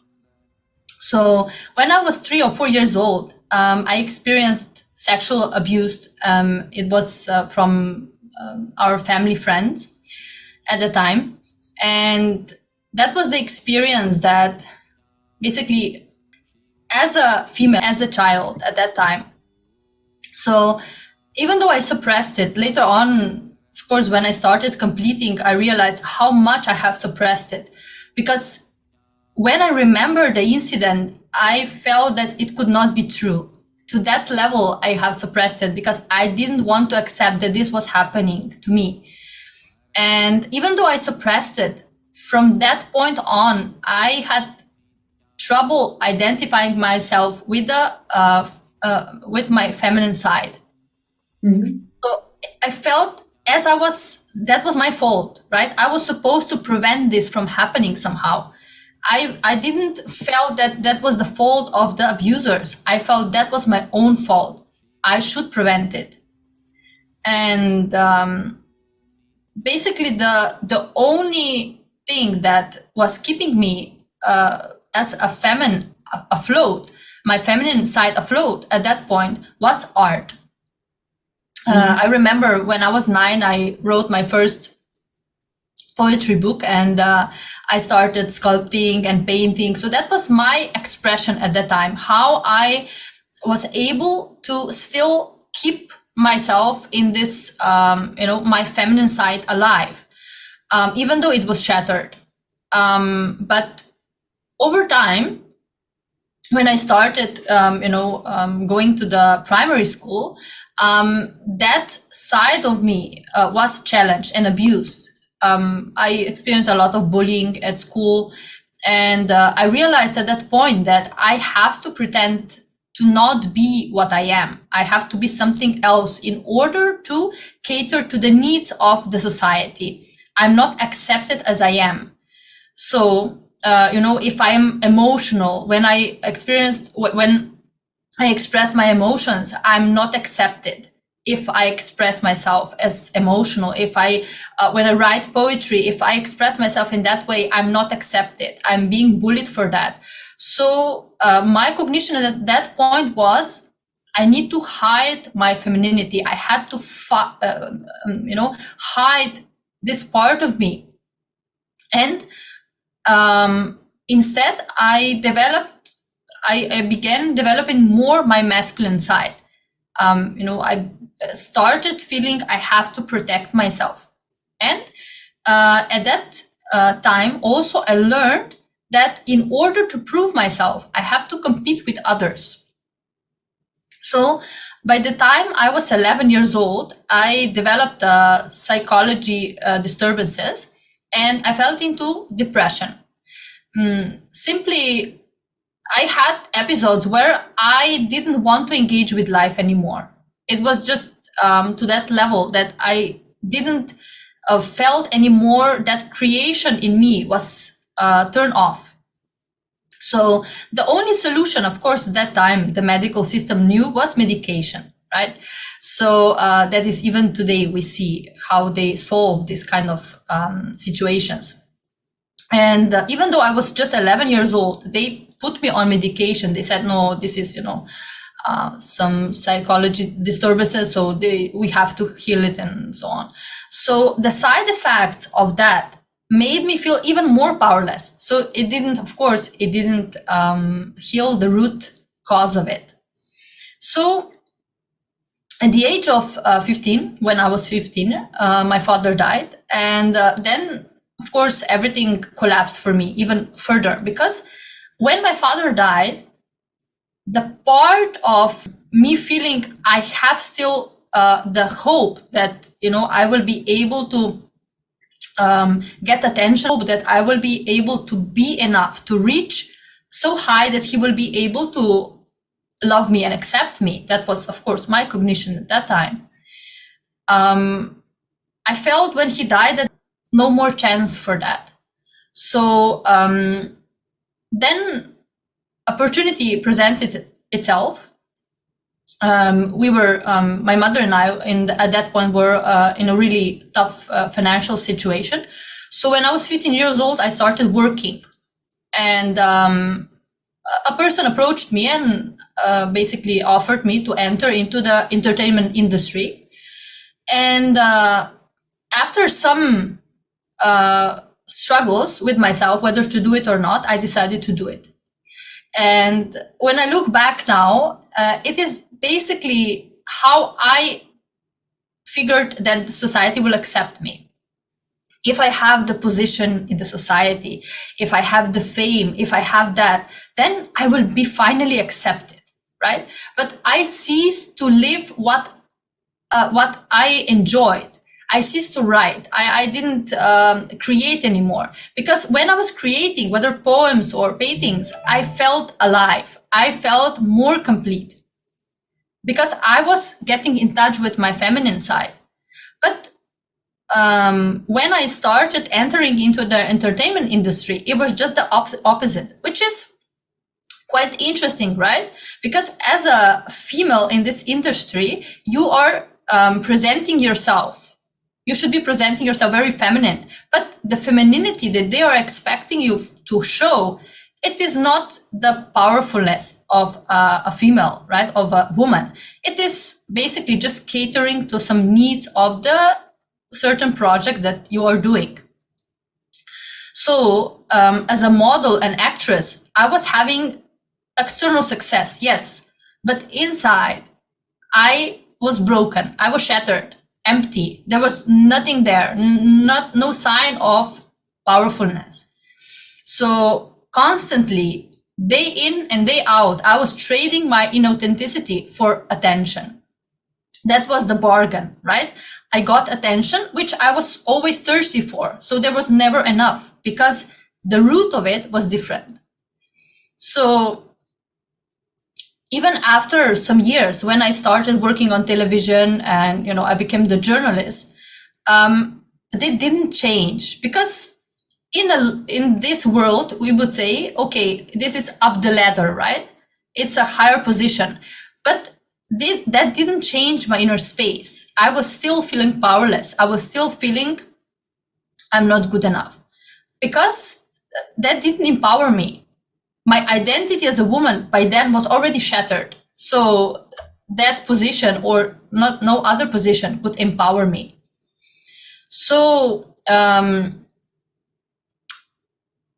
So when I was 3 or 4 years old, I experienced sexual abuse. It was from our family friends at the time. And that was the experience that basically, as a female, as a child at that time. So even though I suppressed it, later on, of course, when I started completing, I realized how much I have suppressed it. Because when I remember the incident, I felt that it could not be true. To that level, I have suppressed it because I didn't want to accept that this was happening to me. And even though I suppressed it, from that point on, I had trouble identifying myself with my feminine side. Mm-hmm. So I felt that was my fault, right? I was supposed to prevent this from happening somehow. I didn't feel that was the fault of the abusers. I felt that was my own fault. I should prevent it. And basically the only thing that was keeping me as a feminine afloat, my feminine side afloat at that point, was art. I remember when I was 9, I wrote my first poetry book, and I started sculpting and painting. So that was my expression at that time, how I was able to still keep myself in this, my feminine side alive, even though it was shattered. But over time, when I started, going to the primary school, that side of me was challenged and abused. I experienced a lot of bullying at school, and I realized at that point that I have to pretend to not be what I am. I have to be something else in order to cater to the needs of the society. I'm not accepted as I am. So, if I am emotional, when I expressed my emotions, I'm not accepted. If I express myself as emotional, when I write poetry, if I express myself in that way, I'm not accepted. I'm being bullied for that. So my cognition at that point was, I need to hide my femininity. I had to, hide this part of me. And instead, I began developing more my masculine side. I started feeling I have to protect myself. And at that time, also, I learned that in order to prove myself, I have to compete with others. So by the time I was 11 years old, I developed psychology disturbances, and I fell into depression. Simply, I had episodes where I didn't want to engage with life anymore. It was just to that level that I didn't felt anymore that creation in me was turned off. So the only solution, of course, at that time, the medical system knew, was medication, right? So that is, even today, we see how they solve this kind of situations. And even though I was just 11 years old, they put me on medication. They said, no, this is, some psychology disturbances, so we have to heal it and so on. So the side effects of that made me feel even more powerless. So it didn't heal the root cause of it. So at the age of 15, when I was 15, my father died. And then, of course, everything collapsed for me even further, because when my father died, the part of me feeling I have still the hope that, I will be able to get attention, that I will be able to be enough to reach so high that he will be able to love me and accept me. That was, of course, my cognition at that time. I felt when he died that no more chance for that. So then opportunity presented itself. We were, my mother and I, at that point, were in a really tough financial situation. So when I was 15 years old, I started working, and a person approached me and basically offered me to enter into the entertainment industry. And after some struggles with myself, whether to do it or not, I decided to do it. And when I look back now, it is basically how I figured that society will accept me. If I have the position in the society, if I have the fame, if I have that, then I will be finally accepted, right? But I ceased to live what I enjoyed. I ceased to write. I didn't create anymore, because when I was creating, whether poems or paintings, I felt alive. I felt more complete, because I was getting in touch with my feminine side. But when I started entering into the entertainment industry, it was just the opposite, which is quite interesting, right? Because as a female in this industry, you are presenting yourself. You should be presenting yourself very feminine, but the femininity that they are expecting you to show, it is not the powerfulness of a female, right? Of a woman. It is basically just catering to some needs of the certain project that you are doing. So as a model and actress, I was having external success, yes, but inside I was broken. I was shattered, empty. There was nothing there, no sign of powerfulness. So constantly, day in and day out, I was trading my inauthenticity for attention. That was the bargain, right? I got attention, which I was always thirsty for. So there was never enough, because the root of it was different. So even after some years, when I started working on television and, I became the journalist, they didn't change, because in this world, we would say, okay, this is up the ladder, right? It's a higher position, but that didn't change my inner space. I was still feeling powerless. I was still feeling I'm not good enough, because that didn't empower me. my identity as a woman by then was already shattered. So that position or no other position could empower me. So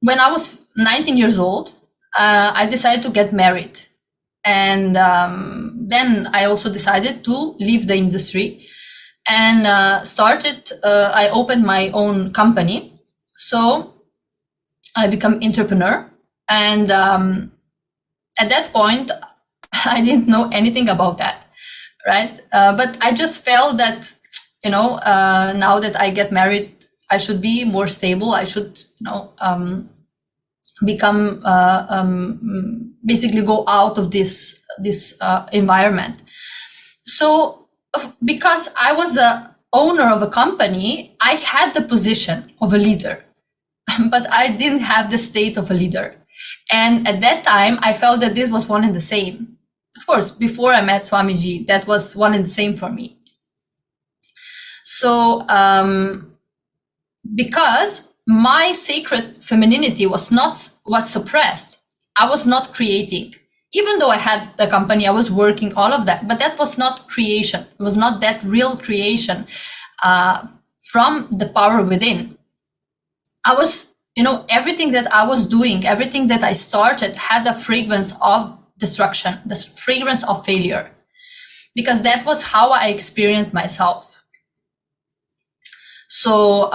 when I was 19 years old, I decided to get married. And then I also decided to leave the industry and I opened my own company. So I become entrepreneur. And at that point, I didn't know anything about that, right? But I just felt that, now that I get married, I should be more stable. I should, become basically go out of this environment. So because I was a owner of a company, I had the position of a leader, but I didn't have the state of a leader. And at that time, I felt that this was one and the same. Of course, before I met Swamiji, that was one and the same for me. So because my sacred femininity was suppressed, I was not creating. Even though I had the company, I was working, all of that, but that was not creation. It was not that real creation from the power within. I was, everything that I was doing, everything that I started had a fragrance of destruction, the fragrance of failure, because that was how I experienced myself. So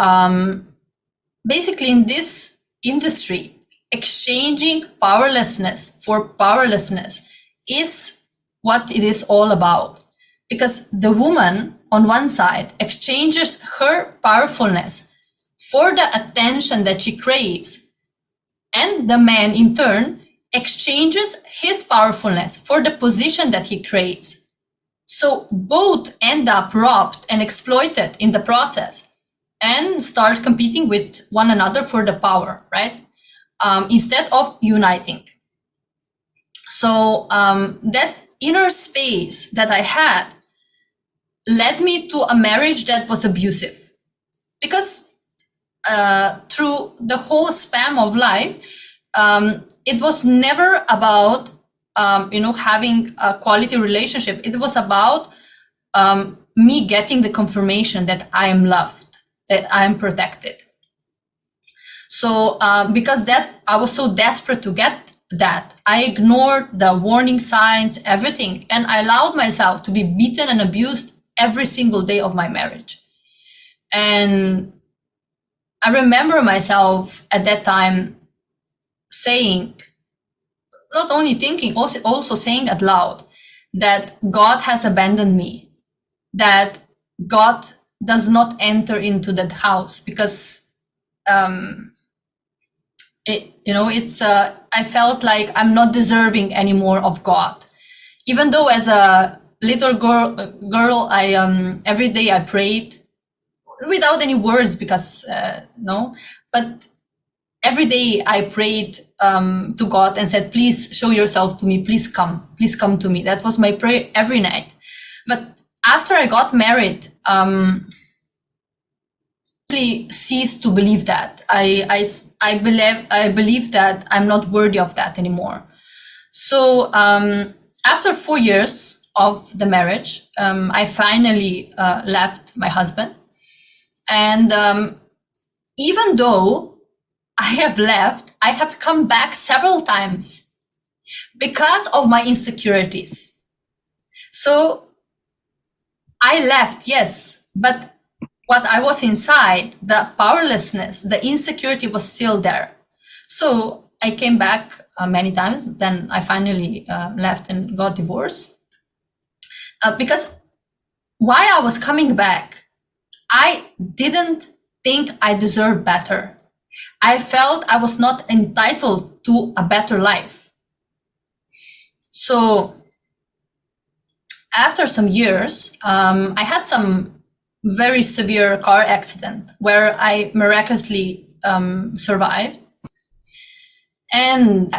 basically in this industry, exchanging powerlessness for powerlessness is what it is all about. Because the woman on one side exchanges her powerfulness for the attention that she craves, and the man in turn exchanges his powerfulness for the position that he craves. So both end up robbed and exploited in the process and start competing with one another for the power, right? Instead of uniting. So that inner space that I had led me to a marriage that was abusive, because through the whole span of life, it was never about having a quality relationship. It was about me getting the confirmation that I am loved, that I am protected. So because that I was so desperate to get that, I ignored the warning signs, everything, and I allowed myself to be beaten and abused every single day of my marriage. And I remember myself at that time saying, not only thinking, also saying out loud that God has abandoned me, that God does not enter into that house, because I felt like I'm not deserving anymore of God. Even though as a little girl, I every day I prayed without any words, because but every day I prayed to God and said, please show yourself to me, please come to me. That was my prayer every night. But after I got married, really ceased to believe that. I believe that I'm not worthy of that anymore. So after 4 years of the marriage, I finally left my husband. And even though I have left, I have come back several times because of my insecurities. So I left, yes, but what I was inside, the powerlessness, the insecurity was still there. So I came back many times. Then I finally left and got divorced. Because while I was coming back, I didn't think I deserved better. I felt I was not entitled to a better life. So after some years, I had some very severe car accident where I miraculously survived. And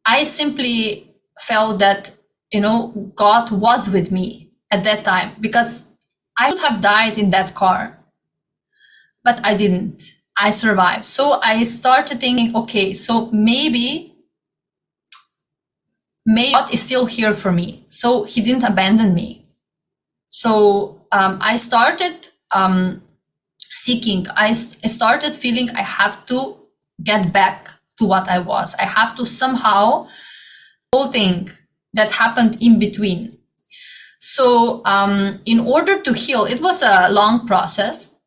I simply felt that, God was with me at that time, because I would have died in that car, but I didn't. I survived. So I started thinking, okay, so maybe God is still here for me. So he didn't abandon me. So I started seeking. I started feeling I have to get back to what I was. I have to somehow whole thing that happened in between. So in order to heal, it was a long process.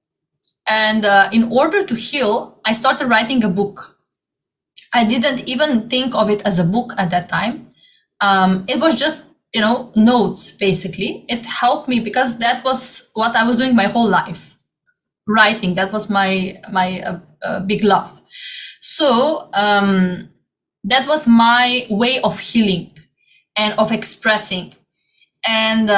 And in order to heal, I started writing a book. I didn't even think of it as a book at that time. It was just, notes, basically. It helped me because that was what I was doing my whole life. Writing, that was my big love. So that was my way of healing and of expressing. And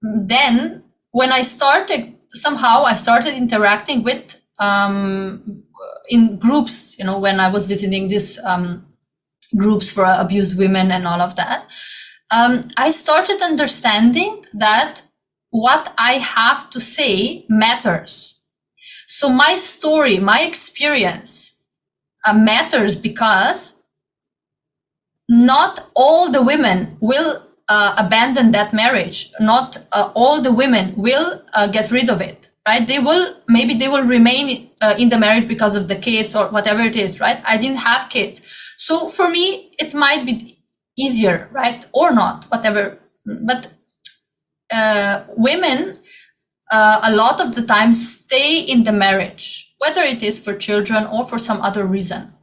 then when I started, somehow I started interacting with in groups, when I was visiting these groups for abused women and all of that, I started understanding that what I have to say matters. So my story, my experience matters because not all the women will abandon that marriage. Not all the women will get rid of it, right? Maybe they will remain in the marriage because of the kids or whatever it is, right? I didn't have kids. So for me, it might be easier, right? Or not, whatever. But women, a lot of the time, stay in the marriage, whether it is for children or for some other reason.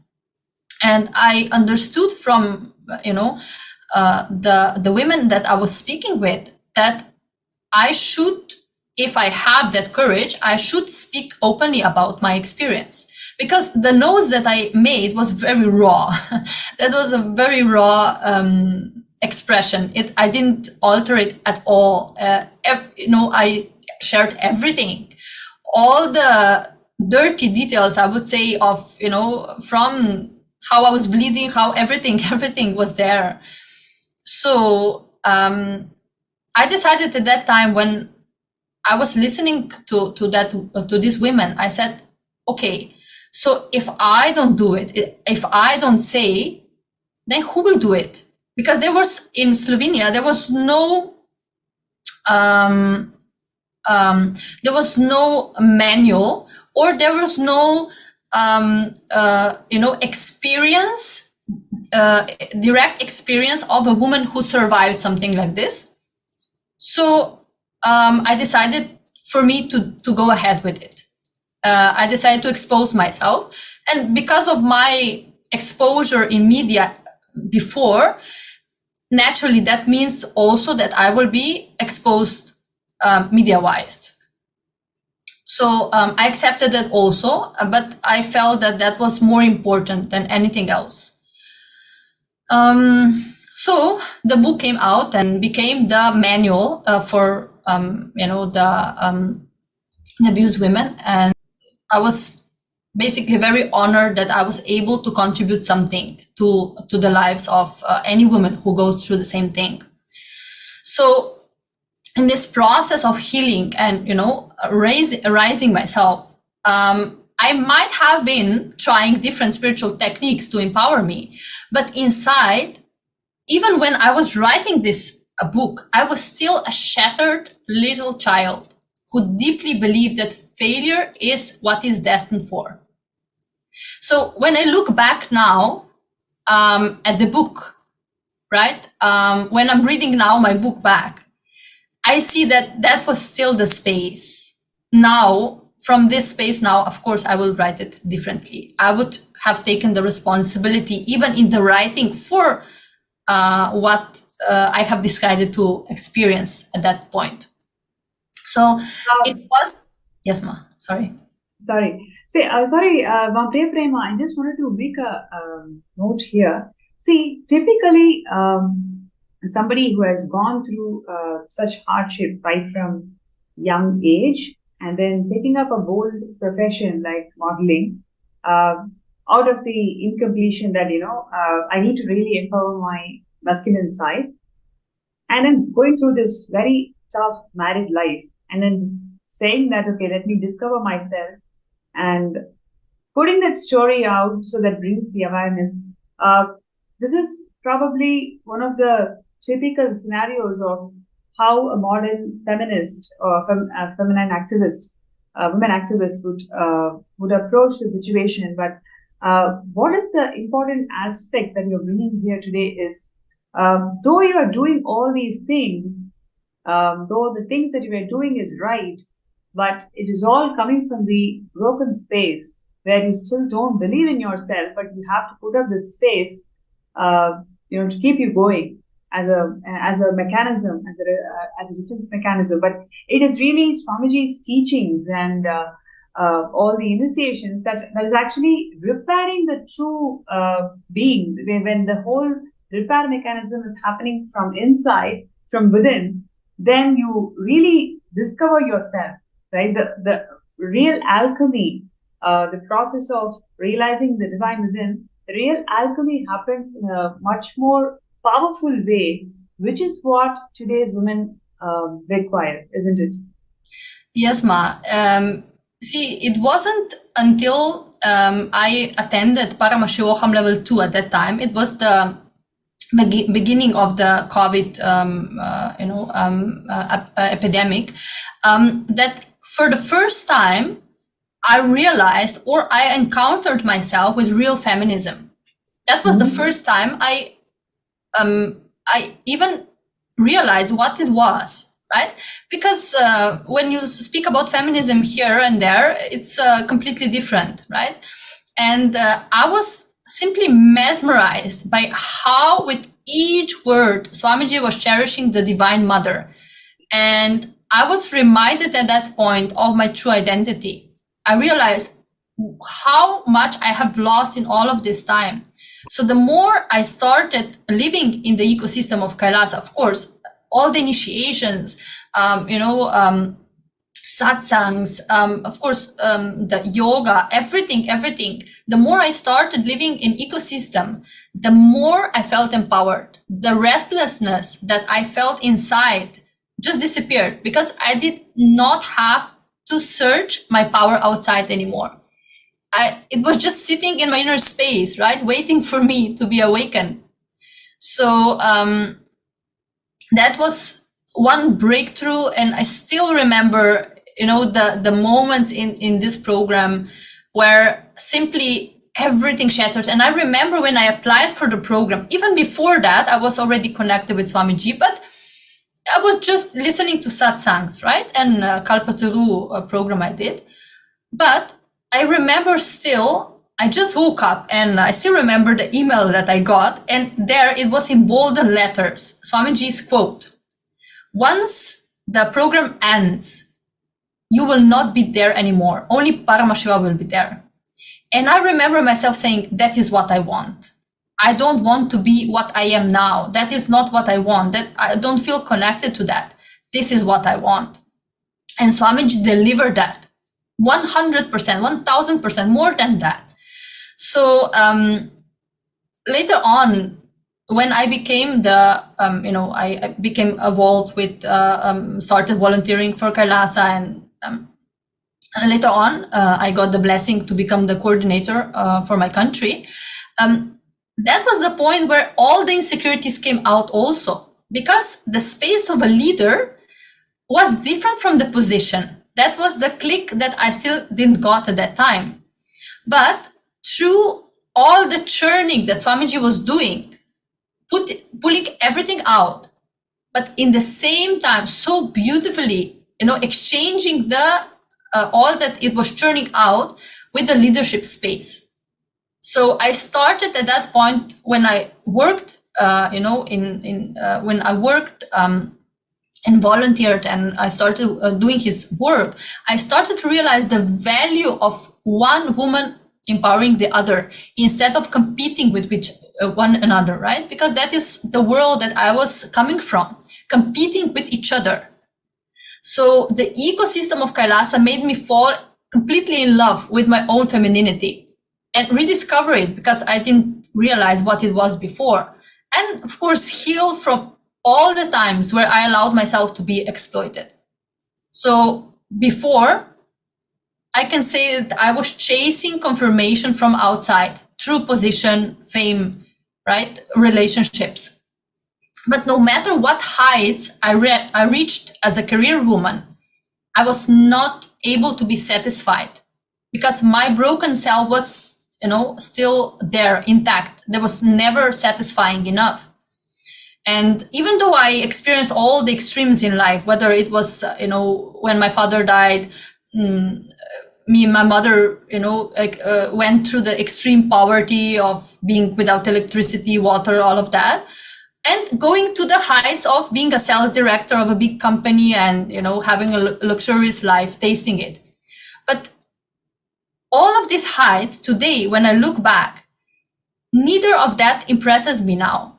And I understood from, the women that I was speaking with that I should, if I have that courage, I should speak openly about my experience. Because the notes that I made was very raw. That was a very raw expression. I didn't alter it at all. I shared everything. All the dirty details, I would say, of, from how I was bleeding, how everything was there. So I decided at that time, when I was listening to these women, I said, okay, so if I don't do it, if I don't say, then who will do it? Because in Slovenia, there was no manual, or there was no experience, direct experience of a woman who survived something like this. So I decided for me to go ahead with it. I decided to expose myself, and because of my exposure in media before, naturally that means also that I will be exposed media-wise. So I accepted that also, but I felt that was more important than anything else. So the book came out and became the manual for the abused women, and I was basically very honored that I was able to contribute something to the lives of any woman who goes through the same thing. So in this process of healing and, raising myself, I might have been trying different spiritual techniques to empower me, but inside, even when I was writing this book, I was still a shattered little child who deeply believed that failure is what is destined for. So when I look back now at the book, right, when I'm reading now my book back, I see that was still the space. Now, from this space now, of course, I will write it differently. I would have taken the responsibility, even in the writing, for what I have decided to experience at that point. So it was, yes, ma, sorry. Sorry, Priya Prema, I just wanted to make a note here. See, typically, somebody who has gone through such hardship right from young age, and then taking up a bold profession like modeling, out of the incompletion that, I need to really empower my masculine side, and then going through this very tough married life, and then saying that, okay, let me discover myself, and putting that story out so that brings the awareness. This is probably one of the typical scenarios of how a modern feminist or feminine activist, women activist would approach the situation. But what is the important aspect that you're bringing here today is, though you are doing all these things, though the things that you are doing is right, but it is all coming from the broken space where you still don't believe in yourself, but you have to put up this space, to keep you going as a mechanism, as a defense mechanism. But it is really Swamiji's teachings and all the initiations that is actually repairing the true being. When the whole repair mechanism is happening from inside, from within, then you really discover yourself, right? The real alchemy, the process of realizing the divine within, the real alchemy happens in a much more powerful way, which is what today's women require, isn't it? Yes, Ma. See, it wasn't until I attended Paramashivam level 2 at that time. It was the beginning of the COVID, epidemic, that for the first time I realized, or I encountered myself with real feminism. That was the first time I even realized what it was, right? Because when you speak about feminism here and there, it's completely different, right? And I was simply mesmerized by how with each word Swamiji was cherishing the Divine Mother. And I was reminded at that point of my true identity. I realized how much I have lost in all of this time. So the more I started living in the ecosystem of Kailasa, of course, all the initiations, satsangs, of course, the yoga, everything. The more I started living in ecosystem, the more I felt empowered. The restlessness that I felt inside just disappeared because I did not have to search my power outside anymore. It was just sitting in my inner space, right? Waiting for me to be awakened. So that was one breakthrough. And I still remember, the moments in this program where simply everything shattered. And I remember when I applied for the program, even before that, I was already connected with Swamiji, but I was just listening to satsangs, right? And Kalpataru program I did. But I remember still, I just woke up and I still remember the email that I got. And there it was in bolden letters, Swamiji's quote: "Once the program ends, you will not be there anymore. Only Paramashiva will be there." And I remember myself saying, that is what I want. I don't want to be what I am now. That is not what I want. That I don't feel connected to that. This is what I want. And Swamiji delivered that 100%, 1000%, more than that. So later on, when I became I became involved with, started volunteering for Kailasa, and later on, I got the blessing to become the coordinator for my country. That was the point where all the insecurities came out also, because the space of a leader was different from the position. That was the click that I still didn't got at that time. But through all the churning that Swamiji was doing, pulling everything out, but in the same time, so beautifully, exchanging the all that it was churning out with the leadership space. So I started at that point when I worked, when I worked and volunteered, and I started doing his work. I started to realize the value of one woman empowering the other instead of competing with one another, right? Because that is the world that I was coming from, competing with each other. So the ecosystem of Kailasa made me fall completely in love with my own femininity and rediscover it, because I didn't realize what it was before. And of course, heal from all the times where I allowed myself to be exploited. So before, I can say that I was chasing confirmation from outside through position, fame, right? Relationships. But no matter what heights I reached as a career woman, I was not able to be satisfied because my broken self was, still there intact. There was never satisfying enough. And even though I experienced all the extremes in life, whether it was, when my father died, me and my mother, went through the extreme poverty of being without electricity, water, all of that, and going to the heights of being a sales director of a big company and, having a luxurious life, tasting it. But all of these heights today, when I look back, neither of that impresses me now.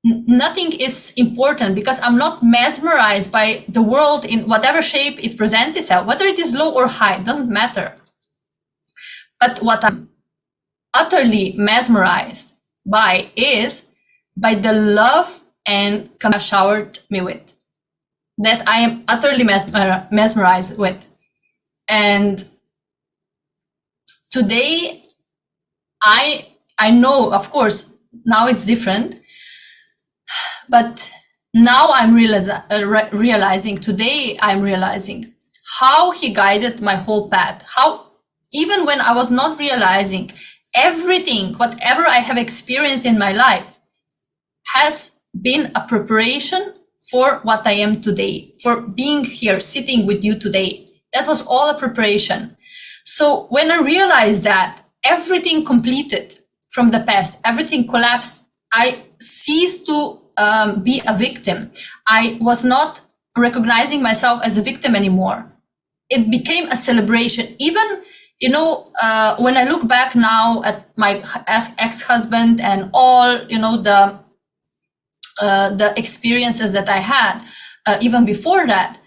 Nothing is important because I'm not mesmerized by the world in whatever shape it presents itself, whether it is low or high, it doesn't matter. But what I'm utterly mesmerized by is by the love and showered me with, that I am utterly mesmerized with. And today, I know, of course, now it's different, but now I'm realizing, today I'm realizing how he guided my whole path, how even when I was not realizing everything, whatever I have experienced in my life has been a preparation for what I am today, for being here, sitting with you today. That was all a preparation. So when I realized that everything completed from the past, everything collapsed, I ceased to be a victim. I was not recognizing myself as a victim anymore. It became a celebration. Even, when I look back now at my ex-husband and all, the experiences that I had, even before that,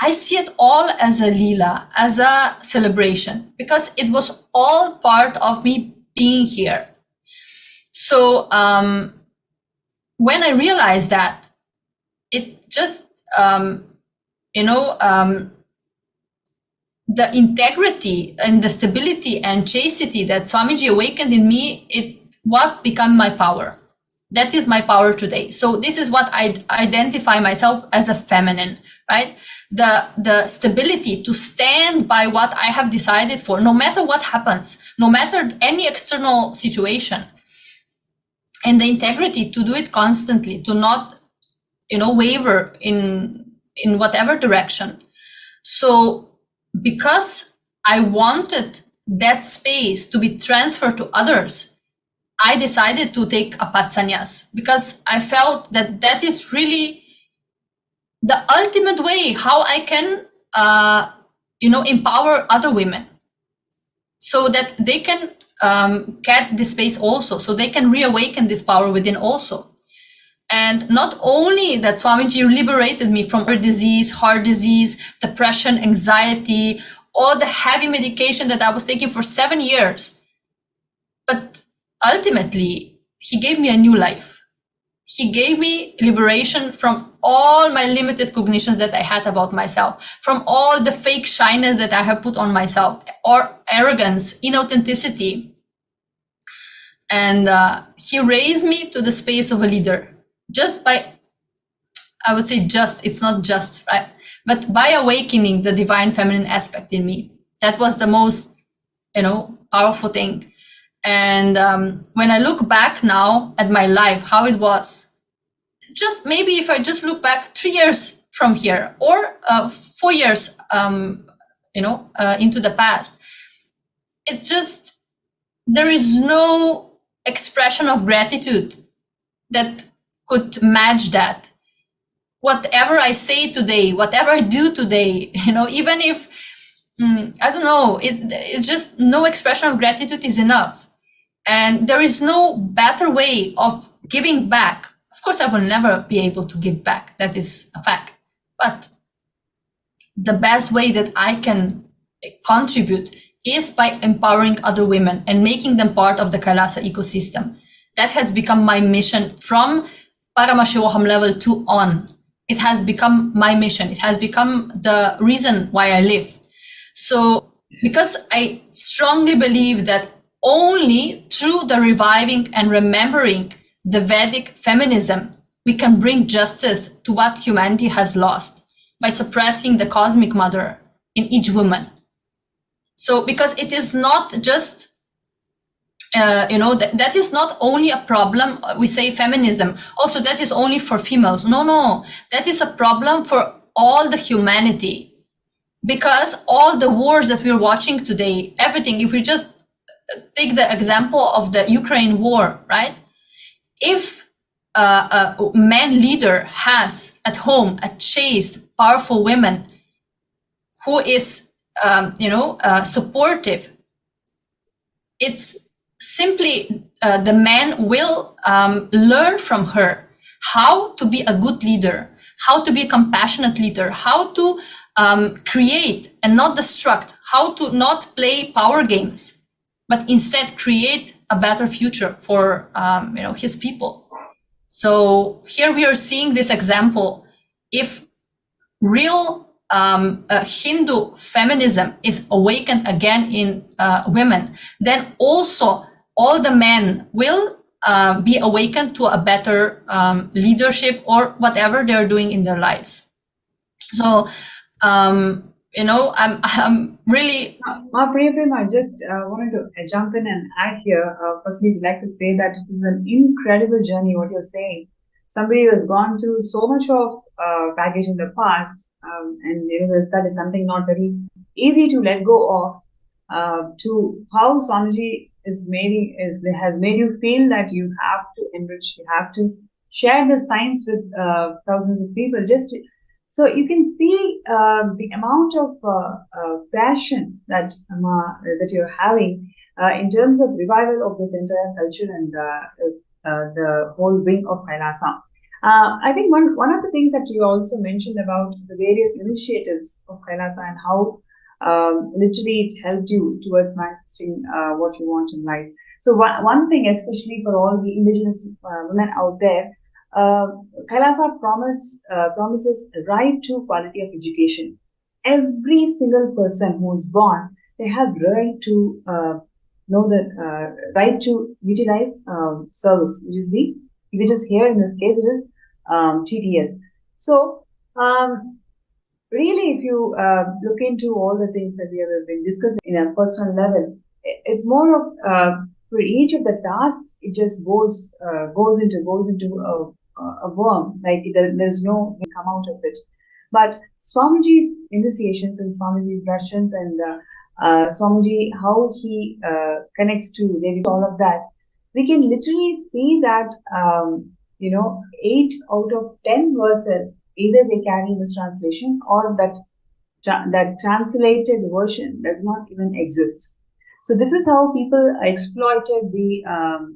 I see it all as a lila, as a celebration, because it was all part of me being here. So when I realized that, it just, the integrity and the stability and chastity that Swamiji awakened in me, it what became my power. That is my power today. So this is what I identify myself as a feminine, right? The stability to stand by what I have decided for, no matter what happens, no matter any external situation, and the integrity to do it constantly, to not, waver in whatever direction. So because I wanted that space to be transferred to others, I decided to take a patsanyas because I felt that that is really the ultimate way how I can, empower other women so that they can get this space also, so they can reawaken this power within also. And not only that Swamiji liberated me from heart disease, depression, anxiety, all the heavy medication that I was taking for 7 years, but ultimately, he gave me a new life. He gave me liberation from all my limited cognitions that I had about myself, from all the fake shyness that I have put on myself, or arrogance, inauthenticity. And he raised me to the space of a leader just by, I would say it's not just, right? But by awakening the divine feminine aspect in me. That was the most, powerful thing. And when I look back now at my life, how it was, just maybe if I just look back 3 years from here or 4 years, into the past, it just, there is no expression of gratitude that could match that. Whatever I say today, whatever I do today, even if, I don't know, it's just no expression of gratitude is enough. And there is no better way of giving back. Of course, I will never be able to give back. That is a fact. But the best way that I can contribute is by empowering other women and making them part of the Kailasa ecosystem. That has become my mission from Paramashivam level 2 on. It has become my mission. It has become the reason why I live. So, because I strongly believe that only through the reviving and remembering the Vedic feminism, we can bring justice to what humanity has lost by suppressing the cosmic mother in each woman. So, because it is not just, that is not only a problem, we say feminism, also that is only for females. No, that is a problem for all the humanity. Because all the wars that we're watching today, everything, if we just take the example of the Ukraine war, right? If a man leader has at home a chaste, powerful woman who is, supportive, it's simply the man will learn from her how to be a good leader, how to be a compassionate leader, how to create and not destruct, how to not play power games, but instead create a better future for his people. So here we are seeing this example. If real Hindu feminism is awakened again in women, then also all the men will be awakened to a better leadership or whatever they're doing in their lives. So, I'm really. Priyaprema, I just wanted to jump in and add here. Firstly, we'd like to say that it is an incredible journey, what you're saying. Somebody who has gone through so much of baggage in the past, and that is something not very easy to let go of, to how Swamiji has made you feel that you have to enrich, you have to share the science with thousands of people. So you can see the amount of passion that you're having in terms of revival of this entire culture and the whole wing of Kailasa. I think one of the things that you also mentioned about the various initiatives of Kailasa and how literally it helped you towards manifesting what you want in life. So one thing, especially for all the indigenous women out there, Kailasa promises the right to quality of education. Every single person who is born, they have right to know the right to utilize service, which is here in this case, it is TTS. So really, if you look into all the things that we have been discussing in a personal level, it's more of for each of the tasks, it just goes into a worm, like there's no way to come out of it. But Swamiji's initiations and Swamiji's Darshans and Swamiji, how he connects to Devi, all of that, we can literally see that 8 out of 10 verses, either they carry mistranslation or that translated version does not even exist. So this is how people exploited the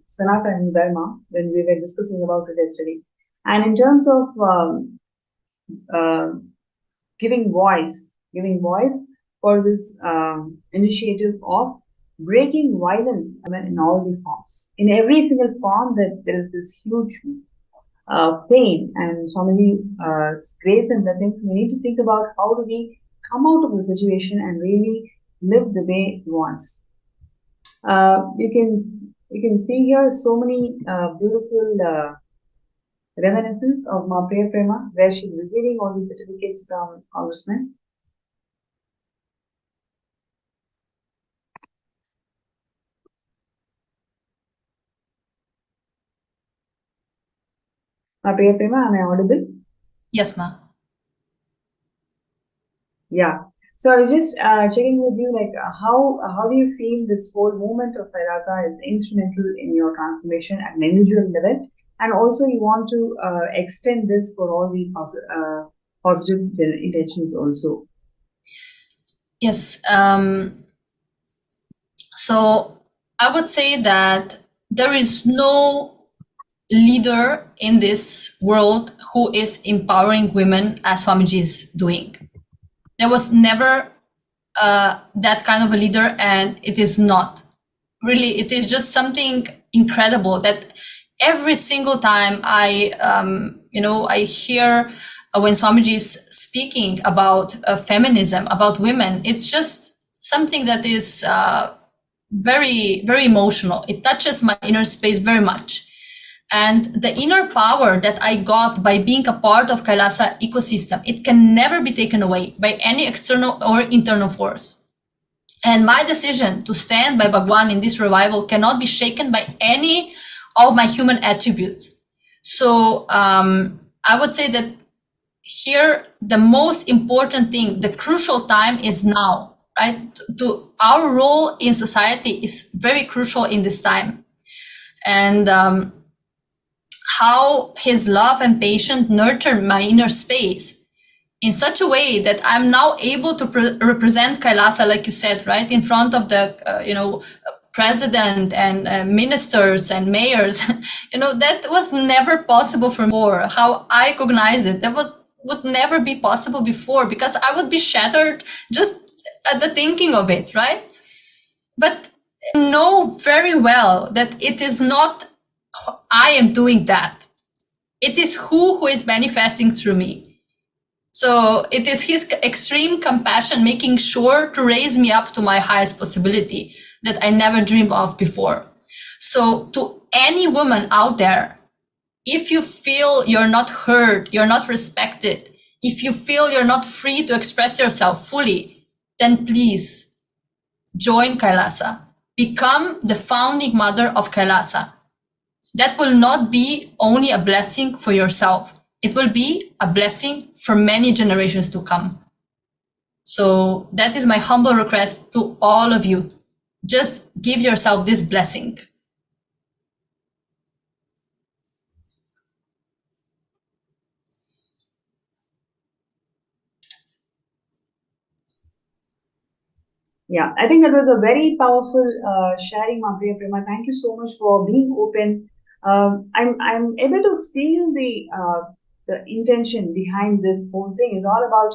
Sanatana Dharma when we were discussing about it yesterday. And in terms of giving voice for this initiative of breaking violence in all the forms. In every single form, that there is this huge pain, and Swamiji's grace and blessings. We need to think about how do we come out of the situation and really live the way he wants. You can see here so many beautiful reminiscence of Ma Priyaprema, where she's receiving all these certificates from congressmen. Ma Priyaprema, am I audible? Yes, ma. Yeah. So I was just checking with you, like how do you feel this whole movement of Kailasa is instrumental in your transformation at an individual level, and also you want to extend this for all the positive intentions also. Yes. So I would say that there is no leader in this world who is empowering women as Swamiji is doing. There was never that kind of a leader, and it is not. Really, it is just something incredible that every single time I hear when Swamiji is speaking about feminism, about women, it's just something that is very, very emotional. It touches my inner space very much. And the inner power that I got by being a part of Kailasa ecosystem, it can never be taken away by any external or internal force. And my decision to stand by Bhagwan in this revival cannot be shaken by any of my human attributes. So I would say that here, the most important thing, the crucial time is now, right? Our role in society is very crucial in this time. And how his love and patience nurtured my inner space in such a way that I'm now able to represent Kailasa, like you said, right, in front of the, president and ministers and mayors. That was never possible for me before. How I recognize it, that would never be possible before, because I would be shattered just at the thinking of it, right? But I know very well that it is not I am doing that. It is who is manifesting through me. So it is his extreme compassion making sure to raise me up to my highest possibility that I never dreamed of before. So to any woman out there, if you feel you're not heard, you're not respected, if you feel you're not free to express yourself fully, then please join Kailasa. Become the founding mother of Kailasa. That will not be only a blessing for yourself. It will be a blessing for many generations to come. So that is my humble request to all of you. Just give yourself this blessing. Yeah, I think that was a very powerful sharing, Priya Prema. Thank you so much for being open. I'm able to feel the intention behind this whole thing. Is all about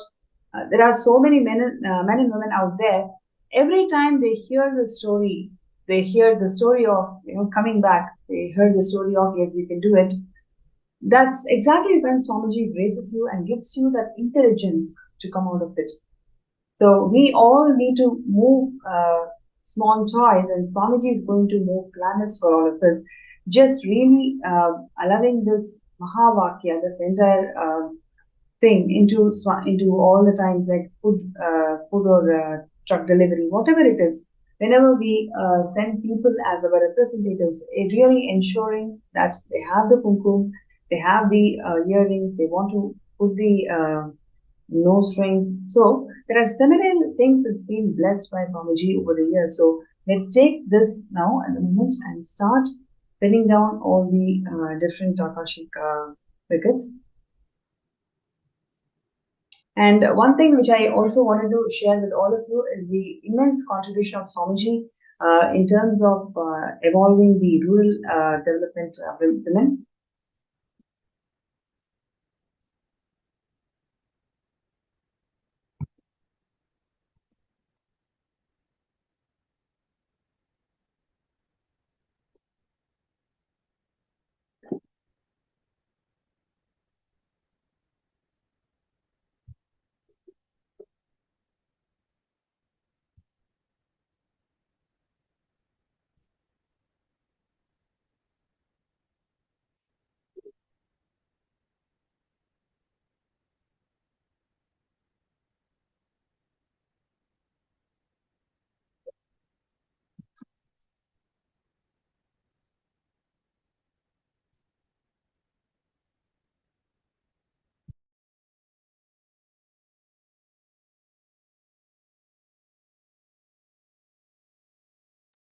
there are so many men and women out there. Every time they hear the story, they hear the story of coming back. They heard the story of yes, you can do it. That's exactly when Swamiji graces you and gives you that intelligence to come out of it. So we all need to move small toys, and Swamiji is going to move planets for all of us. Just really allowing this Mahavakya, this entire thing into all the times, like food or truck delivery, whatever it is. Whenever we send people as our representatives, really ensuring that they have the kumkum, they have the earrings, they want to put the nose rings. So there are similar things that's been blessed by Swamiji over the years. So let's take this now at the moment and start pinning down all the different Akashic wickets. And one thing which I also wanted to share with all of you is the immense contribution of Swamiji in terms of evolving the rural development of women.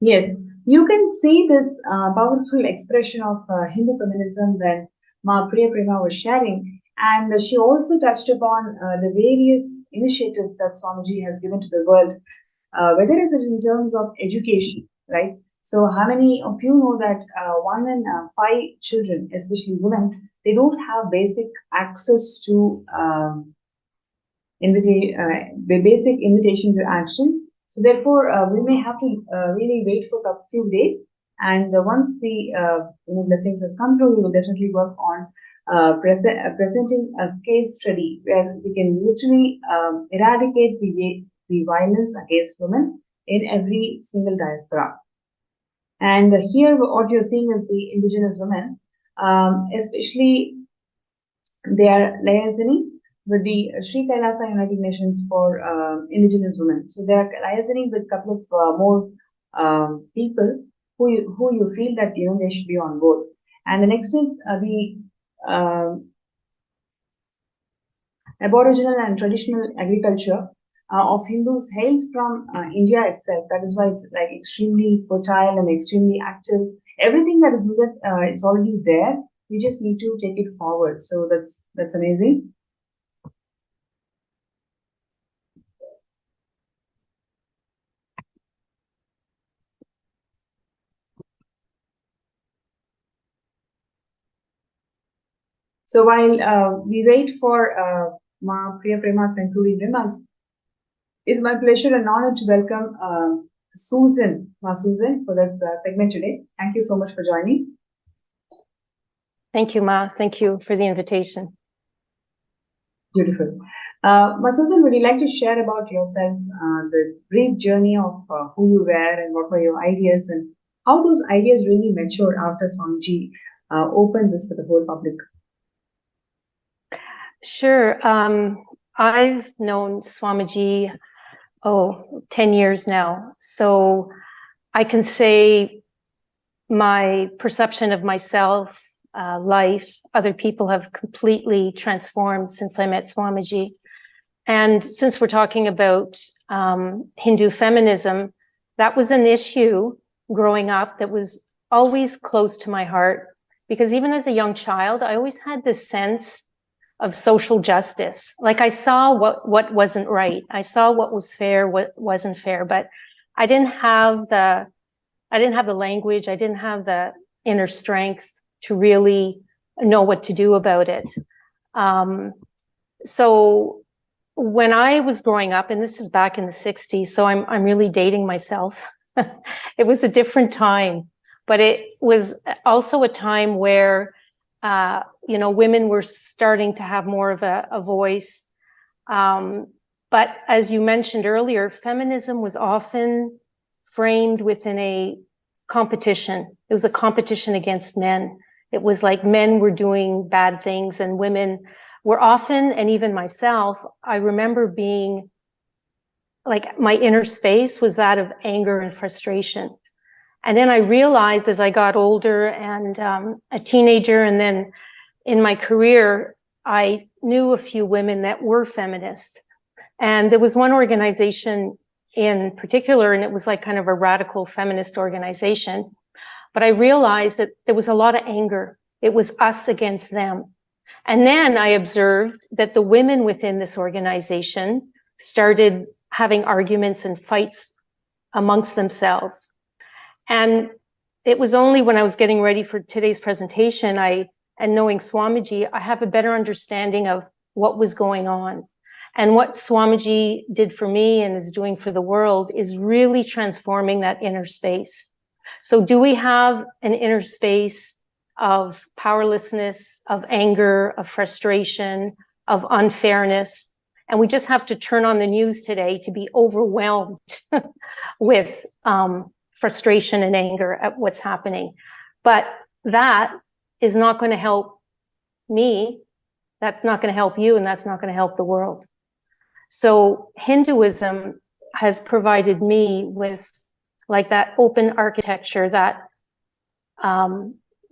Yes, you can see this powerful expression of Hindu feminism when Ma Priya Prema was sharing, and she also touched upon the various initiatives that Swamiji has given to the world, whether it's in terms of education, right? So, how many of you know that 1 in 5 children, especially women, they don't have basic access to basic invitation to action. So therefore, we may have to really wait for a few days. And once the blessings has come through, we will definitely work on presenting a case study where we can literally eradicate the violence against women in every single diaspora. And here, what you're seeing is the indigenous women. especially they are liaising with the Sri Kailasa United Nations for Indigenous Women. So they are liaising with a couple of more people who you feel that they should be on board. And the next is the Aboriginal and traditional agriculture of Hindus hails from India itself. That is why it's like extremely fertile and extremely active. Everything that is needed, it's already there. We just need to take it forward. So that's amazing. So while we wait for Ma Priya Prema's concluding remarks, it's my pleasure and honor to welcome Susan, Ma Susan, for this segment today. Thank you so much for joining. Thank you, Ma. Thank you for the invitation. Beautiful. Ma Susan, would you like to share about yourself, the brief journey of who you were and what were your ideas and how those ideas really matured after Swamiji opened this for the whole public? Sure. I've known Swamiji, 10 years now. So I can say my perception of myself, life, other people have completely transformed since I met Swamiji. And since we're talking about Hindu feminism, that was an issue growing up that was always close to my heart, because even as a young child, I always had this sense of social justice. Like I saw what wasn't right. I saw what was fair, what wasn't fair, but I didn't have the language. I didn't have the inner strength to really know what to do about it. So when I was growing up, and this is back in the 60s, so I'm really dating myself. It was a different time, but it was also a time where women were starting to have more of a voice. But as you mentioned earlier, feminism was often framed within a competition. It was a competition against men. It was like men were doing bad things and women were often, and even myself, I remember being like, my inner space was that of anger and frustration. And then I realized as I got older and a teenager, and then in my career, I knew a few women that were feminists. And there was one organization in particular, and it was like kind of a radical feminist organization. But I realized that there was a lot of anger. It was us against them. And then I observed that the women within this organization started having arguments and fights amongst themselves. And it was only when I was getting ready for today's presentation, and knowing Swamiji, I have a better understanding of what was going on. And what Swamiji did for me and is doing for the world is really transforming that inner space. So do we have an inner space of powerlessness, of anger, of frustration, of unfairness? And we just have to turn on the news today to be overwhelmed with frustration and anger at what's happening. But that is not going to help me. That's not going to help you, and that's not going to help the world. So Hinduism has provided me with like that open architecture, that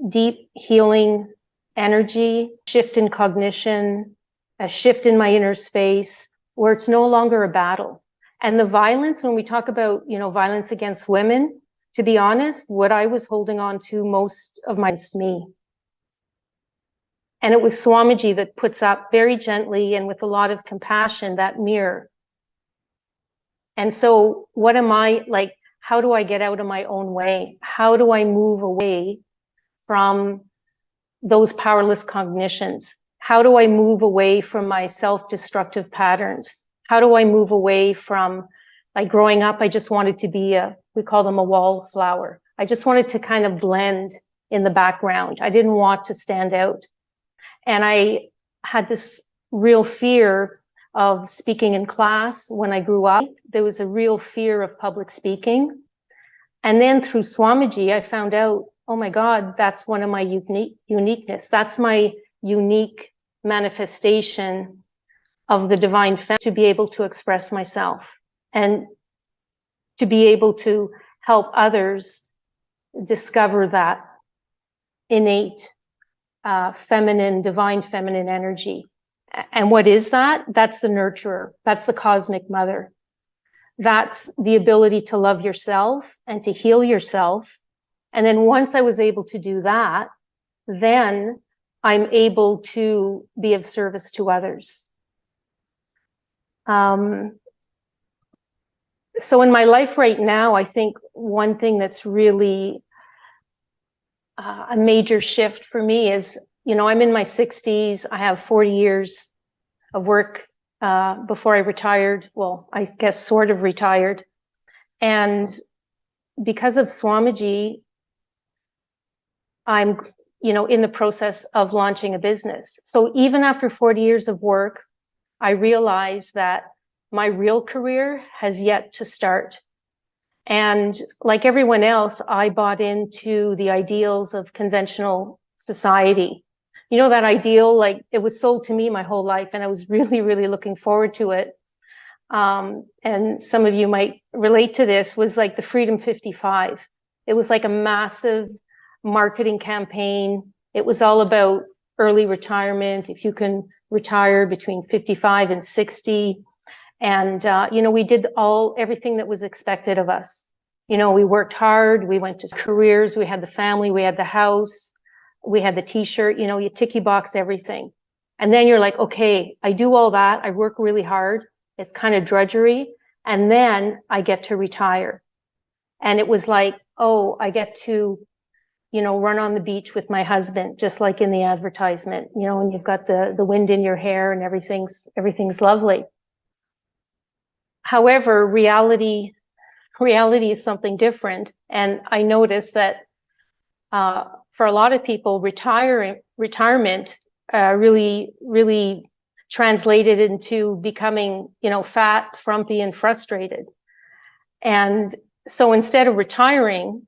deep healing energy, shift in cognition, a shift in my inner space where it's no longer a battle. And the violence, when we talk about, violence against women, to be honest, what I was holding on to most of my is me. And it was Swamiji that puts up very gently and with a lot of compassion that mirror. And so what am I like? How do I get out of my own way? How do I move away from those powerless cognitions? How do I move away from my self-destructive patterns? How do I move away from, like growing up, I just wanted to be we call them a wallflower. I just wanted to kind of blend in the background. I didn't want to stand out. And I had this real fear of speaking in class when I grew up. There was a real fear of public speaking. And then through Swamiji, I found out, oh my God, that's one of my uniqueness. That's my unique manifestation of the divine feminine, to be able to express myself and to be able to help others discover that innate divine feminine energy. And what is that? That's the nurturer. That's the cosmic mother. That's the ability to love yourself and to heal yourself. And then once I was able to do that, then I'm able to be of service to others. So in my life right now, I think one thing that's really a major shift for me is, I'm in my 60s. I have 40 years of work before I retired. Well, I guess sort of retired. And because of Swamiji, I'm, in the process of launching a business. So even after 40 years of work, I realized that my real career has yet to start. And like everyone else, I bought into the ideals of conventional society. That ideal, like it was sold to me my whole life, and I was really, really looking forward to it. And some of you might relate to this, was like the Freedom 55. It was like a massive marketing campaign. It was all about early retirement, if you can retire between 55 and 60. And, we did everything that was expected of us. We worked hard, we went to careers, we had the family, we had the house, we had the t-shirt, you ticky box everything. And then you're like, okay, I do all that. I work really hard. It's kind of drudgery. And then I get to retire. And it was like, oh, I get to, run on the beach with my husband, just like in the advertisement, and you've got the wind in your hair and everything's lovely. However, reality is something different. And I noticed that for a lot of people, retirement really, really translated into becoming, fat, frumpy, and frustrated. And so instead of retiring,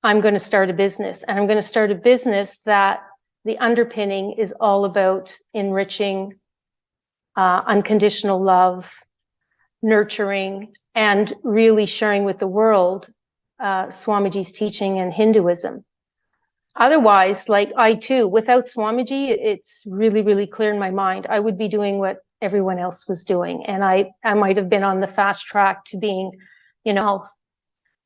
I'm going to start a business. And I'm going to start a business that the underpinning is all about enriching, unconditional love, nurturing, and really sharing with the world Swamiji's teaching and Hinduism. Otherwise, like I too, without Swamiji, it's really, really clear in my mind, I would be doing what everyone else was doing. And I might have been on the fast track to being,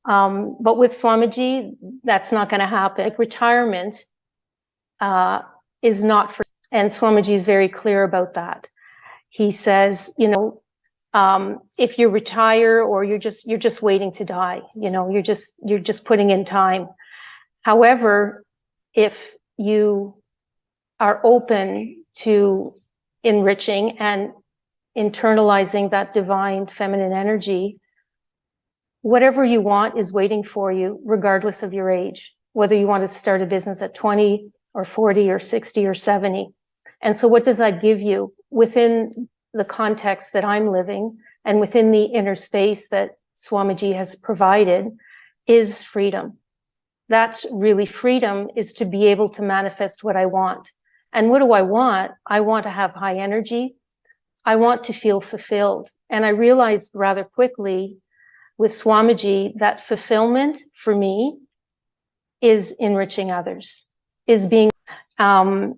but with Swamiji, that's not going to happen. Like retirement is not for, and Swamiji is very clear about that. He says, if you retire or you're just waiting to die, you're just putting in time. However, if you are open to enriching and internalizing that divine feminine energy, whatever you want is waiting for you, regardless of your age, whether you want to start a business at 20 or 40 or 60 or 70. And so what does that give you within the context that I'm living and within the inner space that Swamiji has provided is freedom. That's really freedom, is to be able to manifest what I want. And what do I want? I want to have high energy. I want to feel fulfilled. And I realized rather quickly with Swamiji that fulfillment for me is enriching others, is being, and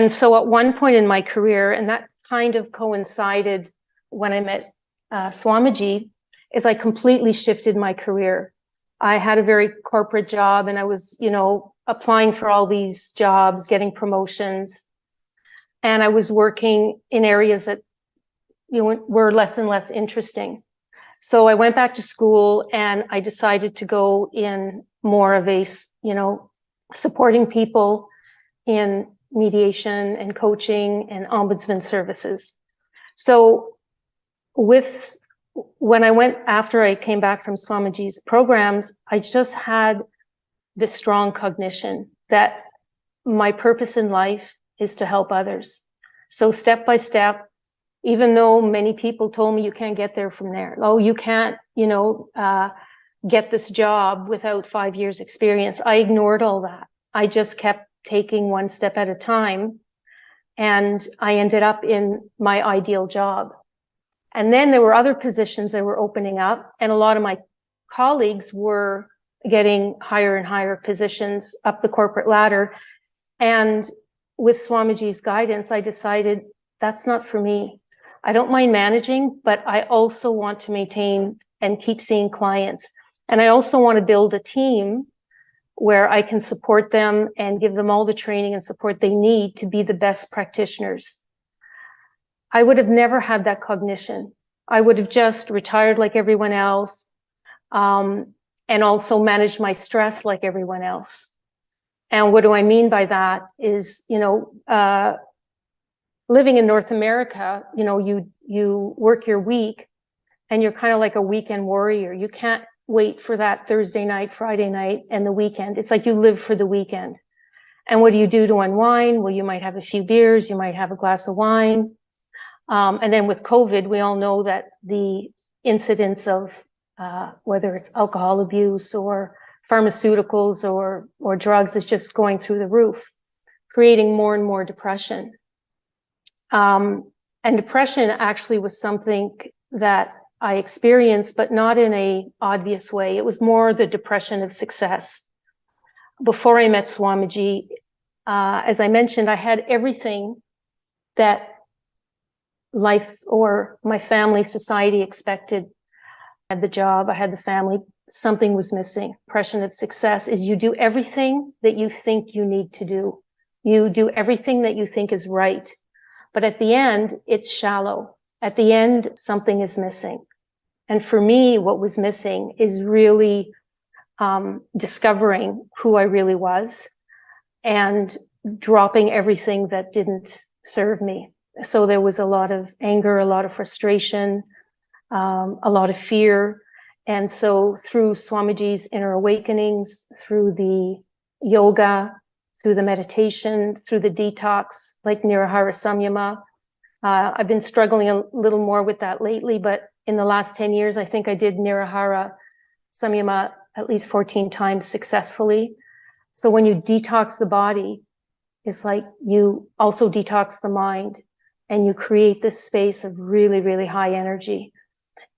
so at one point in my career, and that kind of coincided when I met Swamiji, is I completely shifted my career. I had a very corporate job and I was, applying for all these jobs, getting promotions. And I was working in areas that, were less and less interesting. So I went back to school and I decided to go in more of a, supporting people in mediation and coaching and ombudsman services. So after I came back from Swamiji's programs, I just had this strong cognition that my purpose in life is to help others. So step by step, even though many people told me you can't get there from there. Oh, you can't, get this job without 5 years experience. I ignored all that. I just kept taking one step at a time. And I ended up in my ideal job. And then there were other positions that were opening up, and a lot of my colleagues were getting higher and higher positions up the corporate ladder. And with Swamiji's guidance, I decided that's not for me. I don't mind managing, but I also want to maintain and keep seeing clients. And I also want to build a team where I can support them and give them all the training and support they need to be the best practitioners. I would have never had that cognition. I would have just retired like everyone else, and also managed my stress like everyone else. And what do I mean by that is, living in North America, you work your week and you're kind of like a weekend warrior. You can't wait for that Thursday night, Friday night, and the weekend. It's like you live for the weekend. And what do you do to unwind? Well, you might have a few beers, you might have a glass of wine. And then with COVID, we all know that the incidence of whether it's alcohol abuse or pharmaceuticals or drugs is just going through the roof, creating more and more depression. And depression actually was something that I experienced, but not in a obvious way. It was more the depression of success. Before I met Swamiji, as I mentioned, I had everything that life or my family, society expected. I had the job, I had the family, something was missing. Depression of success is you do everything that you think you need to do. You do everything that you think is right. But at the end, it's shallow. At the end, something is missing. And for me, what was missing is really discovering who I really was and dropping everything that didn't serve me. So there was a lot of anger, a lot of frustration, a lot of fear. And so through Swamiji's inner awakenings, through the yoga, through the meditation, through the detox, like Nirahara Samyama, I've been struggling a little more with that lately, but in the last 10 years, I think I did Nirahara Samyama at least 14 times successfully. So when you detox the body, it's like you also detox the mind and you create this space of really, really high energy.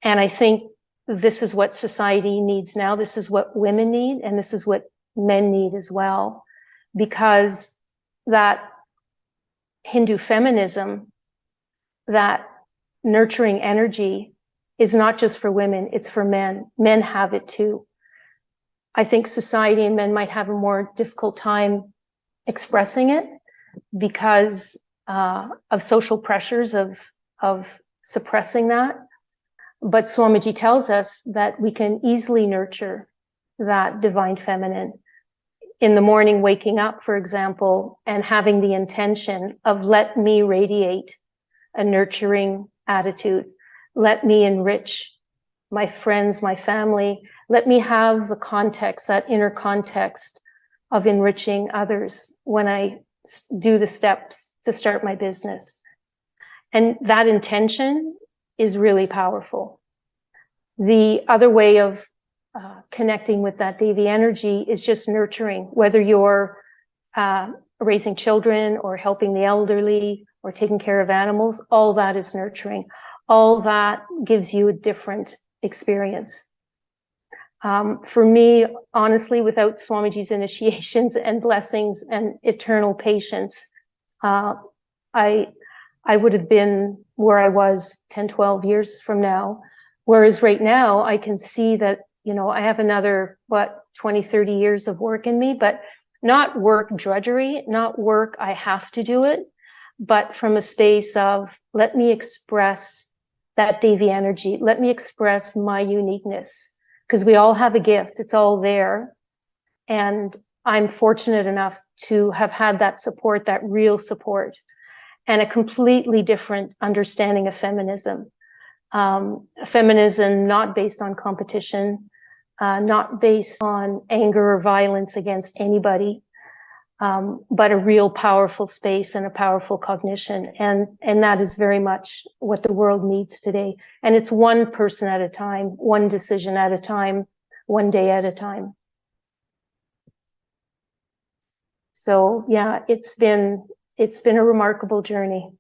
And I think this is what society needs now. This is what women need, and this is what men need as well, because that Hindu feminism, that nurturing energy is not just for women, it's for men. Men have it too. I think society and men might have a more difficult time expressing it because of social pressures of suppressing that. But Swamiji tells us that we can easily nurture that divine feminine. In the morning, waking up, for example, and having the intention of let me radiate a nurturing attitude. Let me enrich my friends, my family. Let me have the context, that inner context of enriching others when I do the steps to start my business. And that intention is really powerful. The other way of connecting with that Devi energy is just nurturing, whether you're raising children or helping the elderly or taking care of animals, all that is nurturing. All that gives you a different experience. For me, honestly, without Swamiji's initiations and blessings and eternal patience, I would have been where I was 10, 12 years from now. Whereas right now, I can see that, I have another, 20, 30 years of work in me, but not work drudgery, not work I have to do it, but from a space of, let me express that Devi energy. Let me express my uniqueness, because we all have a gift. It's all there. And I'm fortunate enough to have had that support, that real support, and a completely different understanding of feminism. Feminism not based on competition, not based on anger or violence against anybody, but a real powerful space and a powerful cognition. And that is very much what the world needs today. And it's one person at a time, one decision at a time, one day at a time. So yeah, it's been a remarkable journey.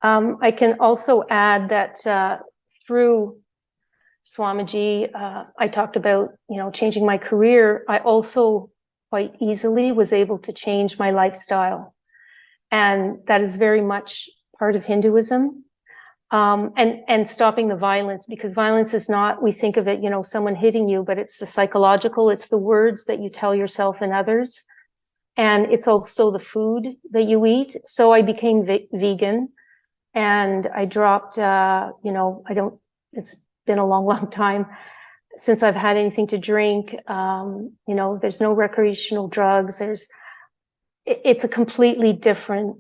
I can also add that through Swamiji, I talked about, changing my career. I also quite easily was able to change my lifestyle. And that is very much part of Hinduism. And stopping the violence, because violence is not, we think of it, someone hitting you, but it's the psychological, it's the words that you tell yourself and others. And it's also the food that you eat. So I became vegan. And I dropped, it's been a long, long time since I've had anything to drink. There's no recreational drugs. It's a completely different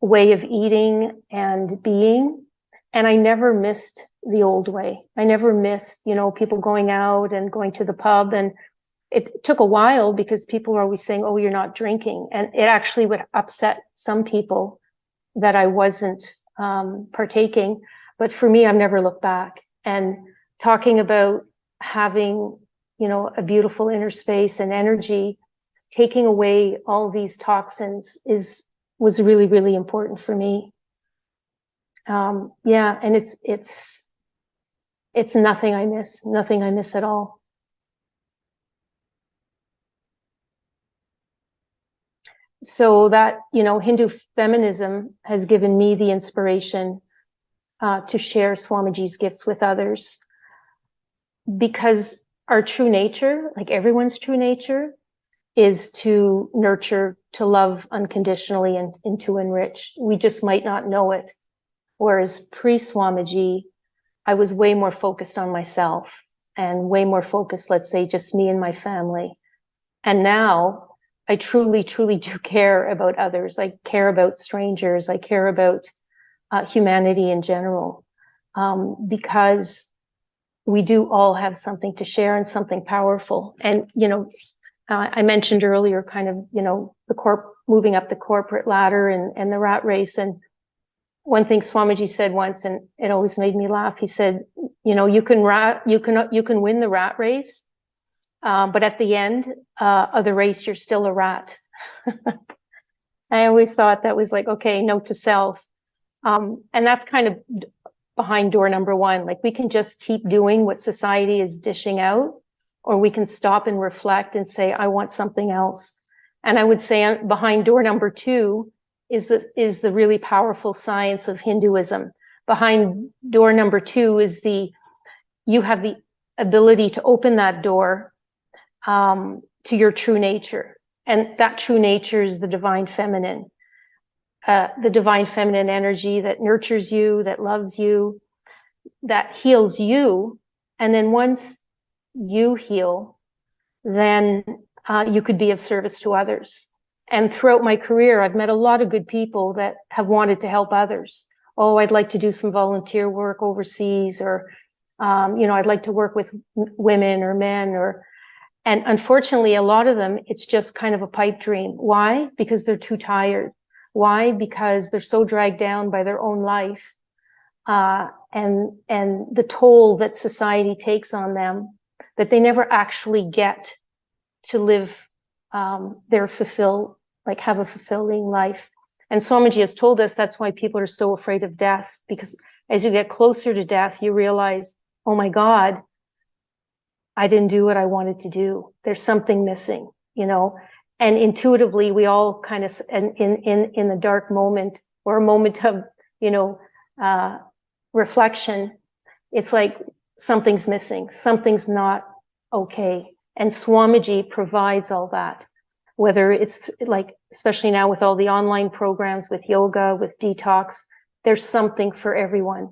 way of eating and being. And I never missed the old way. I never missed, people going out and going to the pub. And it took a while because people were always saying, oh, you're not drinking. And it actually would upset some people that I wasn't partaking. But for me, I've never looked back. And talking about having, a beautiful inner space and energy, taking away all these toxins was really, really important for me. And it's nothing I miss at all. So that, Hindu feminism has given me the inspiration to share Swamiji's gifts with others, because our true nature, like everyone's true nature, is to nurture, to love unconditionally, and to enrich. We just might not know it. Whereas pre-Swamiji, I was way more focused on myself and way more focused, let's say, just me and my family. And now I truly, truly do care about others. I care about strangers. I care about humanity in general, because we do all have something to share and something powerful. And, I mentioned earlier kind of, moving up the corporate ladder and the rat race. And one thing Swamiji said once, and it always made me laugh. He said, you can win the rat race, but at the end of the race, you're still a rat. I always thought that was like, okay, note to self. And that's kind of behind door number one. Like, we can just keep doing what society is dishing out, or we can stop and reflect and say, I want something else. And I would say behind door number two is the really powerful science of Hinduism. Behind door number two is you have the ability to open that door to your true nature. And that true nature is the divine feminine energy that nurtures you, that loves you, that heals you. And then once you heal, then you could be of service to others. And throughout my career, I've met a lot of good people that have wanted to help others. Oh, I'd like to do some volunteer work overseas, or, I'd like to work with women or men, and unfortunately, a lot of them, it's just kind of a pipe dream. Why? Because they're too tired. Why? Because they're so dragged down by their own life, and the toll that society takes on them, that they never actually get to live have a fulfilling life. And Swamiji has told us that's why people are so afraid of death, because as you get closer to death, you realize, oh my God, I didn't do what I wanted to do. There's something missing, and intuitively we all kind of, in the dark moment, or a moment of, reflection, it's like something's missing, something's not okay. And Swamiji provides all that, whether it's like, especially now with all the online programs, with yoga, with detox, there's something for everyone,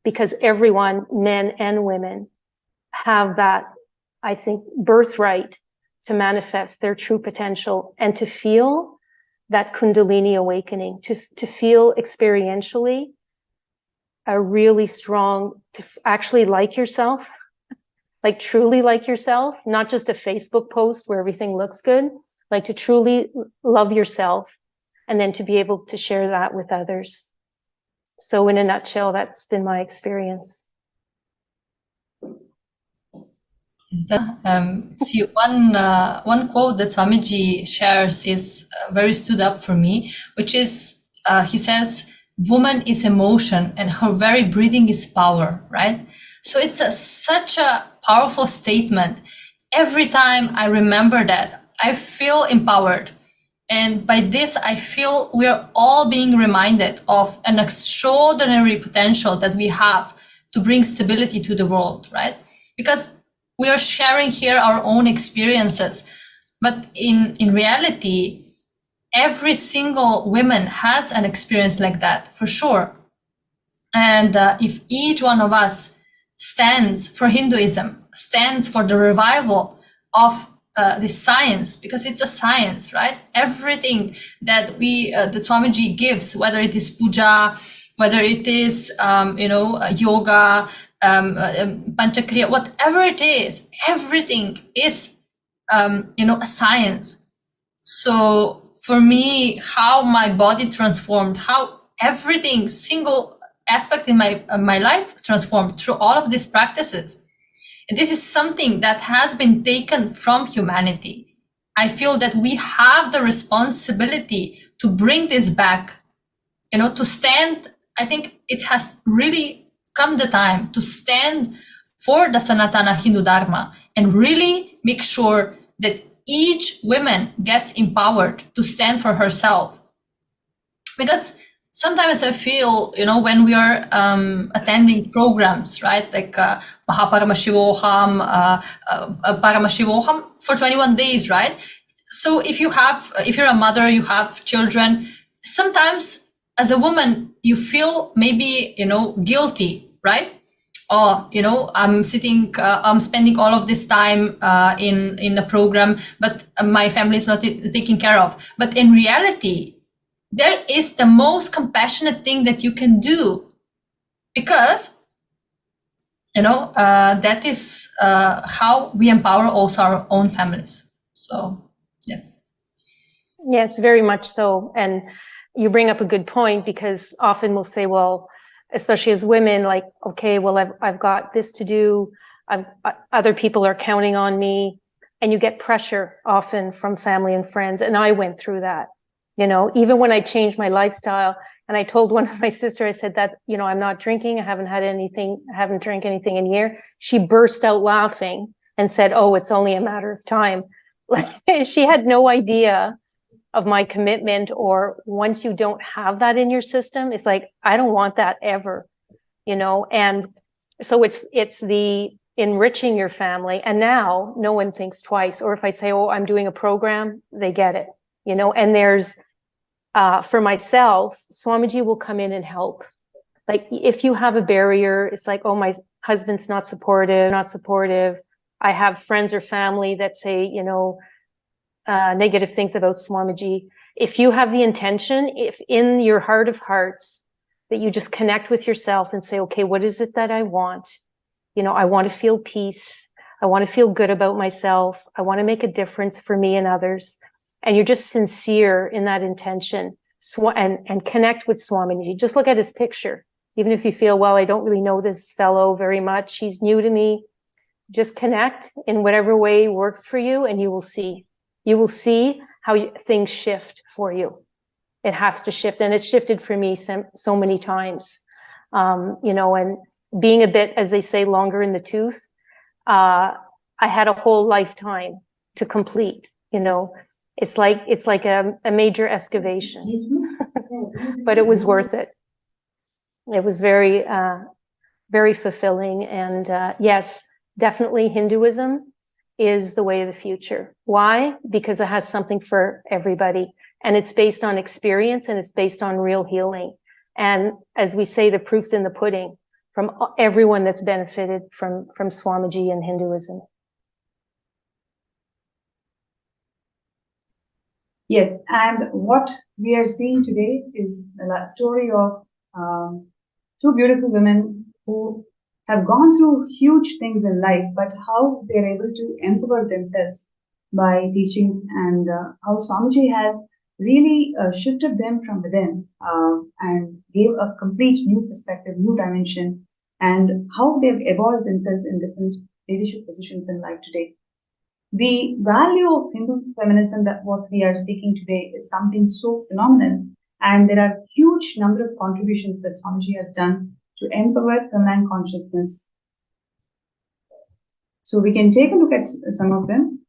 because everyone, men and women, have that, I think, birthright to manifest their true potential and to feel that Kundalini awakening, to feel experientially a really strong, to actually like yourself, like truly like yourself, not just a Facebook post where everything looks good, like to truly love yourself and then to be able to share that with others. So in a nutshell, that's been my experience. See, one quote that Swamiji shares is very stood up for me, which is, he says, woman is emotion and her very breathing is power, right? So it's such a powerful statement. Every time I remember that, I feel empowered. And by this, I feel we are all being reminded of an extraordinary potential that we have to bring stability to the world, right? Because we are sharing here our own experiences, but in reality, every single woman has an experience like that, for sure. And if each one of us stands for Hinduism, stands for the revival of this science, because it's a science, right? Everything that the Swamiji gives, whether it is puja, whether it is, yoga, Panchakriya, whatever it is, everything is, a science. So for me, how my body transformed, how everything, single aspect in my life transformed through all of these practices. And this is something that has been taken from humanity. I feel that we have the responsibility to bring this back, to stand. I think it has really come the time to stand for the Sanatana Hindu Dharma and really make sure that each woman gets empowered to stand for herself. Because sometimes I feel, when we are attending programs, right, like Paramashivam, Paramashivam for 21 days, right? So if you're a mother, you have children, sometimes as a woman, you feel maybe, guilty, right? Or, I'm spending all of this time in a program, but my family is not taken care of. But in reality, there is the most compassionate thing that you can do, because, that is how we empower also our own families. So, yes. Yes, very much so. And you bring up a good point, because often we'll say, well, especially as women, like, okay, well, I've got this to do. Other people are counting on me, and you get pressure often from family and friends. And I went through that, even when I changed my lifestyle. And I told one of my sister, I said that, I'm not drinking. I haven't drank anything in a year. She burst out laughing and said, oh, it's only a matter of time. Like, she had no idea of my commitment, or once you don't have that in your system, it's like, I don't want that ever, and so it's the enriching your family. And now no one thinks twice. Or if I say, oh, I'm doing a program, they get it, and there's, for myself, Swamiji will come in and help. Like, if you have a barrier, it's like, oh, my husband's not supportive. I have friends or family that say, negative things about Swamiji. If you have the intention, if in your heart of hearts that you just connect with yourself and say, okay, what is it that I want? I want to feel peace. I want to feel good about myself. I want to make a difference for me and others. And you're just sincere in that intention, and connect with Swamiji. Just look at his picture. Even if you feel, well, I don't really know this fellow very much, he's new to me, just connect in whatever way works for you, and you will see. You will see how things shift for you. It has to shift, and it's shifted for me so many times. And being a bit, as they say, longer in the tooth, I had a whole lifetime to complete. It's like a major excavation, but it was worth it. It was very, very fulfilling. And yes, definitely Hinduism is the way of the future. Why? Because it has something for everybody, and it's based on experience, and it's based on real healing. And as we say, the proof's in the pudding from everyone that's benefited from Swamiji and Hinduism. Yes, and what we are seeing today is the story of two beautiful women who have gone through huge things in life, but how they're able to empower themselves by teachings, and how Swamiji has really shifted them from within and gave a complete new perspective, new dimension, and how they've evolved themselves in different leadership positions in life today. The value of Hindu feminism, that what we are seeking today, is something so phenomenal, and there are huge number of contributions that Swamiji has done to empower feminine consciousness. So we can take a look at some of them.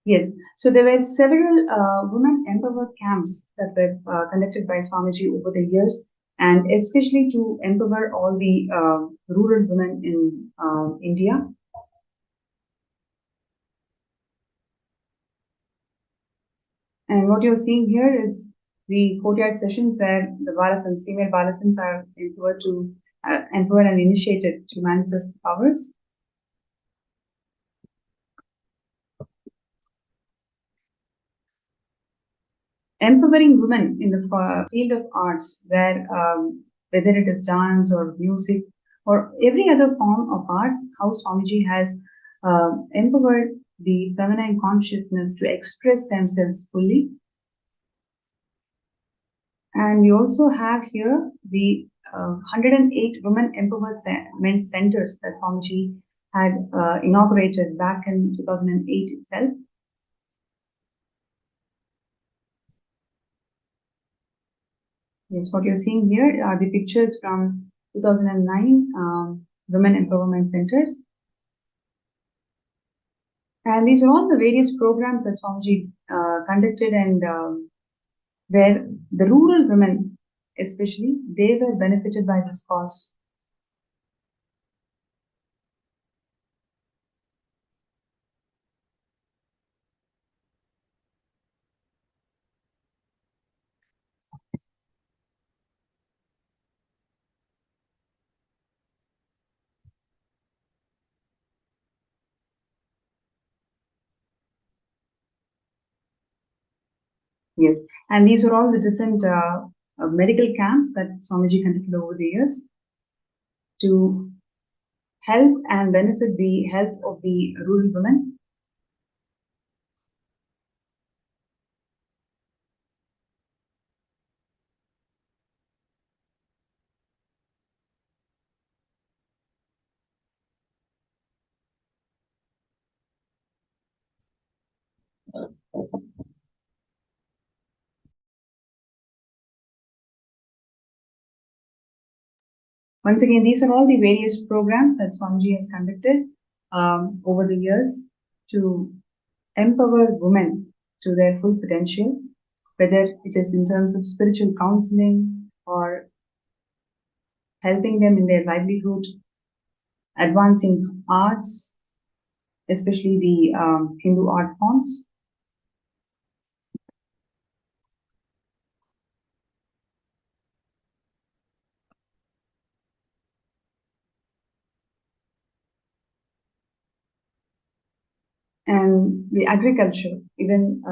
Yes, so there were several women empowered camps that were conducted by Swamiji over the years, and especially to empower all the rural women in India. And what you're seeing here is the courtyard sessions where the Balasans, female Balasans, are empowered to empowered and initiated to manifest the powers. Empowering women in the field of arts, where whether it is dance or music or every other form of arts, how Swamiji has empowered the feminine consciousness to express themselves fully. And we also have here the 108 women empowerment centers that Swamiji had inaugurated back in 2008 itself. Yes, what you're seeing here are the pictures from 2009 Women Empowerment Centers. And these are all the various programs that Swamiji conducted, and where the rural women, especially, they were benefited by this cause. Yes, and these are all the different medical camps that Swamiji conducted over the years to help and benefit the health of the rural women. Once again, these are all the various programs that Swamiji has conducted over the years to empower women to their full potential, whether it is in terms of spiritual counseling or helping them in their livelihood, advancing arts, especially the Hindu art forms. And the agriculture, even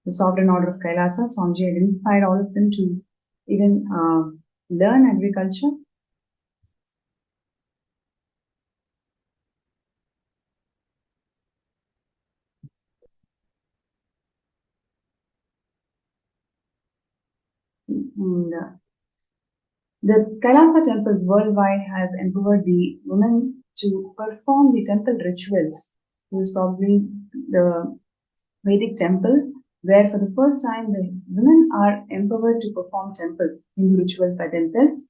the sovereign order of Kailasa, Swamiji had inspired all of them to even learn agriculture. And the Kailasa temples worldwide has empowered the women to perform the temple rituals. This is probably the Vedic temple where for the first time the women are empowered to perform temples, Hindu rituals by themselves.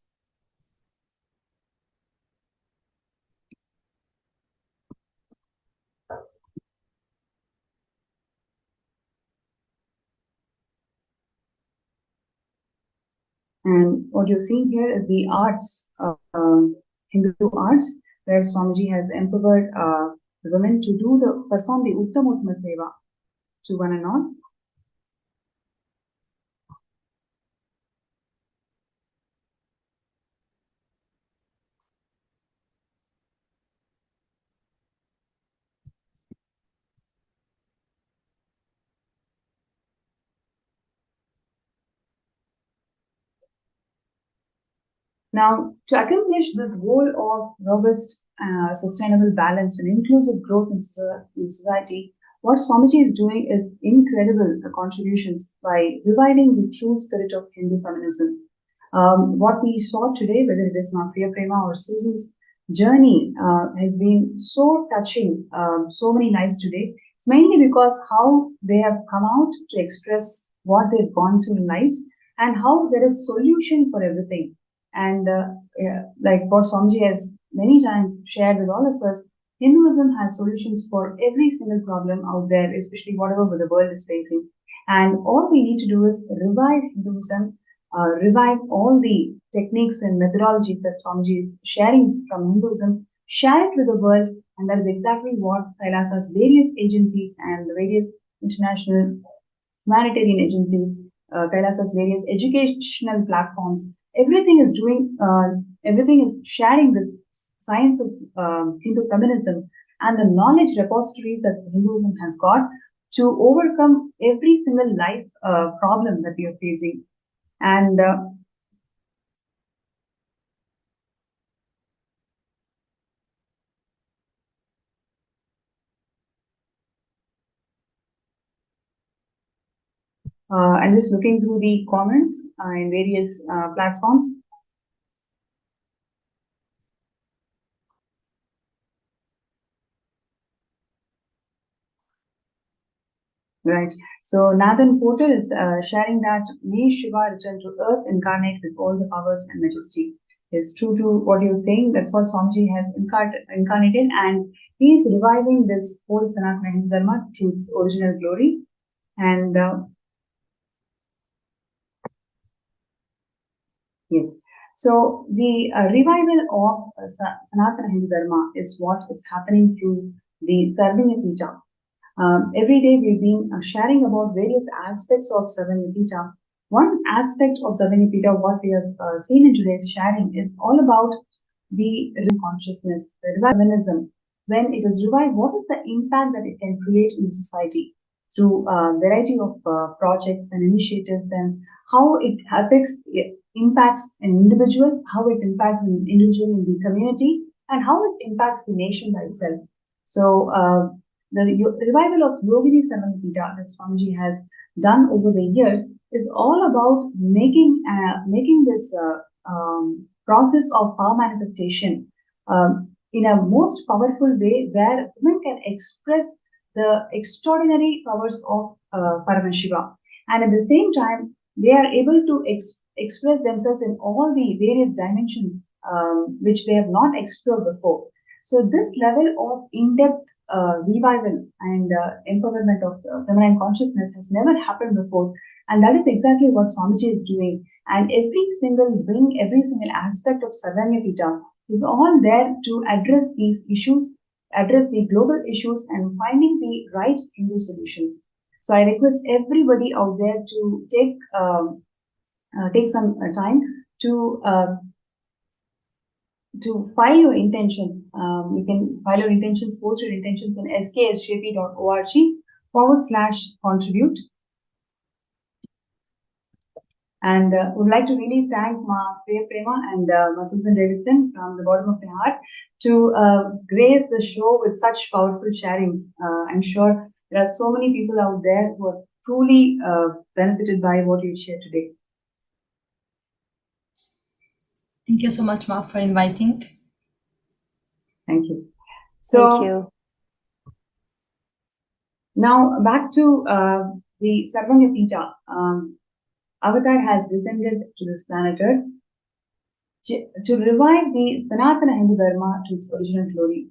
And what you're seeing here is the arts, Hindu arts, where Swamiji has empowered the women to perform the Uttamottama Seva to one and all. Now, to accomplish this goal of robust, sustainable, balanced, and inclusive growth in society, what Swamiji is doing is incredible contributions by reviving the true spirit of Hindu feminism. What we saw today, whether it is Ma Priya Prema or Susan's journey, has been so touching, so many lives today. It's mainly because how they have come out to express what they've gone through in lives and how there is solution for everything. And like what Swamiji has many times shared with all of us, Hinduism has solutions for every single problem out there, especially whatever the world is facing. And all we need to do is revive Hinduism, revive all the techniques and methodologies that Swamiji is sharing from Hinduism, share it with the world, and that is exactly what Kailasa's various agencies and the various international humanitarian agencies, Kailasa's various educational platforms, everything is doing, everything is sharing this science of Hindu feminism and the knowledge repositories that Hinduism has got to overcome every single life problem that we are facing. And I'm just looking through the comments in various platforms. Right. So Nathan Porter is sharing that may Shiva return to earth, incarnate with all the powers and majesty. Is true to what you're saying. That's what Swamiji has incarnated, and he's reviving this whole Sanatana Hindu Dharma to its original glory. And yes, so the revival of Sanatana Hindu Dharma is what is happening through the Sarvanyapita. Every day we've been sharing about various aspects of Sarvanyapita. One aspect of Sarvanyapita, what we have seen in today's sharing, is all about the consciousness, the revival. When it is revived, what is the impact that it can create in society through a variety of projects and initiatives, and how it impacts an individual, how it impacts an individual in the community, and how it impacts the nation by itself. So the revival of Yogini Sarvanyapita that Swamiji has done over the years is all about making this process of power manifestation in a most powerful way, where women can express the extraordinary powers of Paramashivam, and at the same time they are able to express themselves in all the various dimensions which they have not explored before. So this level of in-depth revival and empowerment of feminine consciousness has never happened before, and that is exactly what Swamiji is doing. And every single wing, every single aspect of Sarvanyapita is all there to address these issues, address the global issues, and finding the right Hindu solutions. So I request everybody out there to take some time to file your intentions. You can file your intentions, post your intentions in sksjp.org/contribute. And would like to really thank Ma Priya Prema and Ma Susan Davidson from the bottom of my heart to grace the show with such powerful sharings. I'm sure there are so many people out there who are truly benefited by what you shared today. Thank you so much, Ma, for inviting. Thank you. So, Thank you. Now back to the Sarvanyapita. Avatar has descended to this planet Earth to revive the Sanatana Hindu Dharma to its original glory.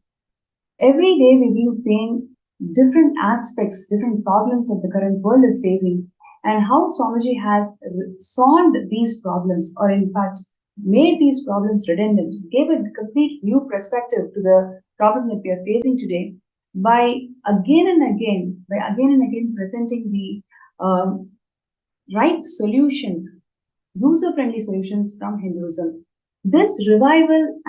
Every day we've been seeing different aspects, different problems that the current world is facing, and how Swamiji has solved these problems, or in fact, made these problems redundant, gave a complete new perspective to the problem that we are facing today by again and again presenting the right solutions, user-friendly solutions from Hinduism. This revival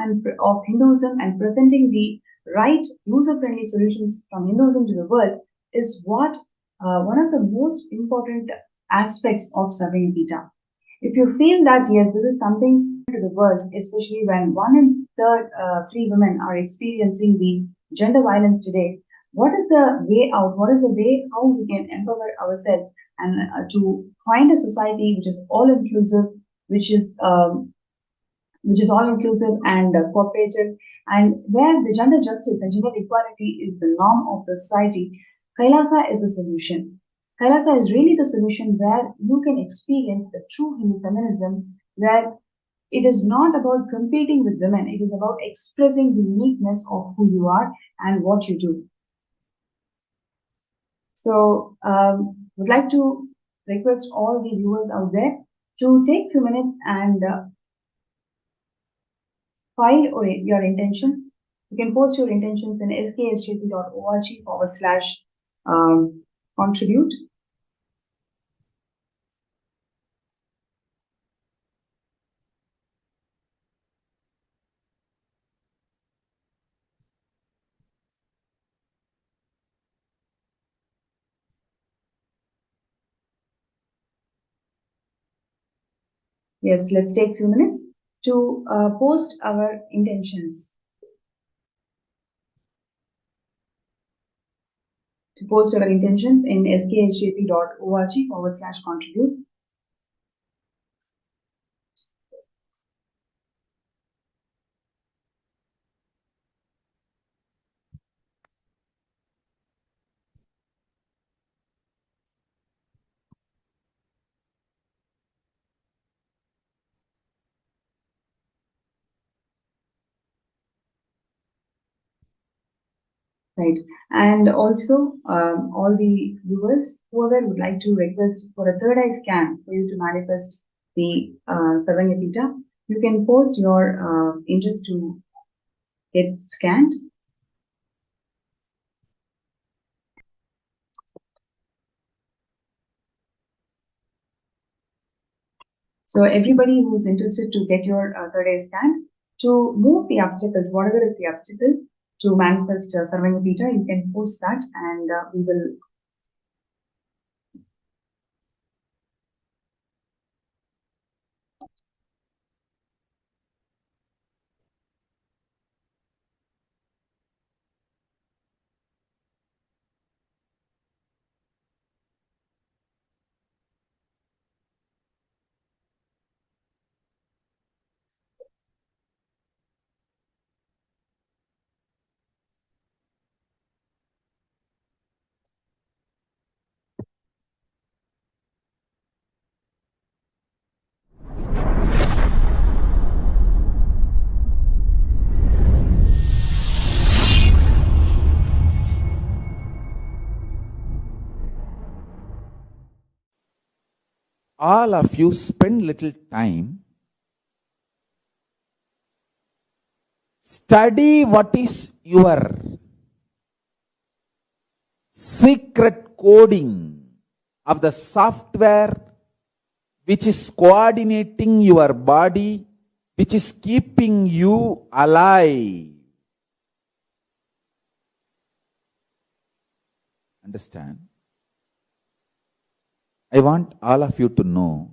of Hinduism and presenting the right user-friendly solutions from Hinduism to the world is what one of the most important aspects of Sarvayapita. If you feel that yes, this is something to the world, especially when 1 in 3 women are experiencing the gender violence today, what is the way out? What is the way how we can empower ourselves and to find a society which is all inclusive, which is all inclusive and cooperative, and where the gender justice and gender equality is the norm of the society? Kailasa is the solution. Kailasa is really the solution where you can experience the true Hindu feminism, where it is not about competing with women. It is about expressing the uniqueness of who you are and what you do. So, would like to request all the viewers out there to take a few minutes and file your intentions. You can post your intentions in sksjp.org/contribute. Yes, let's take a few minutes to post our intentions. To post our intentions in sksjp.org/contribute. Right. And also, all the viewers, whoever would like to request for a third eye scan for you to manifest the Sarvayapita, you can post your interest to get scanned. So everybody who's interested to get your third eye scanned, to move the obstacles, whatever is the obstacle, to manifest Sarvayapita, you can post that and we will all of you spend little time, study what is your secret coding of the software which is coordinating your body, which is keeping you alive. Understand? I want all of you to know,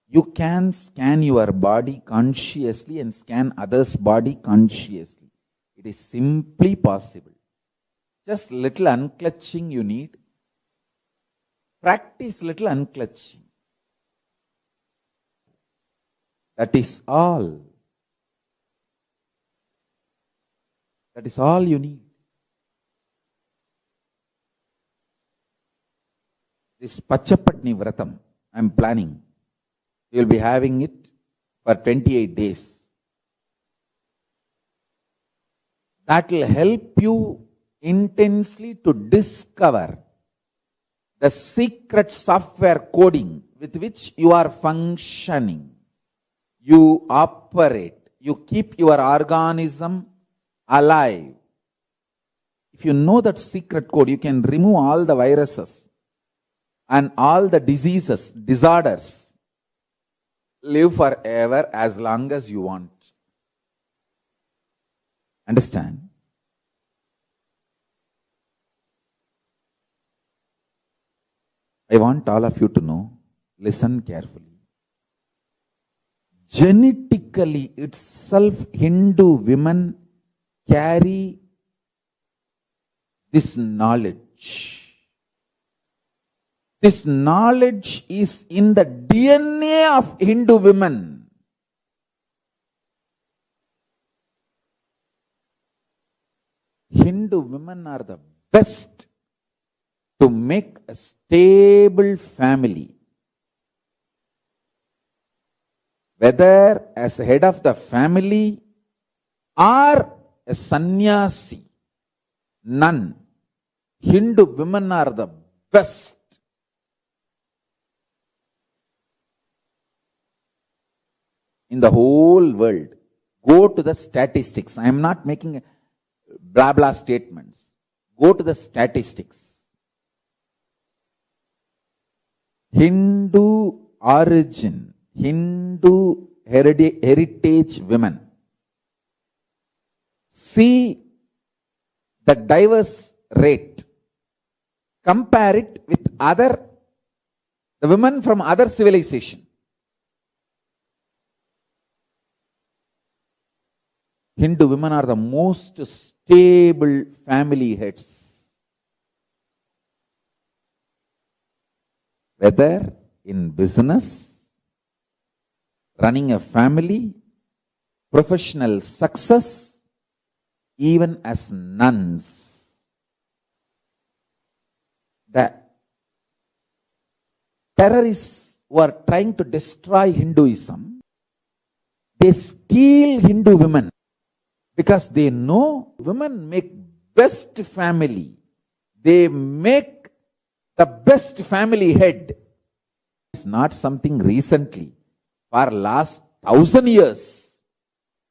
you can scan your body consciously and scan others' body consciously. It is simply possible. Just little unclutching you need. Practice little unclutching. That is all. That is all you need. This Pachapatni Vratam, I am planning. We will be having it for 28 days. That will help you intensely to discover the secret software coding with which you are functioning, you operate, you keep your organism alive. If you know that secret code, you can remove all the viruses and all the diseases, disorders. Live forever as long as you want. Understand? I want all of you to know, listen carefully. Genetically itself, Hindu women carry this knowledge. This knowledge is in the DNA of Hindu women. Hindu women are the best to make a stable family. Whether as head of the family or a sannyasi, nun, Hindu women are the best. In the whole world. Go to the statistics. I am not making blah blah statements. Go to the statistics. Hindu origin, Hindu heritage women. See the diverse rate. Compare it with the women from other civilization. Hindu women are the most stable family heads. Whether in business, running a family, professional success, even as nuns. The terrorists who are trying to destroy Hinduism, they steal Hindu women because they know women make best family. They make the best family head. It's not something recently. For last 1,000 years,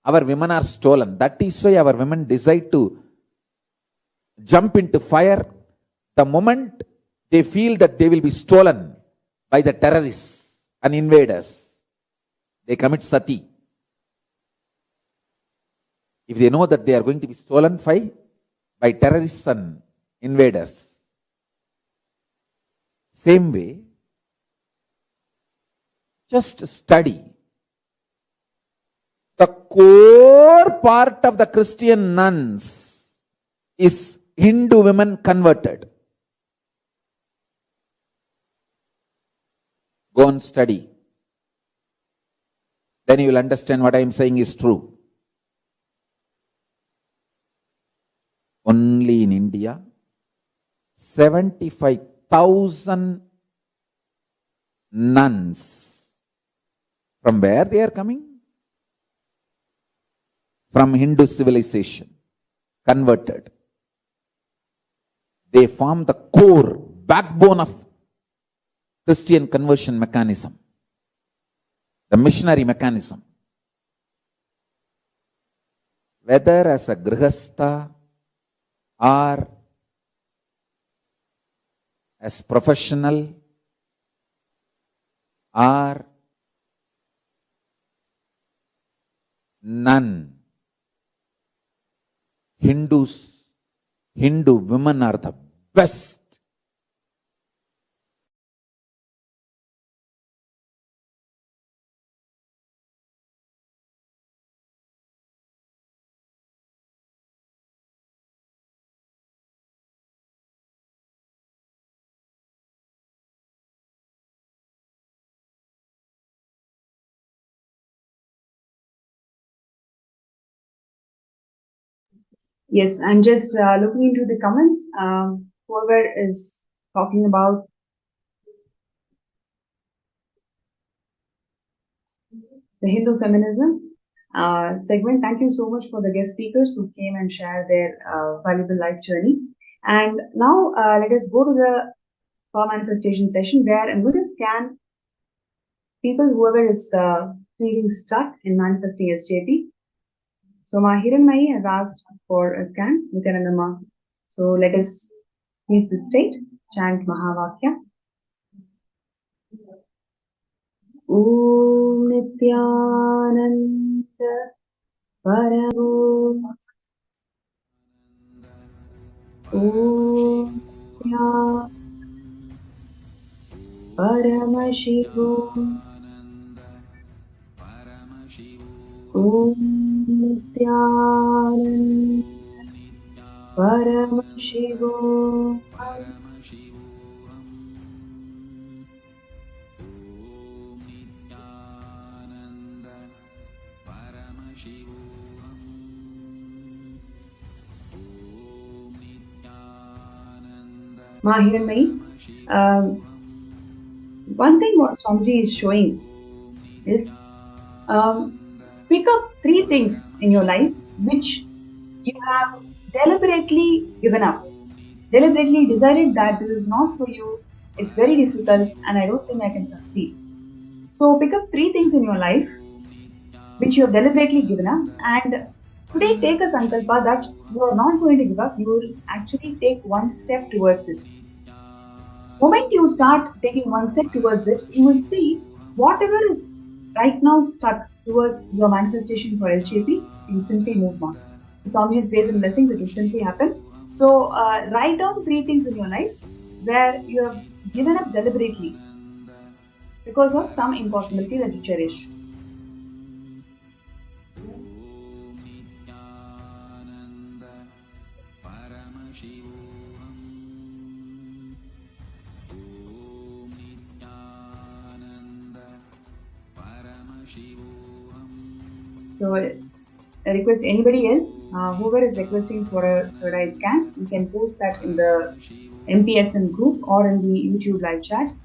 our women are stolen. That is why our women decide to jump into fire the moment they feel that they will be stolen by the terrorists and invaders. They commit sati. If they know that they are going to be stolen by terrorists and invaders. Same way, just study. The core part of the Christian nuns is Hindu women converted. Go and study. Then you will understand what I am saying is true. Only in India, 75,000 nuns. From where they are coming? From Hindu civilization, converted. They form the core, backbone of Christian conversion mechanism, the missionary mechanism. Whether as a grihastha or as professional or nun, Hindu women are the best. Yes, I'm just looking into the comments. Whoever is talking about the Hindu feminism segment, thank you so much for the guest speakers who came and shared their valuable life journey. And now let us go to the power manifestation session where I'm going to scan people, whoever is feeling stuck in manifesting SJP. So Hiranmayi has asked for a scan, Nithyananda. So let us please sit straight, chant Mahavakya. Om Nithyananda Paramo Om Nithyananda Paramashivam Om Nithyananda Paramashivam Hiranmayi, one thing what Swamiji is showing is pick up 3 things in your life which you have deliberately given up, deliberately decided that this is not for you, it's very difficult, and I don't think I can succeed. So pick up 3 things in your life which you have deliberately given up, and today take a sankalpa that you are not going to give up, you will actually take one step towards it. The moment you start taking one step towards it, you will see whatever is right now stuck towards your manifestation for SJP, you will simply move on. Swamiji's grace and blessings, it will simply happen. So write down 3 things in your life where you have given up deliberately because of some impossibility that you cherish. So I request anybody else, whoever is requesting for a third eye scan, you can post that in the MPSN group or in the YouTube live chat.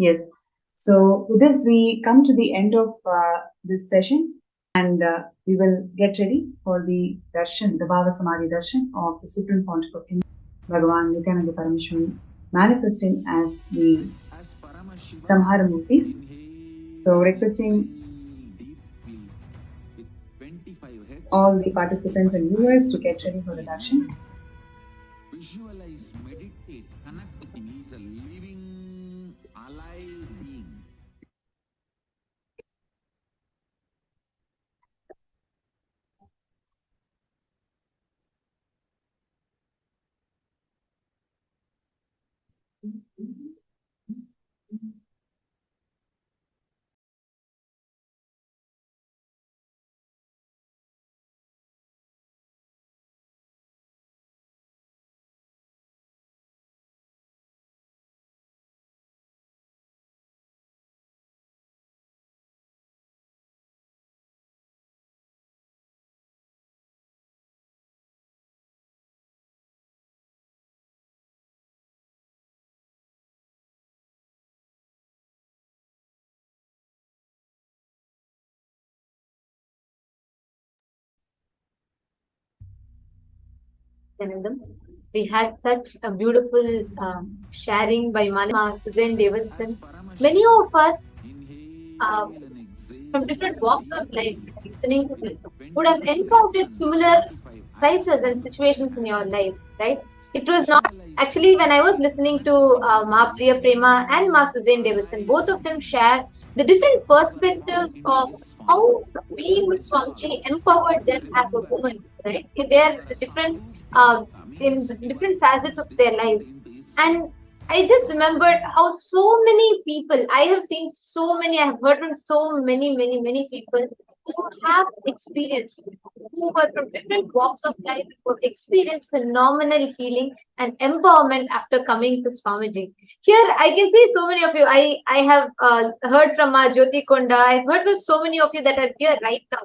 Yes. So with this, we come to the end of this session, and we will get ready for the Darshan, the Bhava Samadhi Darshan of the Supreme Pontiff of India, Bhagavan Nithyananda Paramashivam, manifesting as the Samhara Murthis. So requesting all the participants and viewers to get ready for the Darshan. Visualize, meditate, connect with him. He is a living, alive being. Nityanandam. We had such a beautiful sharing by Malama Suzanne Davidson. Many of us um, from different walks of life listening to this would have encountered similar crises and situations in your life, right? It was not actually when I was listening to Ma Priya Prema and Ma Suzanne Davidson, both of them share the different perspectives of how being with Swamiji empowered them as a woman, right? They're different in the different facets of their life. And I just remembered how so many people, I have seen so many, I have heard from so many people who have experienced, who were from different walks of life, who have experienced phenomenal healing and empowerment after coming to Swamiji. Here, I can see so many of you. I have heard from Jyoti Konda. I've heard from so many of you that are here right now.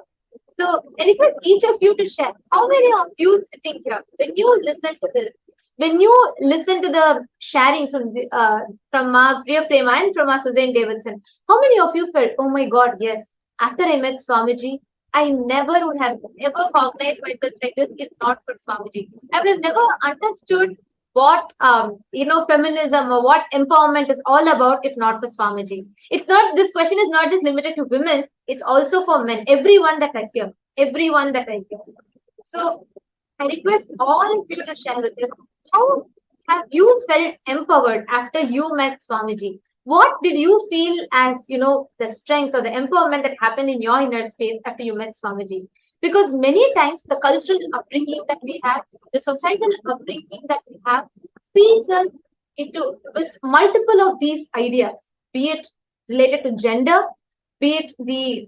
So, I request each of you to share. How many of you sitting here, when you listen to this, when you listen to the sharing from Ma Priya Prema and from Ma Suzanne Davidson, how many of you felt, oh my God, yes, after I met Swamiji, I never would have ever cognized myself like this if not for Swamiji. I would have never understood what feminism or what empowerment is all about if not for Swamiji. It's not, this question is not just limited to women, it's also for men, everyone that I hear, everyone that I hear. So I request all of you to share with us, how have you felt empowered after you met Swamiji? What did you feel as, the strength or the empowerment that happened in your inner space after you met Swamiji? Because many times the cultural upbringing that we have, the societal upbringing that we have, feeds us into with multiple of these ideas, be it related to gender, be it the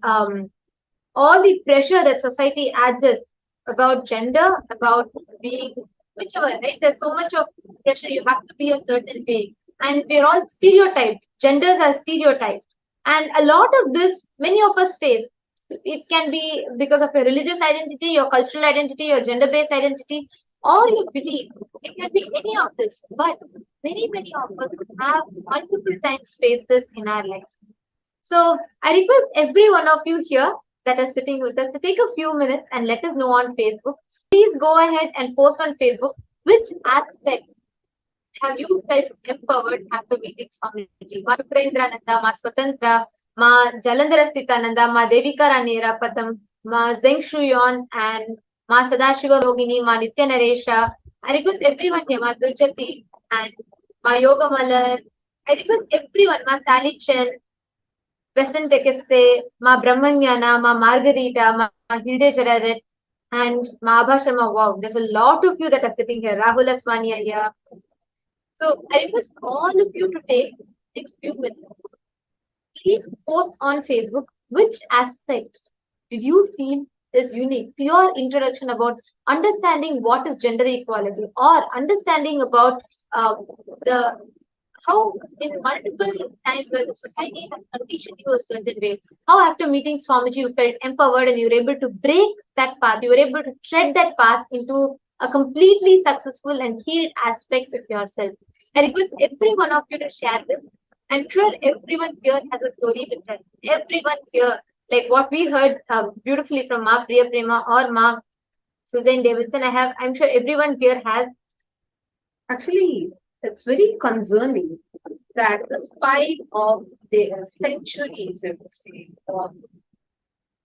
all the pressure that society adds us about gender, about being whichever, right? There's so much of pressure. You have to be a certain way, and we're all stereotyped. Genders are stereotyped, and a lot of this, many of us face. It can be because of your religious identity, your cultural identity, your gender-based identity, or your belief. It can be any of this, but many of us have multiple times faced this in our lives. So I request every one of you here that are sitting with us to take a few minutes and let us know on Facebook. Please go ahead and post on Facebook which aspect have you felt empowered after meeting Swamiji? Ma Suprendrananda, Ma Swatantra, Ma Jalandhara Sthitananda, Ma Devika Rani Rapatam, Ma Zeng Shuyon, and Ma Sadashiva Yogini, Ma Nitya Naresha. I request everyone here, Ma Durjati and Ma Yoga Malar. I request everyone, Ma Sally Chen, Besant Tekeste, Ma Brahmanyana, Ma Margarita, Ma Hilde Jararet, and Ma Abha Sharma. Wow, there's a lot of you that are sitting here. Rahul Aswani here. So I request all of you to take next few minutes. Please post on Facebook which aspect did you feel is unique to your introduction about understanding what is gender equality, or understanding about the how in multiple times where the society has conditioned you a certain way, how after meeting Swamiji you felt empowered and you were able to break that path, you were able to tread that path into a completely successful and healed aspect of yourself. I request every one of you to share this. I'm sure everyone here has a story to tell. Everyone here, like what we heard beautifully from Ma Priya Prema or Ma Suzanne Davidson, I'm sure everyone here has. Actually, it's very concerning that despite of the centuries, I would say, of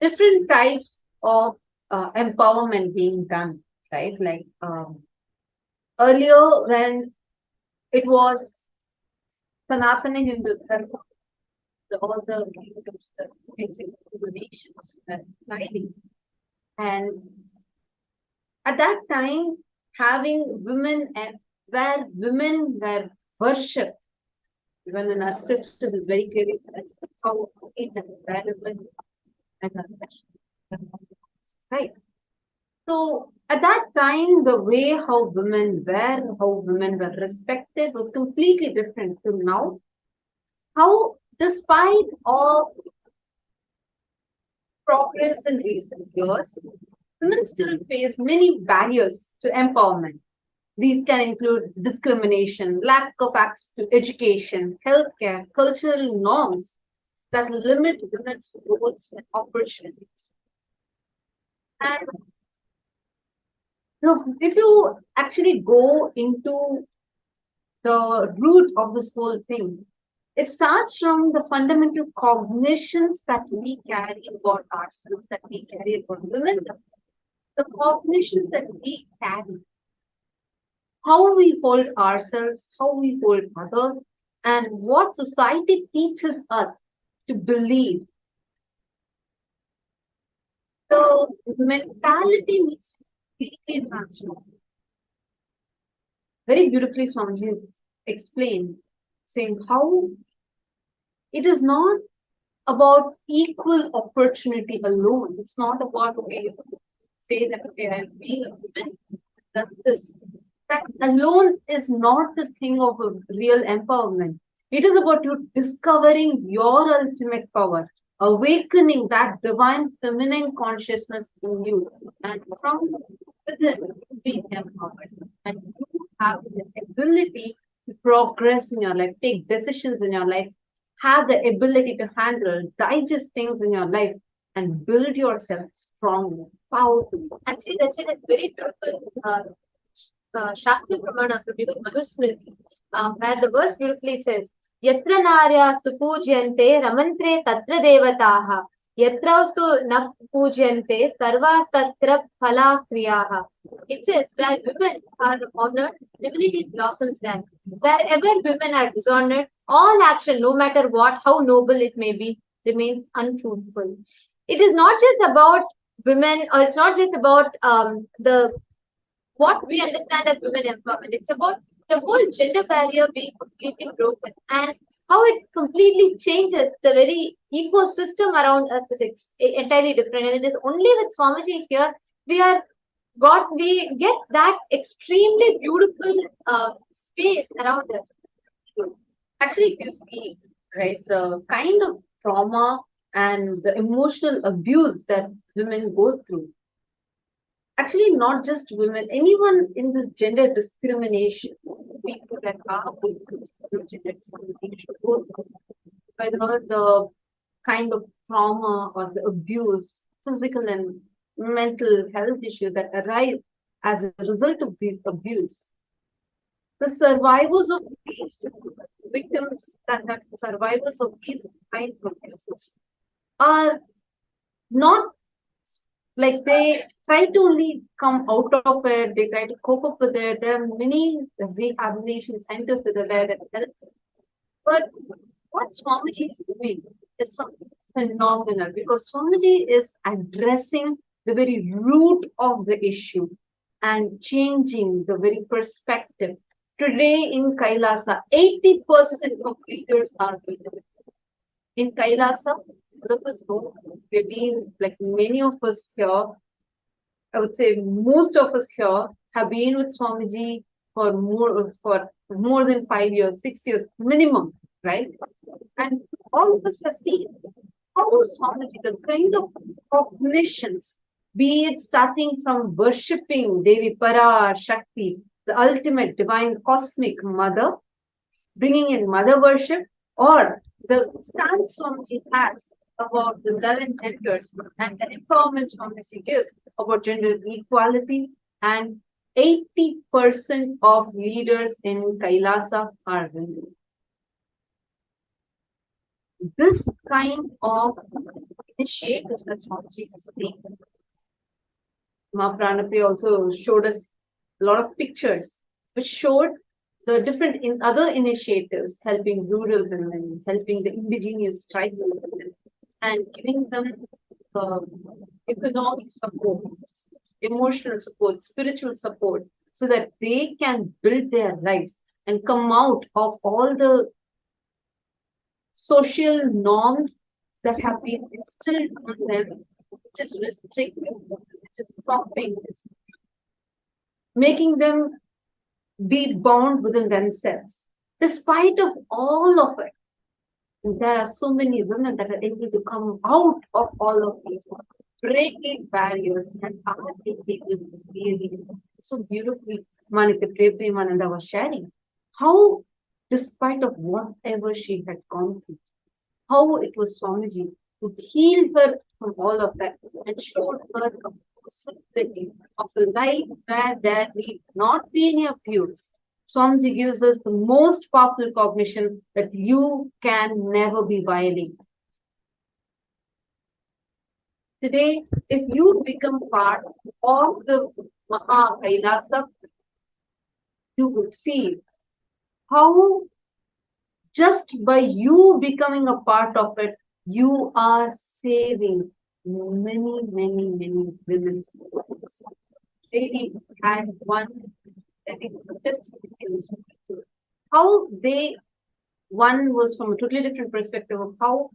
different types of empowerment being done, right? Like earlier when it was Sanatana Hindu Dharma, all the kingdoms, the basic nations were thriving. And at that time, having women and where women were worshipped, Even in our scriptures, it very clearly says how it is valuable and right. So at that time, the way how women were respected was completely different from now. How, despite all progress in recent years, women still face many barriers to empowerment. These can include discrimination, lack of access to education, healthcare, cultural norms that limit women's growth and opportunities. And if you actually go into the root of this whole thing, it starts from the fundamental cognitions that we carry about ourselves, that we carry about women, the cognitions that we carry, how we hold ourselves, how we hold others, and what society teaches us to believe. The mentality needs to be completely transformed. Very beautifully, Swamiji has explained, saying how it is not about equal opportunity alone. It's not about, okay, say that, okay, I'm being a woman, that this. That alone is not the thing of a real empowerment. It is about you discovering your ultimate power, awakening that divine feminine consciousness in you, and from within being empowered. And you have the ability to progress in your life, take decisions in your life, have the ability to handle, digest things in your life, and build yourself strong, powerful. Actually, that's it. It's very beautiful. Shastri Pramana Manusmriti, where the verse beautifully says, Yatra Narya Supujyante Ramantre Tatra Devataha, Yatraustu Na Pujyante Sarvas Tatra Phala Kriyaha. It says, where women are honored, divinity blossoms there. Wherever women are dishonored, all action, no matter what, how noble it may be, remains unfruitful. It is not just about women, or it's not just about what we understand as women empowerment. It's about the whole gender barrier being completely broken, and how it completely changes the very ecosystem around us is entirely different. And it is only with Swamiji here we get that extremely beautiful space around us. Actually, if you see, right, the kind of trauma and the emotional abuse that women go through, actually not just women, anyone in this gender discrimination, people that are victims of this gender discrimination go through by the kind of trauma or the abuse, physical and mental health issues that arise as a result of these abuse. The survivors of these victims, that survivors of these kind of abuses, are not like they try to only come out of it, they try to cope up with it. There are many rehabilitation centers that are there that help. But what Swamiji is doing is something phenomenal, because Swamiji is addressing the very root of the issue and changing the very perspective. Today in Kailasa, 80% of leaders are women. In Kailasa, all of us know, we've been, like many of us here, I would say most of us here have been with Swamiji for more than 5 years, 6 years minimum, right? And all of us have seen how Swamiji, the kind of cognitions, be it starting from worshipping Devi Para Shakti, the ultimate divine cosmic mother, bringing in mother worship, or the stance Swamiji has about the 11 genders and the empowerment Swamiji gives about gender equality, and 80% of leaders in Kailasa are women. This kind of initiatives that Swamiji has taken. Ma Pranapriya also showed us a lot of pictures which showed the different other initiatives helping rural women, helping the indigenous tribal women, and giving them economic support, emotional support, spiritual support, so that they can build their lives and come out of all the social norms that have been instilled on them, which is restricting, which is stopping this, making them be bound within themselves. Despite of all of it, there are so many women that are able to come out of all of these, breaking barriers, and are able to really so beautifully. Manika Premananda was sharing how, despite of whatever she had gone through, how it was Swamiji who healed her from all of that and showed her the possibility of a life where there need not be any abuse. Swamiji gives us the most powerful cognition that you can never be violated. Today, if you become part of the Maha Kailasa, you will see how just by you becoming a part of it, you are saving many, many, many women's lives. Lady had one, I think, just how one was from a totally different perspective of how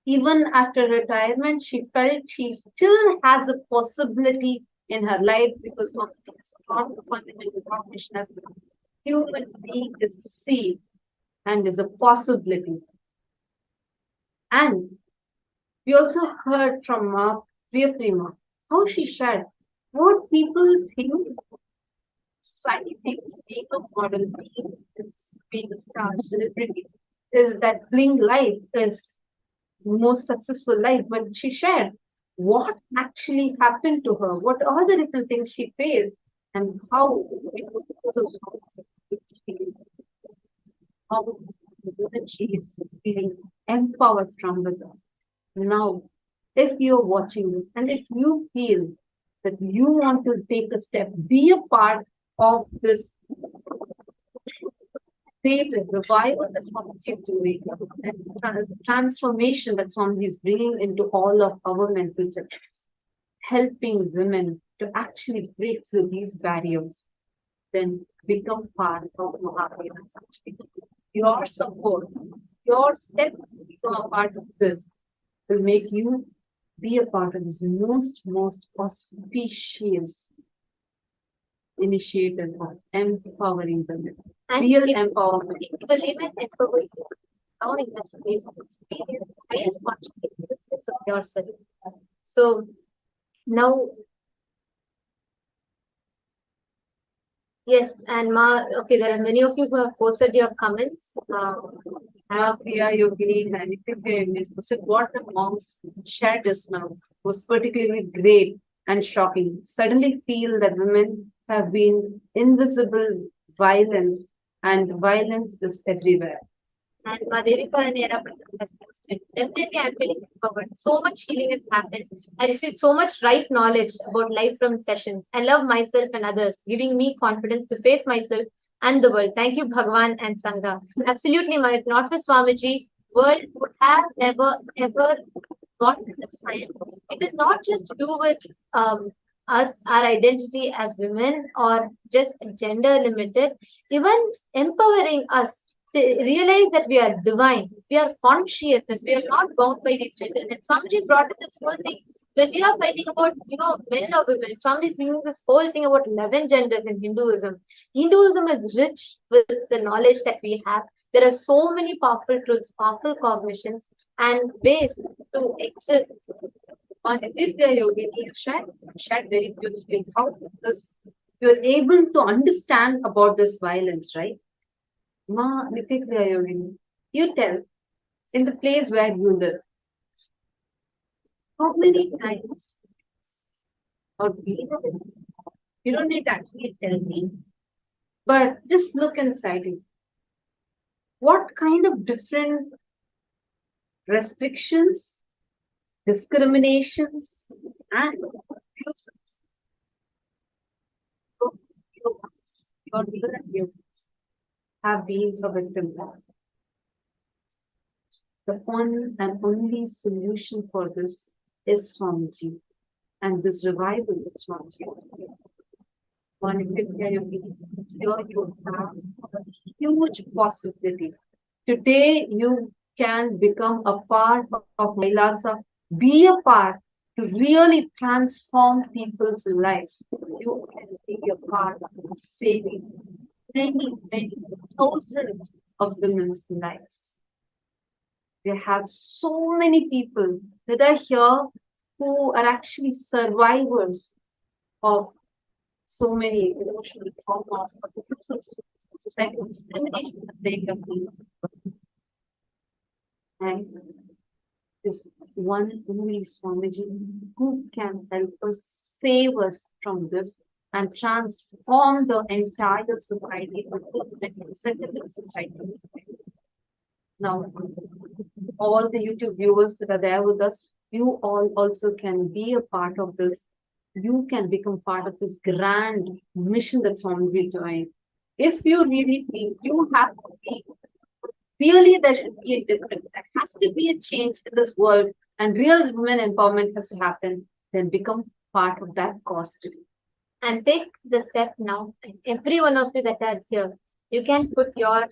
even after retirement, she felt she still has a possibility in her life because of the fundamental cognition as a human being is a seed and is a possibility. And we also heard from Priyaprima how she shared what people think society thinks being a model, being a star celebrity, is that bling life is most successful life. But she shared what actually happened to her, what are the different things she faced, and how it was because of how she is feeling empowered from within. Now, if you're watching this and if you feel that you want to take a step, be a part of this great revival that Swamiji is doing, and transformation that Swamiji is bringing into all of our mental systems, helping women to actually break through these barriers, then become part of Mahavira. Your support, your step to become a part of this will make you be a part of this most auspicious initiative of empowering women. And Real if empowerment. you will even empower you, now in this space of experience, highest consciousness of yourself. So now, yes, and okay, there are many of you who have posted your comments. Priya Yogini and Nithyananda Yogini said what the monks shared just now was particularly great and shocking. Suddenly feel that women have been invisible violence, and violence is everywhere. And Devika and Era has posted. Definitely, I'm feeling empowered. So much healing has happened. I received so much right knowledge about life from sessions. I love myself and others, giving me confidence to face myself and the world. Thank you, Bhagwan and Sangha. Absolutely, if not for Swamiji, world would have never ever gotten this science. It is not just to do with us, our identity as women, or just gender limited. Even empowering us to realize that we are divine, we are conscious, we are not bound by these genders. And Swamiji brought in this whole thing. When we are fighting about, men or women, Swamiji is bringing this whole thing about 11 genders in Hinduism. Hinduism is rich with the knowledge that we have. There are so many powerful truths, powerful cognitions, and ways to exist. On Nithya Yogini shared very beautifully how this you're able to understand about this violence, right? Ma Nithya Yogini, you tell in the place where you live, how many times or you don't need to actually tell me, but just look inside you. What kind of different restrictions, discriminations, and abuses your legal abuse have been a victim of? The one and only solution for this is Swamiji, and this revival is Swamiji. Here you have a huge possibility. Today you can become a part of Kailasa, be a part to really transform people's lives. You can be a part of saving many, many thousands of women's lives. We have so many people that are here who are actually survivors of so many emotional traumas, but this is societal discrimination that they have been. And is one only Swamiji who can help us, save us from this, and transform the entire society, the settlement society. Now, all the YouTube viewers that are there with us, you all also can be a part of this. You can become part of this grand mission that Swamiji is doing. If you really think you have to be, really there should be a difference. There has to be a change in this world and real women empowerment has to happen, then become part of that cause today. And take the step now. And every one of you that are here, you can put your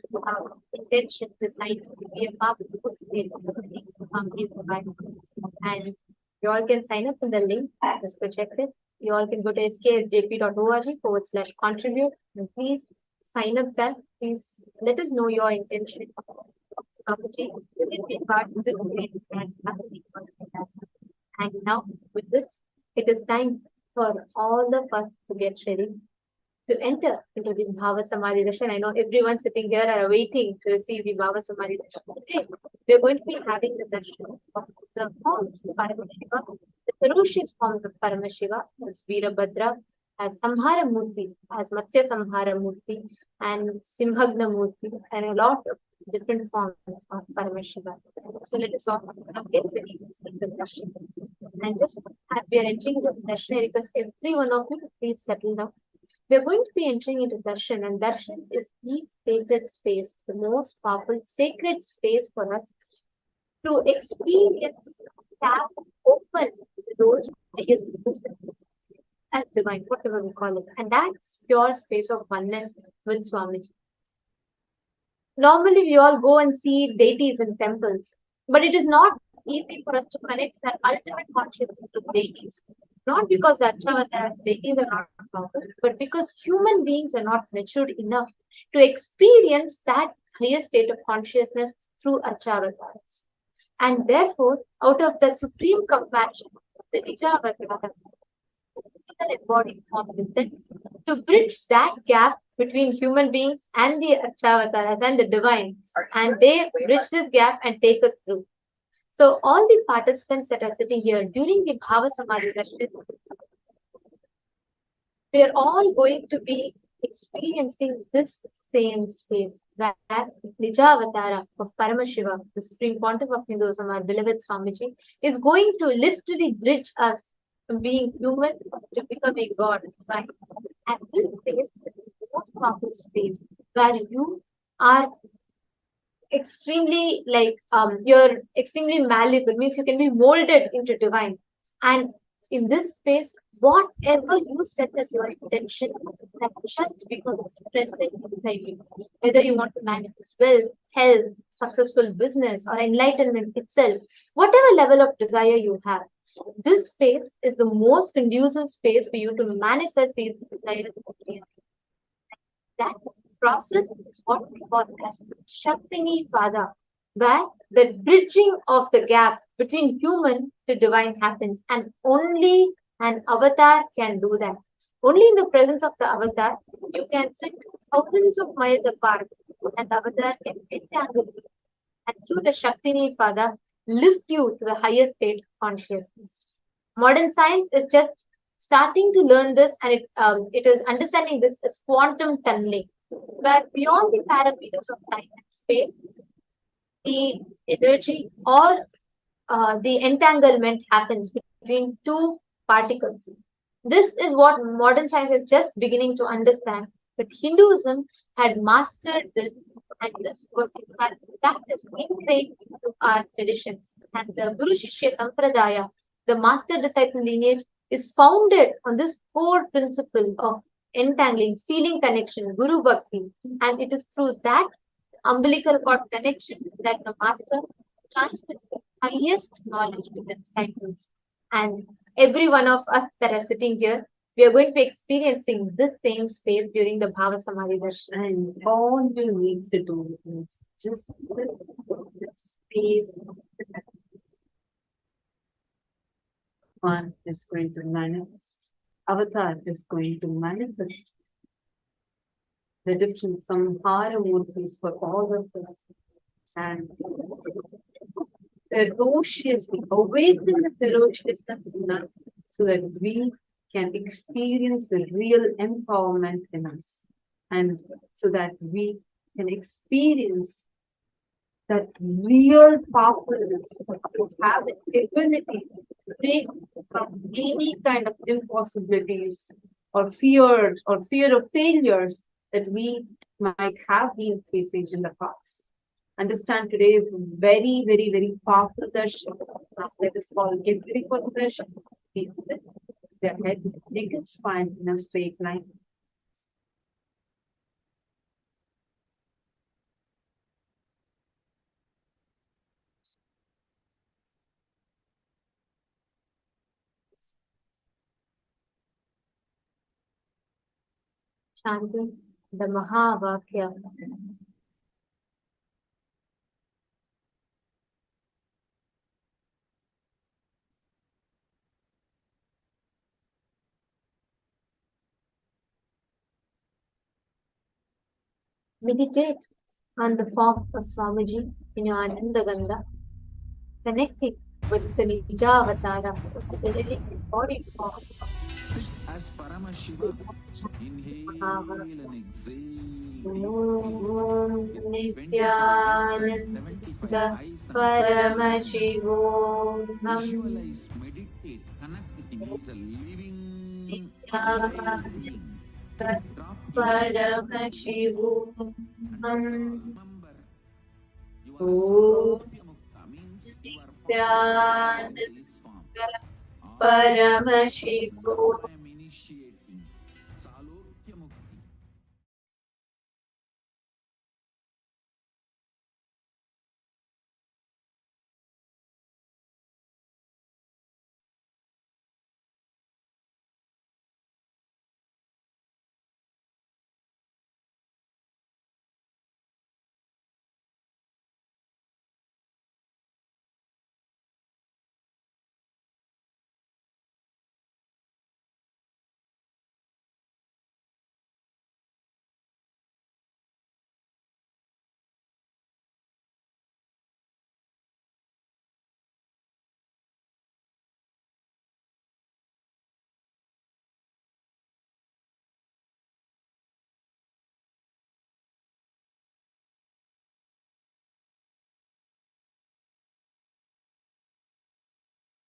intention beside to be a part of the and you all can sign up in the link. Just go check it. You all can go to sksjp.org/contribute and please sign up there. Please let us know your intention. And now with this, it is time for all of us to get ready to enter into the Bhava Samadhi Darshan. I know everyone sitting here are waiting to receive the Bhava Samadhi Darshan. Today, we are going to be having the darshan of the forms of Paramashiva, the ferocious forms of Paramashiva, as Virabhadra, as Samhara Murthy, as Matsya Samhara Murthy, and Simhagna Murthy, and a lot of different forms of Paramashiva. So let us all get ready to the darshan. And just as we are entering into the darshan, I request every one of you to please settle down. We are going to be entering into Darshan, and Darshan is the sacred space, the most powerful sacred space for us to experience, tap, open the doors as divine, whatever we call it. And that's pure space of oneness with Swamiji. Normally, we all go and see deities in temples, but it is not easy for us to connect that ultimate consciousness with deities. Not because the Archavataras deities are not powerful, but because human beings are not matured enough to experience that higher state of consciousness through Archavataras. And therefore, out of that supreme compassion, the Nijavatara, physical embodied form within, to bridge that gap between human beings and the Archavataras and the divine, and they bridge this gap and take us through. So all the participants that are sitting here during the Bhava Samadhi Darshan, we are all going to be experiencing this same space where Nijavatara of Paramashiva, the Supreme Pontiff of Hinduism, our beloved Swamiji, is going to literally bridge us from being human to becoming God. Right? And this space is the most powerful space where you are extremely you're extremely malleable, means you can be molded into divine. And in this space, whatever you set as your intention, that just becomes present inside you. Whether you want to manifest wealth, health, successful business, or enlightenment itself, whatever level of desire you have, this space is the most conducive space for you to manifest these desires. That process is what we call as Shaktini Pada, where the bridging of the gap between human to divine happens, and only an avatar can do that. Only in the presence of the avatar, you can sit thousands of miles apart, and the avatar can entangle you, and through the Shaktini Pada, lift you to the higher state of consciousness. Modern science is just starting to learn this, and it is understanding this as quantum tunneling, where beyond the parameters of time and space, the energy or the entanglement happens between two particles. This is what modern science is just beginning to understand, but Hinduism had mastered this, and this was in fact practiced ingrained into our traditions. And the Guru Shishya Sampradaya, the master disciple lineage, is founded on this core principle of entangling, feeling connection, Guru Bhakti, and it is through that umbilical cord connection that the master transmits the highest knowledge to the disciples. And every one of us that are sitting here, we are going to be experiencing this same space during the Bhava Samadhi Darshan. And all you need to do is just the space. One is going to manifest. Avatar is going to manifest the different samhara murtis for all of us. And ferociously, awaken the ferociousness in us so that we can experience the real empowerment in us. And so that we can experience that real powerfulness to have the ability to break from any kind of impossibilities or fear of failures that we might have been facing in the past. Understand today is very, very, very powerful darshan. Now let us all get ready for the darshan. Please sit their head, naked spine in a straight line. Chanting the Mahavakya. Meditate on the form of Swamiji in your Ananda Gandha, connecting with the Nijavatara, the living embodied form of As Paramashivam, inhale and exhale. Nithyananda Paramashivam. Visualize, meditate, connect with him. He's a living being. Paramashivam. Remember, you are Saurabhyamukta, means you are found in this form. Paramashivam. I am initiating Salokhyamukti.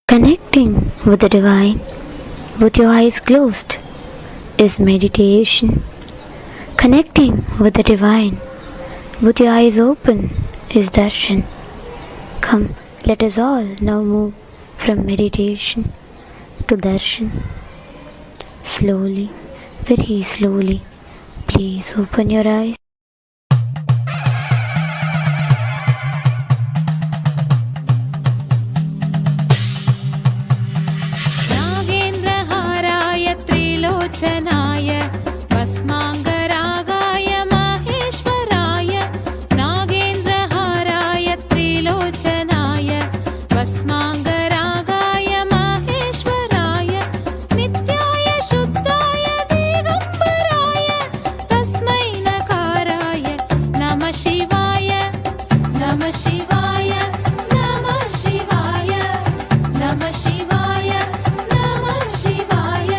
Connecting with the divine with your eyes closed is meditation. Connecting with the divine with your eyes open is darshan. Come, let us all now move from meditation to darshan. Slowly, very slowly, please open your eyes. नागेन्द्रहाराय भस्माङ्गरागाय माहेश्वराय नागेन्द्रहाराय त्रिलोचनाय भस्माङ्गरागाय माहेश्वराय नित्याय शुद्धाय दिगम्बराय तस्मै नकाराय नमः शिवाय नमः शिवाय नमः शिवाय नमः शिवाय नमः शिवाय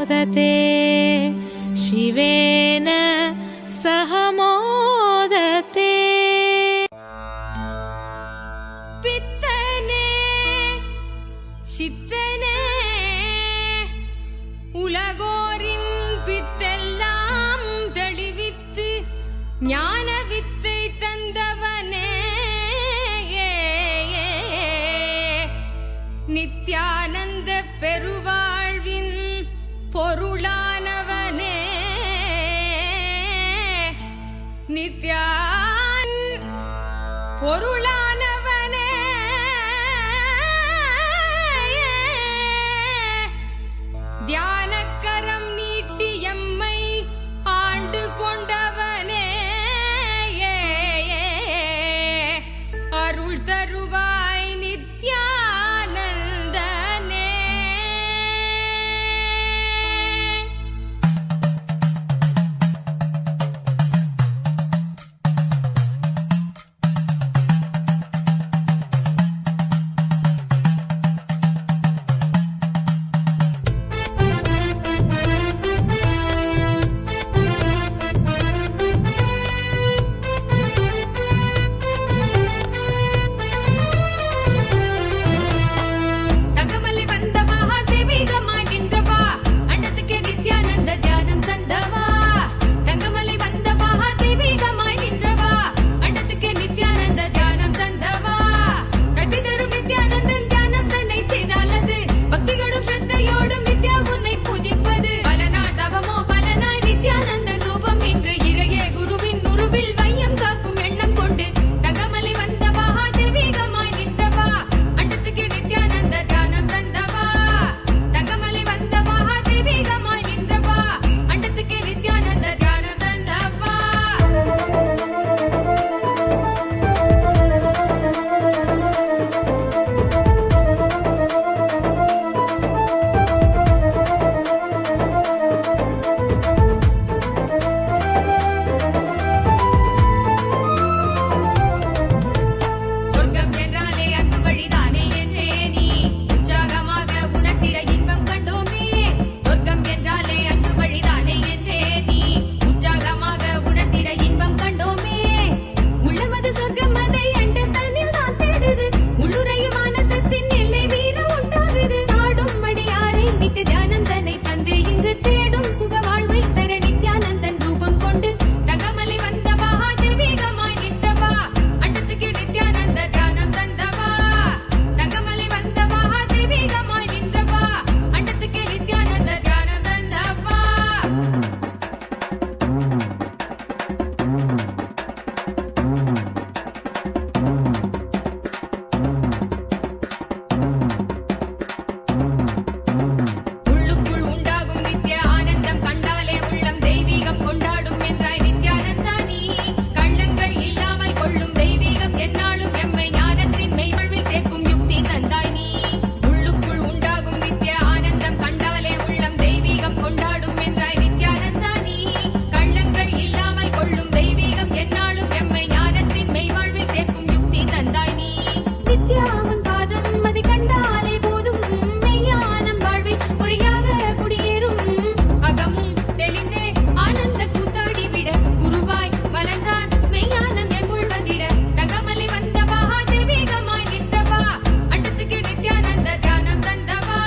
मोदते शिवेन सह मोदते पित्तने சித்தனே உலகோரின் பித்தெல்லாம் தெளிவித்து ஞான வித்தை தந்தவனே நித்யானந்த பெருவாழ்வின் பொருளானவனே நித்யான் பொருளானவனே தியானக்கரம் நீட்டி எம்மை ஆண்டு கொண்டவனே அருள் தருவாய் நித்யானந்தனே. தங்கமலை வந்த மகாதேவிகமாய் நின்றவா அண்டத்துக்கு நித்யானந்த தியானம் தந்தவா. தங்கமலை வந்த மகாதேவிகமாய் நின்றவா அண்டத்துக்கு நித்யானந்த தியானம் தந்தவா. கட்டி தரும் நித்யானந்தன் தியானம் தன்னை செய்தாலது பக்தியோடும் ஸ்ரத்தையோடும் நித்யா உன்னை பூஜிப்பது பல நாட்டவமோ பலனாய் நித்யானந்தன் ரூபம் இன்று இறையே குருவின் உருவில் வையம் காக்கும் எண்ணம் கொண்டு தங்கமலை வந்த மகாதேவிகமாய் நின்றவா அண்டத்துக்கு நித்யானந்த தியானம் தந்தவா. தங்கமலை வந்த மகாதேவிகமாய் நின்றவா அண்டத்துக்கு நித்யானந்த தியானம் தந்தவா. சொர்க்கம் என்றாலே அன்பு வழிதானே என்றே நீ உற்சாகமாக உணர்த்திட இன்பம் கண்டோமே. சொர்க்கம் என்றாலே அன்பு வழிதானே என்றே நீ உற்சாகமாக உணர்த்திட இன்பம் கண்டோமே. உள்ளமது சொர்க்கம் அதை அண்டு தன்னில் தான் தேடுது உள்ளுரையும் ஆனந்தத்தின் எல்லை வீர உண்டாகுது. நாடும் மடியாரை நித்திய தியானம் தன்னை தந்து இங்கு தேடும் சுக வாழ்வை தர நித்யானந்தன் ரூபம் கொண்டு தங்கமலை வந்த மகாதேவிகமாய் நின்றவா அண்டத்துக்கு நித்யானந்த தியானம் தந்தவா. தங்கமலை வந்த மகாதேவிகமாய் நின்றவா அண்டத்துக்கு நித்யானந்த தியானம் தந்தவா. உள்ளுக்குள் உண்டாகும் நித்ய ஆனந்தம் கண்டாலே உள்ளம் தெய்வீகம் கொண்டாடும் என்றாய் நித்யானந்தா நீ. கள்ளங்கள் இல்லாமல் கொள்ளும் தெய்வீகம் எந்நாளும் எம்மை ஞானத்தின் மெய்வழ்வில் சேர்க்கும் யுக்தி தந்தாய் நீ. உள்ளுக்குள் உண்டாகும் நித்ய ஆனந்தம் கண்டாலே உள்ளம் தெய்வீகம் கொண்டாடும் என்றாய் நித்யானந்தா நீ. கள்ளங்கள் இல்லாமல் கொள்ளும் தெய்வீகம் எந்நாளும் எம்மை ஞானத்தின் மெய்வாழ்வில் சேர்க்கும் யுக்தி தந்தாய் நீ. நித்யாவன் பாதம் அதை கண்டாலே போதும் மெய்ஞானம் வாழ்வில் பொறியாக குடியேறும். அகமும் தெளிந்தே ஆனந்த கூத்தாடிவிட குருவாய் வளர்ந்தான் மெய்ஞானம் எம்முள்வதிட. தங்கமலை வந்த மகாதேவிகமாய் நின்றவா அண்டத்துக்கு நித்யானந்த தியானம் தந்தவா.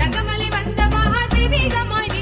தங்கமலை வந்த மகாதேவிகமாய்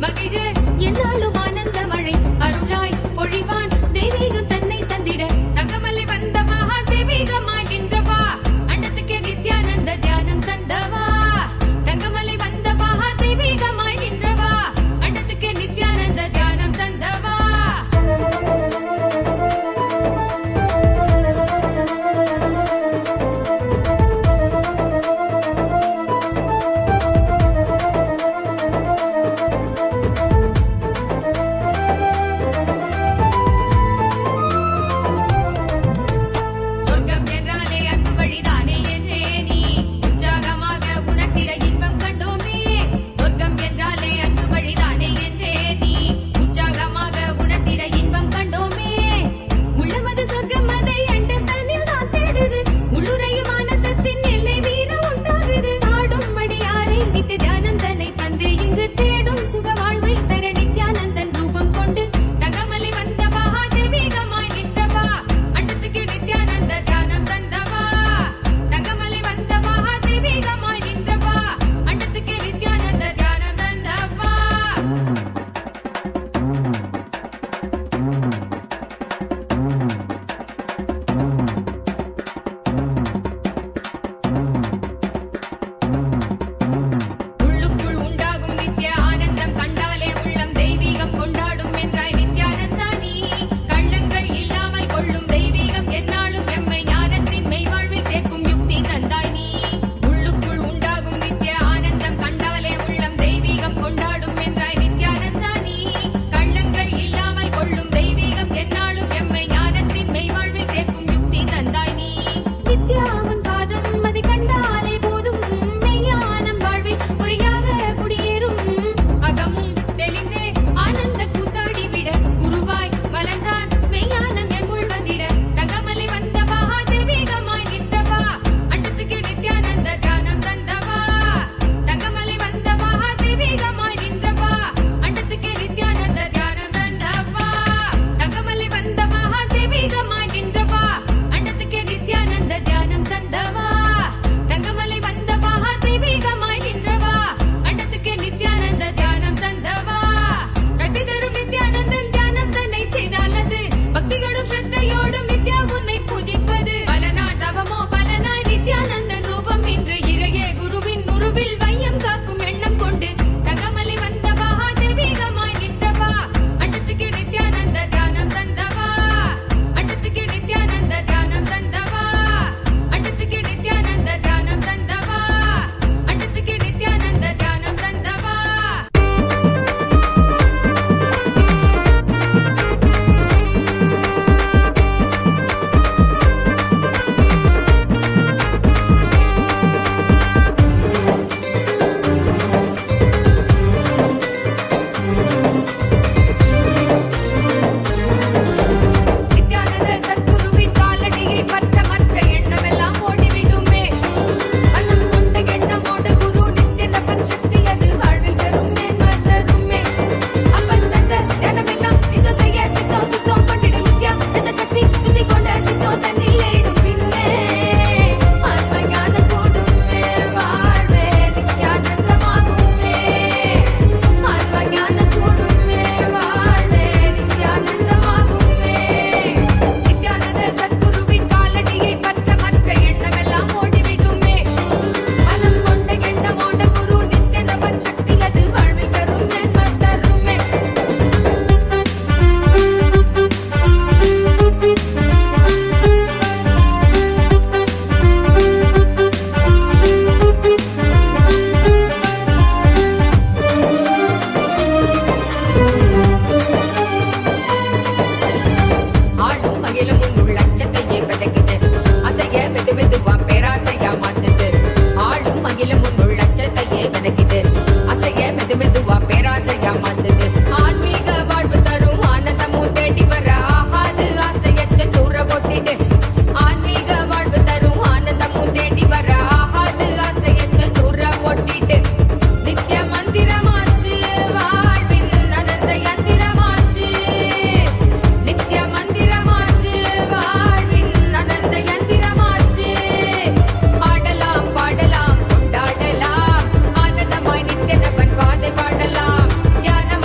மகிழ என்னாலும் ஆனந்த மழை அருளாய் பொழிவான் தெய்வீகம் தன்னை தந்திட தங்கமலை வந்தவா தெய்வீகமாய் நின்றவா அண்டத்துக்கு நித்யானந்த தியானம் தந்தவா தங்கமலை வந்தவா தெய்வீகமாய் நின்றவா அண்டத்துக்கு நித்யானந்த தியானம் தந்தவா சொர்க்கம் என்றாலே அன்பு வழிதானே என்றே நீ உற்சாகமாக உணர்த்திட இன்பம் கண்டோமே சொர்க்கம் என்றாலே அன்பு வழிதானே என்றே நீ உற்சாகமாக உணர்த்திட இன்பம் கண்டோமே உள்ளமது சொர்க்கம் அதை அண்ட தனில் தான் தேடுது உள்ளுரையும் ஆனந்தத்தின் எல்லை வீர உண்டாகுது ஆடும் மடியாரை நித்திய தியானம் தன்னை தந்து இங்கு தேடும் சுக வாழ்வை தர நித்யானந்தன் ரூபம் கொண்டு தகமலை வந்தவா தெய்வீகமாய் நின்றவா அண்டத்துக்கு நித்யானந்த தியானம் தந்தவா தகமலை வந்தவா தெய்வீகமாய் நின்றவா அண்டத்துக்கு நித்யானந்த தியானம் தந்தவா உள்ளுக்குள் உண்டாகும் நித்ய ஆனந்தம் கண்டாலே உள்ளம் தெய்வீகம் கொண்டாடும் என்றாய் நித்யானந்தா நீ கள்ளங்கள் இல்லாமல் கொள்ளும் தெய்வீகம் என்னாலும் எம்மை ஞானத்தின் மெய்வாழ்வில் சேர்க்கும் யுக்தி தந்தாய் நீ உள்ளுக்குள் உண்டாகும் நித்ய ஆனந்தம் கண்டாலே உள்ளம் தெய்வீகம் கொண்டாடும் என்றாய் நித்யானந்தா நீ கள்ளங்கள் இல்லாமல் கொள்ளும் தெய்வீகம் என்னாலும் எம்மை ஞானத்தின் மெய்வாழ்வில் சேர்க்கும் யுக்தி தந்தாய் நீ நித்யாவன் பாதம் அதை கண்டாலே போதும் மெய்யானம் வாழ்வில் பொறியாக குடியேறும் அகமும் தெளிந்தே ஆனந்த கூத்தாடி விட குருவாய் வளர்ந்தான் மெய்யானம் எம்முள் வந்திட தகமலை வந்தவா தெய்வீகமாய் நின்றவா அண்டத்துக்கு நித்யானந்த தியானம் தந்தவா தகமலை வந்தவா தெய்வீகமாய் நின்றவா அண்டத்துக்கு நித்யானந்த தியானம் தந்தவா தகமலை வந்தவா தெய்வீகமாய் நின்றவா அண்டத்துக்கு நித்யானந்த தியானம் தந்தவா தங்கமலை வந்தவா தெய்வீகமாய் நின்றவா அண்டத்துக்கு நித்யானந்த தியானம் தந்தவா கட்டி தரும் நித்யானந்தன் தியானம் தன்னை செய்தாலது பக்தியோடும் ஸ்ரத்தையோடும் நித்யா உன்னை பூஜிப்பது பல நாள் தவமோ பல நாள் நித்யானந்தன் ரூபம் இன்று இறையே குருவின் உருவில் வையம் காக்கும் எண்ணம் கொண்டு தங்கமலை வந்தவா தெய்வீகமாய் நின்றவா அண்டத்துக்கு நித்யானந்த தியானம் தந்தவா அண்டத்துக்கு நித்யானந்த தியானம் தந்தவா அண்டத்துக்கு நித்யானந்த தியானம் தந்தவா அண்டத்துக்கு நித்யானந்த தியானம் தந்தவா நித்யானந்த சத்குருவின் காலடியை பற்ற மற்ற எண்ணமெல்லாம் ஓடிவிடுமே மனம் கொண்ட எண்ணமோடு குரு நித்திய பஞ்சக்தி அது வாழ்வில் பெறுமே மலருமே அப்பன் தந்த தியானமெல்லாம் இது செய்ய சித்தம் சுத்தம் கொண்டிடும் நித்யா அந்த சக்தி சுத்தி கொண்ட சித்தம் தன்னில் ஏறிடும் பின்னே ஆத்ம ஞானம் கூடுமே வாழ்வே நித்யானந்தமாகுமே ஆத்ம ஞானம் கூடுமே வாழ்வே நித்யானந்தமாகுமே நித்யானந்த சத்குருவின் காலடியை பற்ற மற்ற எண்ணமெல்லாம் ஓடிவிடுமே மனம் கொண்ட எண்ணமோட குரு நித்திய பஞ்சக்தி அது வாழ்வில் பெறுமே மலருமே ஆடும் மகிழும் உன் அச்சத்தையே விதைக்குது அசைய வெது வெதுவா பேராசையா மாத்துது ஆடும் மகிழும் உன் அச்சத்தையே விதைக்குது அசைய மெது மெதுவா பேராசையா மாத்துது ஆன்மீக வாழ்வு தரும் ஆனந்தமும் தேடி வர ஆகாது ஆசையச்ச தூர போட்டிடு ஆன்மீக வாழ்வு தரும் ஆனந்தமும் தேடி வர ஆகாது ஆசையச்ச தூர போட்டிடு நித்ய மந்திரமாச்சு வாழ்வின் அனந்த யந்திரமாச்சு நித்ய மந்திரமாச்சு வாழ்வின் அனந்த யந்திரமாச்சு ஆடலாம் பாடலாம் கொண்டாடலாம் ஆனந்தமாய் நித்யதவன் பாதை பாடலாம் தியான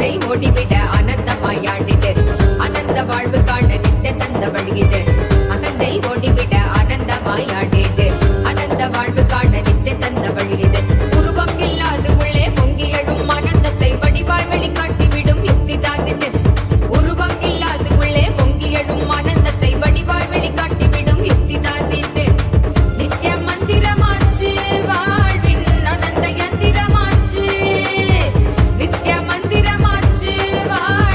அனந்தை ஓடிவிட ஆனந்தமாயாண்டிட்டு அனந்த வாழ்வு காண நித்த தந்த வழியுது அனந்தை ஓடிவிட ஆனந்தமாயாண்டிட்டு அனந்த வாழ்வு காண நித்த தந்த வழியுது உருவம் இல்லாது உள்ளே பொங்கி எழும் ஆனந்தத்தை வடிவாய் வெளிக்காட்டிவிடும் யுக்தி தான் இது உருவம் இல்லாது உள்ளே பொங்கி எழும் ஆனந்தத்தை வடிவாய் வெளிக்காட்டிவிடும் யுக்தி தான் இது நித்திய மந்திரமாச்சு வாழ்வின் அனந்த யந்திரமாச்சு நித்திய மந்திரமாச்சு வாழ்வின்